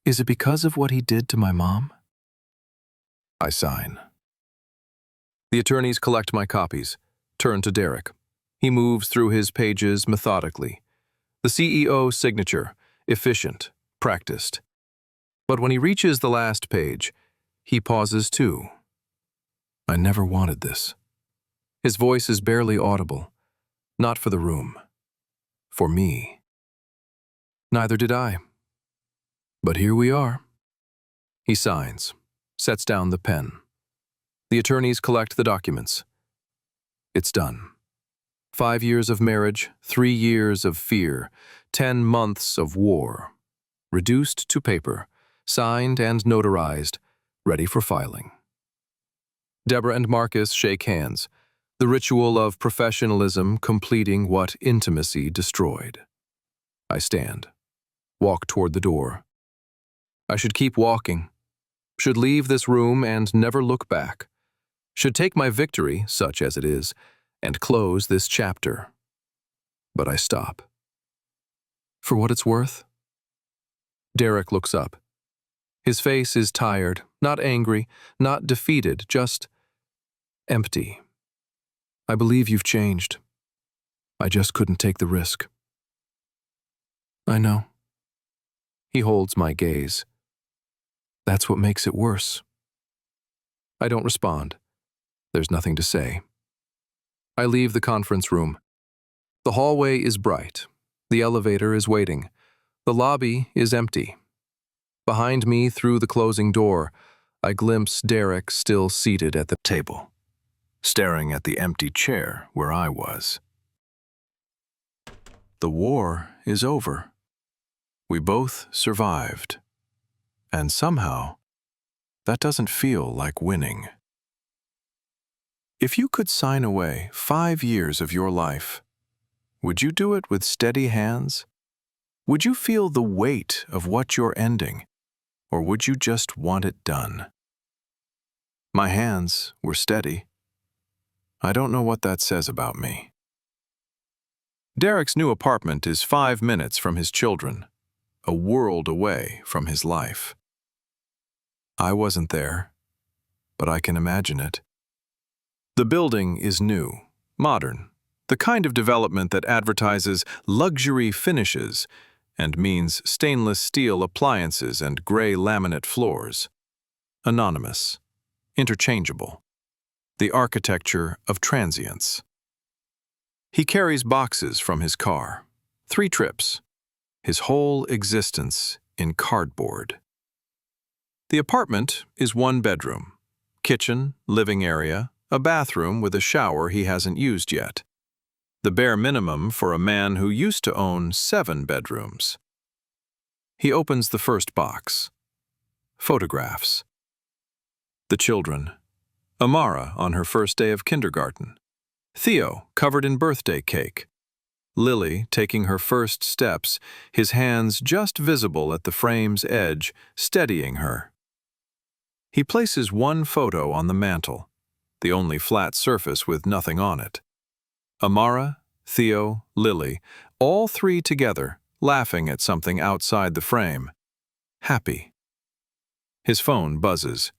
Is it because of what he did to my mom? I sign. The attorneys collect my copies, turn to Derek. He moves through his pages methodically. The CEO's signature, efficient, practiced. But when he reaches the last page, he pauses too. I never wanted this. His voice is barely audible, not for the room, for me. Neither did I. But here we are. He signs, sets down the pen. The attorneys collect the documents. It's done. 5 years of marriage, 3 years of fear, 10 months of war. Reduced to paper, signed and notarized, ready for filing. Deborah and Marcus shake hands, the ritual of professionalism completing what intimacy destroyed. I stand, walk toward the door. I should keep walking, should leave this room and never look back, should take my victory, such as it is, and close this chapter. But I stop. For what it's worth? Derek looks up. His face is tired, not angry, not defeated, just empty. I believe you've changed. I just couldn't take the risk. I know. He holds my gaze. That's what makes it worse. I don't respond. There's nothing to say. I leave the conference room. The hallway is bright. The elevator is waiting. The lobby is empty. Behind me, through the closing door, I glimpse Derek still seated at the table, staring at the empty chair where I was. The war is over. We both survived. And somehow, that doesn't feel like winning. If you could sign away 5 years of your life, would you do it with steady hands? Would you feel the weight of what you're ending, or would you just want it done? My hands were steady. I don't know what that says about me. Derek's new apartment is 5 minutes from his children, a world away from his life. I wasn't there, but I can imagine it. The building is new, modern, the kind of development that advertises luxury finishes and means stainless steel appliances and gray laminate floors. Anonymous, interchangeable, the architecture of transience. He carries boxes from his car, 3 trips, his whole existence in cardboard. The apartment is 1 bedroom, kitchen, living area, a bathroom with a shower he hasn't used yet. The bare minimum for a man who used to own 7 bedrooms. He opens the first box. Photographs. The children. Amara on her first day of kindergarten. Theo covered in birthday cake. Lily taking her first steps, his hands just visible at the frame's edge, steadying her. He places 1 photo on the mantel, the only flat surface with nothing on it. Amara, Theo, Lily, all 3 together, laughing at something outside the frame. Happy. His phone buzzes.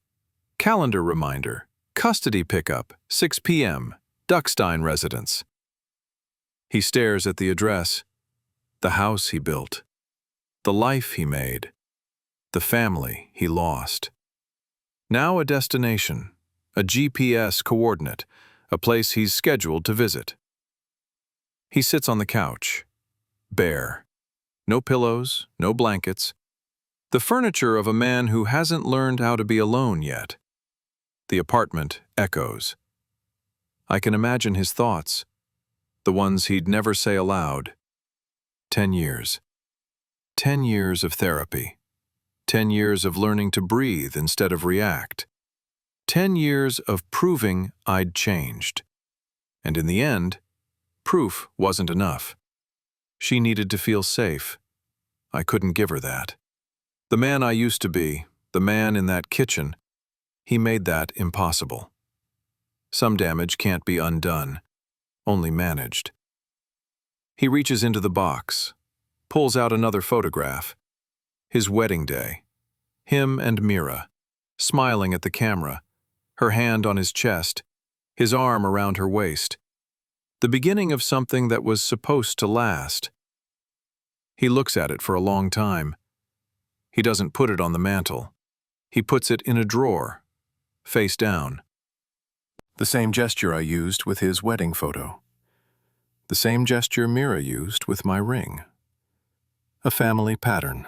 Calendar reminder, custody pickup, 6 p.m., Duckstein residence. He stares at the address, the house he built, the life he made, the family he lost. Now a destination, a GPS coordinate, a place he's scheduled to visit. He sits on the couch, bare. No pillows, no blankets. The furniture of a man who hasn't learned how to be alone yet. The apartment echoes. I can imagine his thoughts, the ones he'd never say aloud. 10 years. 10 years of therapy. 10 years of learning to breathe instead of react. 10 years of proving I'd changed. And in the end, proof wasn't enough. She needed to feel safe. I couldn't give her that. The man I used to be, the man in that kitchen, he made that impossible. Some damage can't be undone, only managed. He reaches into the box, pulls out another photograph. His wedding day. Him and Mira, smiling at the camera, her hand on his chest, his arm around her waist. The beginning of something that was supposed to last. He looks at it for a long time. He doesn't put it on the mantel. He puts it in a drawer, face down. The same gesture I used with his wedding photo. The same gesture Mira used with my ring. A family pattern,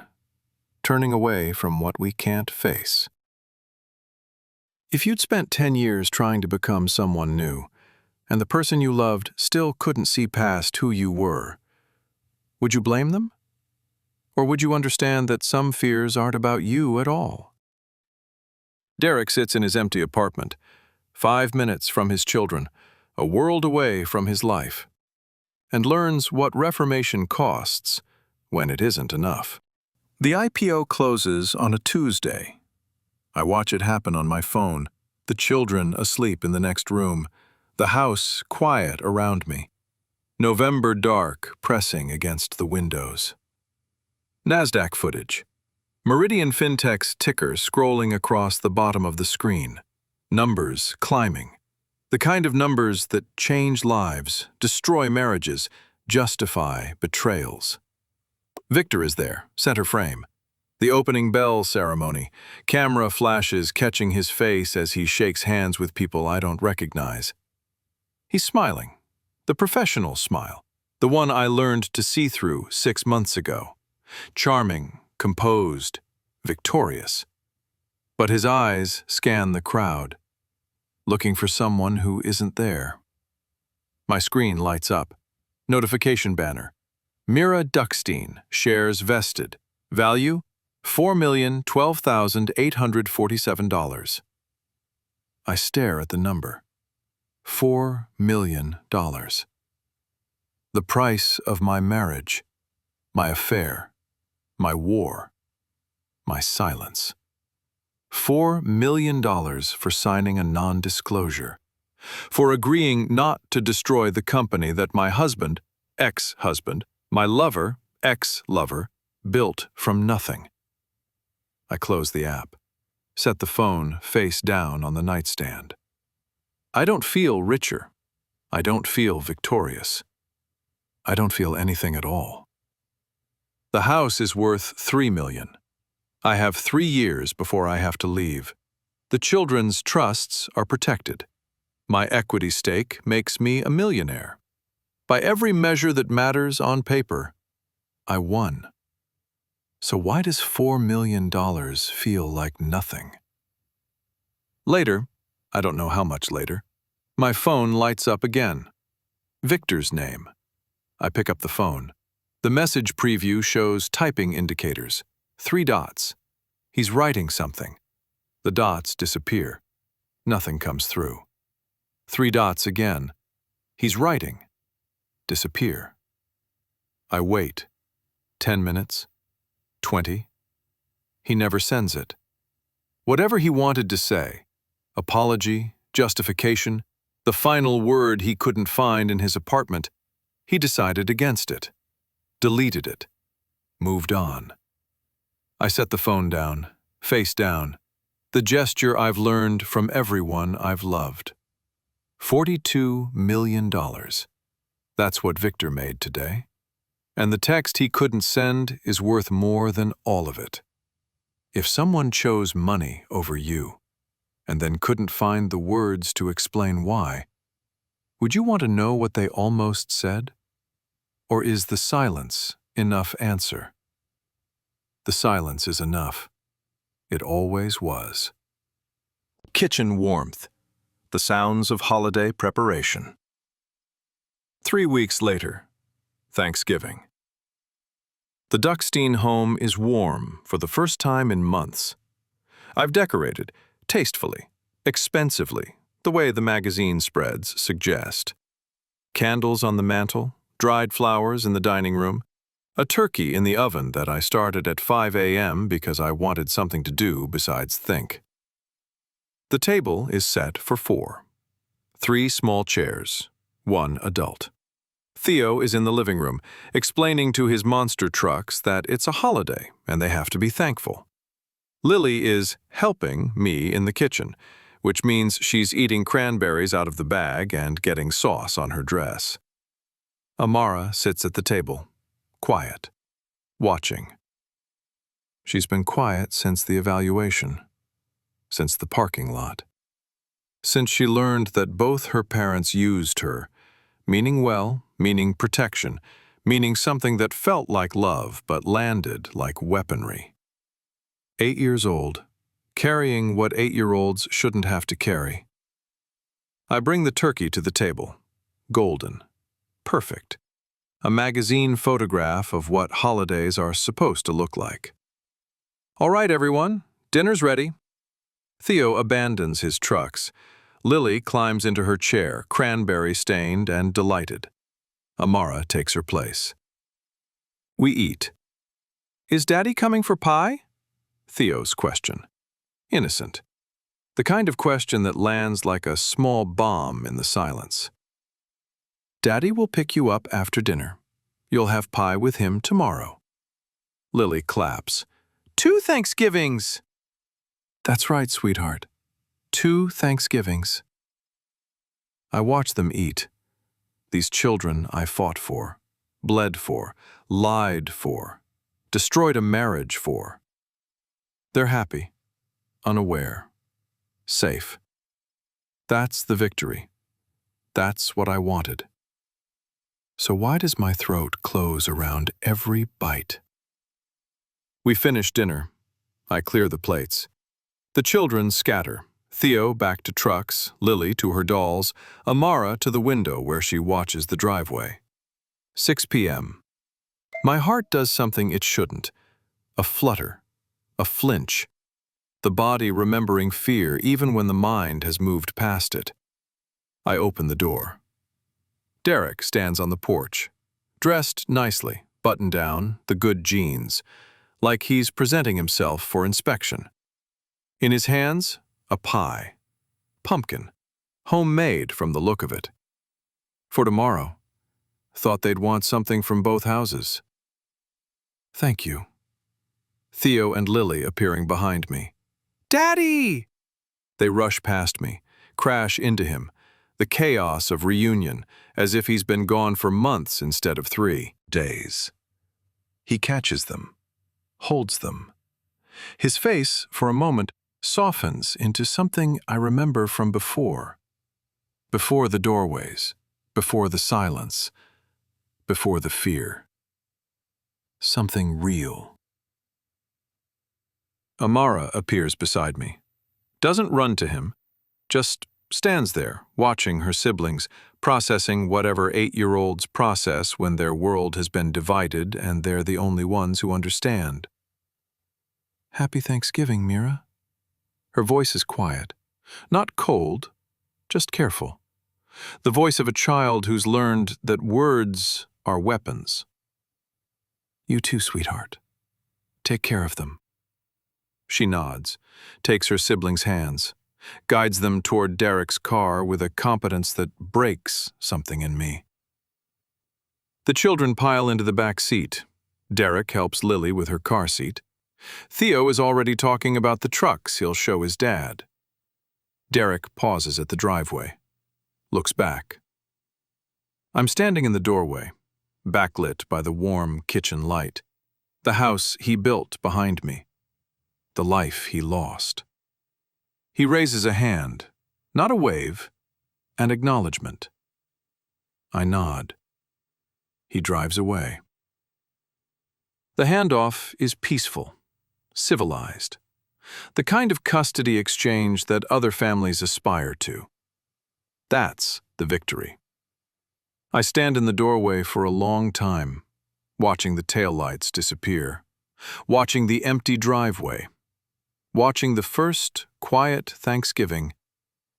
turning away from what we can't face. If you'd spent 10 years trying to become someone new, and the person you loved still couldn't see past who you were, would you blame them? Or would you understand that some fears aren't about you at all? Derek sits in his empty apartment, 5 minutes from his children, a world away from his life, and learns what reformation costs when it isn't enough. The IPO closes on a Tuesday. I watch it happen on my phone, the children asleep in the next room, the house quiet around me, November dark pressing against the windows. NASDAQ footage. Meridian FinTech's ticker scrolling across the bottom of the screen. Numbers climbing. The kind of numbers that change lives, destroy marriages, justify betrayals. Victor is there, center frame. The opening bell ceremony, camera flashes catching his face as he shakes hands with people I don't recognize. He's smiling, the professional smile, the one I learned to see through 6 months ago. Charming, composed, victorious. But his eyes scan the crowd, looking for someone who isn't there. My screen lights up. Notification banner. Mira Duckstein, shares vested. Value, $4,012,847. I stare at the number. $4 million. The price of my marriage, my affair, my war, my silence. $4 million for signing a non-disclosure, for agreeing not to destroy the company that my husband, ex-husband, my lover, ex-lover, built from nothing. I close the app, set the phone face down on the nightstand. I don't feel richer. I don't feel victorious. I don't feel anything at all. The house is worth $3 million. I have 3 years before I have to leave. The children's trusts are protected. My equity stake makes me a millionaire. By every measure that matters on paper, I won. So why does $4 million feel like nothing? Later, I don't know how much later, my phone lights up again. Victor's name. I pick up the phone. The message preview shows typing indicators. 3 dots. He's writing something. The dots disappear. Nothing comes through. 3 dots again. He's writing. Disappear. I wait. 10 minutes. 20. He never sends it. Whatever he wanted to say, apology, justification, the final word he couldn't find in his apartment, he decided against it. Deleted it. Moved on. I set the phone down, face down, the gesture I've learned from everyone I've loved. $42 million. That's what Victor made today. And the text he couldn't send is worth more than all of it. If someone chose money over you, and then couldn't find the words to explain why, would you want to know what they almost said? Or is the silence enough answer? The silence is enough. It always was. Kitchen warmth. The sounds of holiday preparation. 3 weeks later, Thanksgiving. The Duckstein home is warm for the first time in months. I've decorated, tastefully, expensively, the way the magazine spreads suggest. Candles on the mantel, dried flowers in the dining room, a turkey in the oven that I started at 5 a.m. because I wanted something to do besides think. The table is set for 4. 3 small chairs, 1 adult. Theo is in the living room, explaining to his monster trucks that it's a holiday and they have to be thankful. Lily is helping me in the kitchen, which means she's eating cranberries out of the bag and getting sauce on her dress. Amara sits at the table, quiet. watching. She's been quiet since the evaluation, since the parking lot, since she learned that both her parents used her, meaning well, meaning protection, meaning something that felt like love but landed like weaponry. 8 years old, carrying what 8-year-olds shouldn't have to carry. I bring the turkey to the table, golden, perfect, a magazine photograph of what holidays are supposed to look like. All right, everyone, dinner's ready. Theo abandons his trucks. Lily climbs into her chair, cranberry-stained and delighted. Amara takes her place. We eat. Is Daddy coming for pie? Theo's question. Innocent. The kind of question that lands like a small bomb in the silence. Daddy will pick you up after dinner. You'll have pie with him tomorrow. Lily claps. 2 Thanksgivings! That's right, sweetheart. 2 Thanksgivings. I watch them eat. These children I fought for, bled for, lied for, destroyed a marriage for. They're happy, unaware, safe. That's the victory. That's what I wanted. So why does my throat close around every bite? We finish dinner. I clear the plates. The children scatter. Theo back to trucks, Lily to her dolls, Amara to the window where she watches the driveway. 6 p.m. My heart does something it shouldn't. A flutter, a flinch. The body remembering fear even when the mind has moved past it. I open the door. Derek stands on the porch, dressed nicely, buttoned down, the good jeans, like he's presenting himself for inspection. In his hands, a pie. Pumpkin. Homemade from the look of it. For tomorrow. Thought they'd want something from both houses. Thank you. Theo and Lily appearing behind me. Daddy! They rush past me, crash into him. The chaos of reunion, as if he's been gone for months instead of 3 days. He catches them. Holds them. His face, for a moment, softens into something I remember from before. Before the doorways, before the silence, before the fear. Something real. Amara appears beside me. Doesn't run to him, just stands there, watching her siblings, processing whatever 8-year-olds process when their world has been divided and they're the only ones who understand. Happy Thanksgiving, Mira. Her voice is quiet, not cold, just careful. The voice of a child who's learned that words are weapons. You too, sweetheart. Take care of them. She nods, takes her siblings' hands, guides them toward Derek's car with a competence that breaks something in me. The children pile into the back seat. Derek helps Lily with her car seat. Theo is already talking about the trucks he'll show his dad. Derek pauses at the driveway, looks back. I'm standing in the doorway, backlit by the warm kitchen light, the house he built behind me, the life he lost. He raises a hand, not a wave, an acknowledgement. I nod. He drives away. The handoff is peaceful, civilized, the kind of custody exchange that other families aspire to. That's the victory. I stand in the doorway for a long time, watching the taillights disappear, watching the empty driveway, watching the first quiet Thanksgiving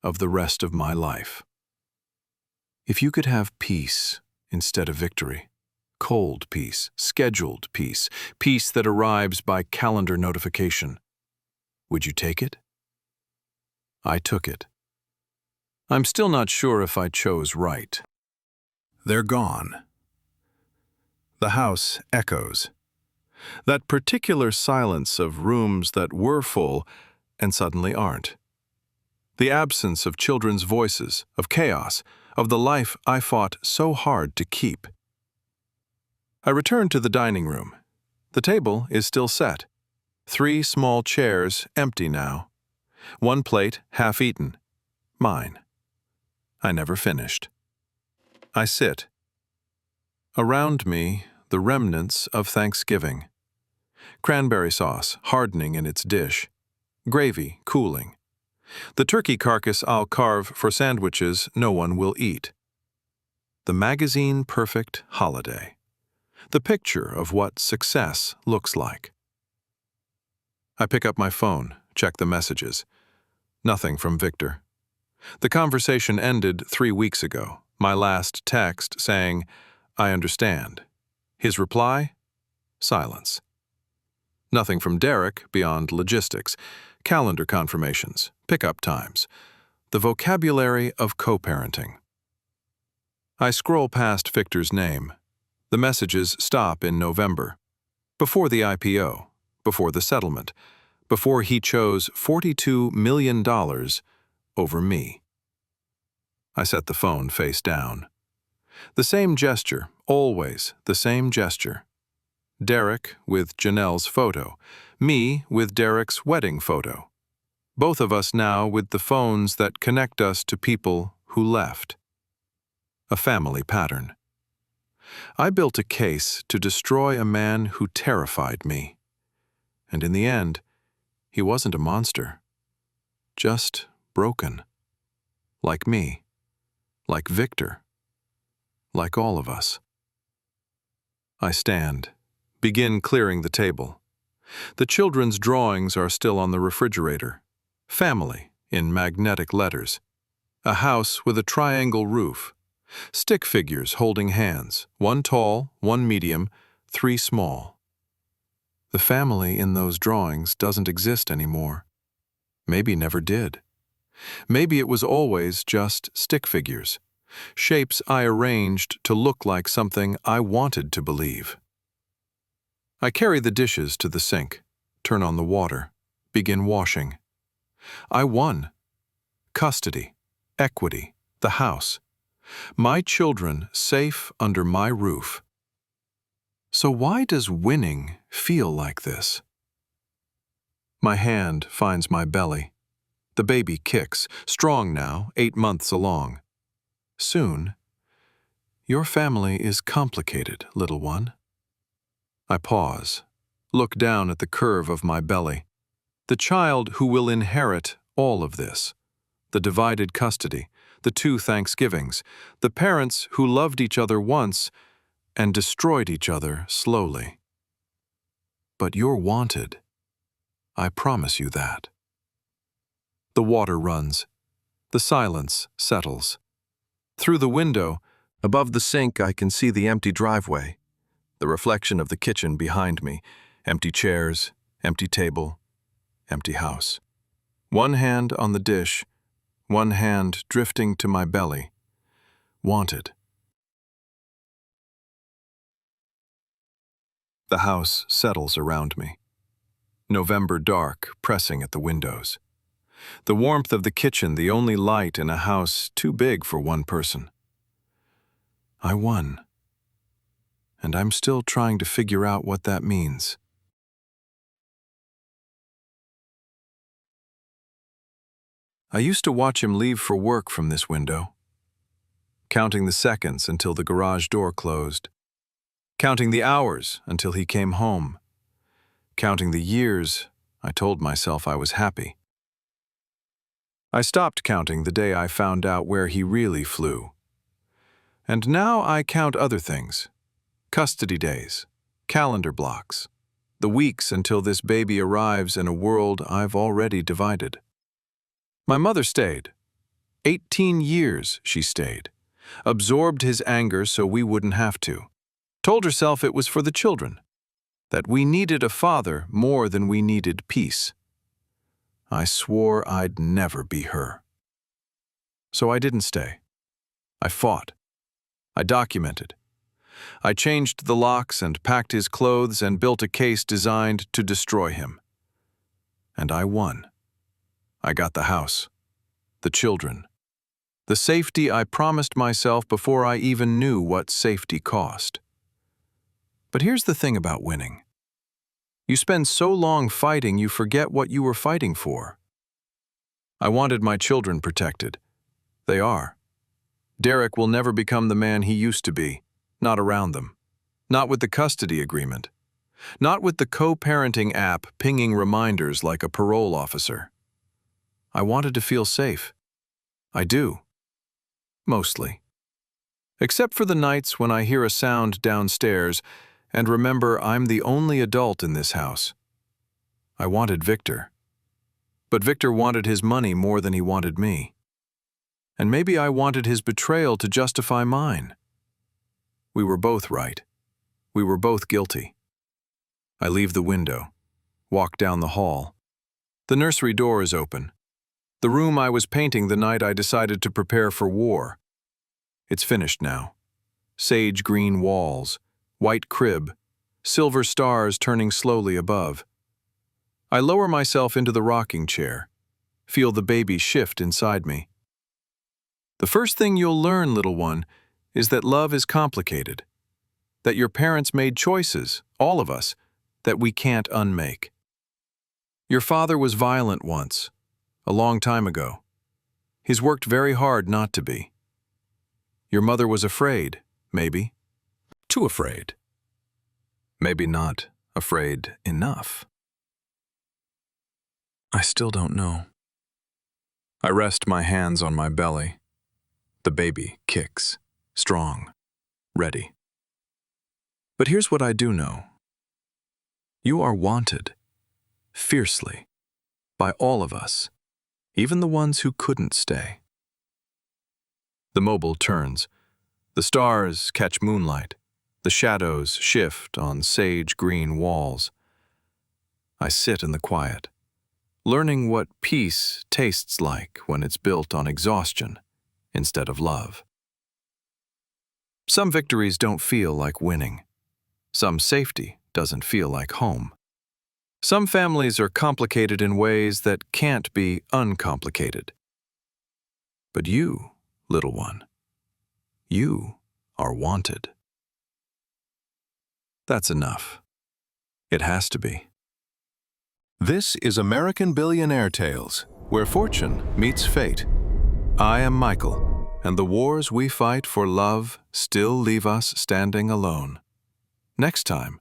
of the rest of my life. If you could have peace instead of victory, cold peace, scheduled peace, peace that arrives by calendar notification, would you take it? I took it. I'm still not sure if I chose right. They're gone. The house echoes. That particular silence of rooms that were full and suddenly aren't. The absence of children's voices, of chaos, of the life I fought so hard to keep. I return to the dining room. The table is still set. 3 small chairs empty now. 1 plate half-eaten. Mine. I never finished. I sit. Around me, the remnants of Thanksgiving. Cranberry sauce hardening in its dish. Gravy cooling. The turkey carcass I'll carve for sandwiches no one will eat. The magazine-perfect holiday. The picture of what success looks like. I pick up my phone, check the messages. Nothing from Victor. The conversation ended 3 weeks ago. My last text saying, "I understand." His reply? Silence. Nothing from Derek beyond logistics, calendar confirmations, pickup times, the vocabulary of co-parenting. I scroll past Victor's name. The messages stop in November. Before the IPO, before the settlement, before he chose $42 million over me. I set the phone face down. The same gesture, always the same gesture. Derek with Janelle's photo, me with Derek's wedding photo. Both of us now with the phones that connect us to people who left. A family pattern. I built a case to destroy a man who terrified me. And in the end, he wasn't a monster. Just broken. Like me. Like Victor. Like all of us. I stand. Begin clearing the table. The children's drawings are still on the refrigerator. Family, in magnetic letters. A house with a triangle roof. Stick figures holding hands, 1 tall, 1 medium, 3 small. The family in those drawings doesn't exist anymore. Maybe never did. Maybe it was always just stick figures. Shapes I arranged to look like something I wanted to believe. I carry the dishes to the sink, turn on the water, begin washing. I won. Custody, equity, the house. My children safe under my roof. So why does winning feel like this? My hand finds my belly. The baby kicks, strong now, 8 months along. Soon, your family is complicated, little one. I pause, look down at the curve of my belly. The child who will inherit all of this. The divided custody, the 2 Thanksgivings, the parents who loved each other once and destroyed each other slowly. But you're wanted. I promise you that. The water runs. The silence settles. Through the window, above the sink, I can see the empty driveway. The reflection of the kitchen behind me, empty chairs, empty table, empty house. 1 hand on the dish, 1 hand drifting to my belly. Wanted. The house settles around me. November dark pressing at the windows. The warmth of the kitchen, the only light in a house too big for 1 person. I won. And I'm still trying to figure out what that means. I used to watch him leave for work from this window, counting the seconds until the garage door closed, counting the hours until he came home, counting the years I told myself I was happy. I stopped counting the day I found out where he really flew. And now I count other things. Custody days, calendar blocks, the weeks until this baby arrives in a world I've already divided. My mother stayed. 18 years she stayed. Absorbed his anger so we wouldn't have to. Told herself it was for the children. That we needed a father more than we needed peace. I swore I'd never be her. So I didn't stay. I fought. I documented. I changed the locks and packed his clothes and built a case designed to destroy him. And I won. I got the house, the children, the safety I promised myself before I even knew what safety cost. But here's the thing about winning. You spend so long fighting you forget what you were fighting for. I wanted my children protected. They are. Derek will never become the man he used to be, not around them. Not with the custody agreement. Not with the co-parenting app pinging reminders like a parole officer. I wanted to feel safe. I do. Mostly. Except for the nights when I hear a sound downstairs and remember I'm the only adult in this house. I wanted Victor. But Victor wanted his money more than he wanted me. And maybe I wanted his betrayal to justify mine. We were both right. We were both guilty. I leave the window, walk down the hall. The nursery door is open. The room I was painting the night I decided to prepare for war. It's finished now. Sage green walls, white crib, silver stars turning slowly above. I lower myself into the rocking chair, feel the baby shift inside me. The first thing you'll learn, little one, is that love is complicated. That your parents made choices, all of us, that we can't unmake. Your father was violent once, a long time ago. He's worked very hard not to be. Your mother was afraid, maybe. Too afraid. Maybe not afraid enough. I still don't know. I rest my hands on my belly. The baby kicks, strong, ready. But here's what I do know. You are wanted, fiercely, by all of us, even the ones who couldn't stay. The mobile turns. The stars catch moonlight. The shadows shift on sage green walls. I sit in the quiet, learning what peace tastes like when it's built on exhaustion instead of love. Some victories don't feel like winning. Some safety doesn't feel like home. Some families are complicated in ways that can't be uncomplicated. But you, little one, you are wanted. That's enough. It has to be. This is American Billionaire Tales, where fortune meets fate. I am Michael, and the wars we fight for love still leave us standing alone. Next time,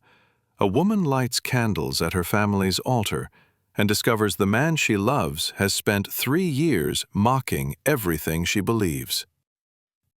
a woman lights candles at her family's altar and discovers the man she loves has spent 3 years mocking everything she believes.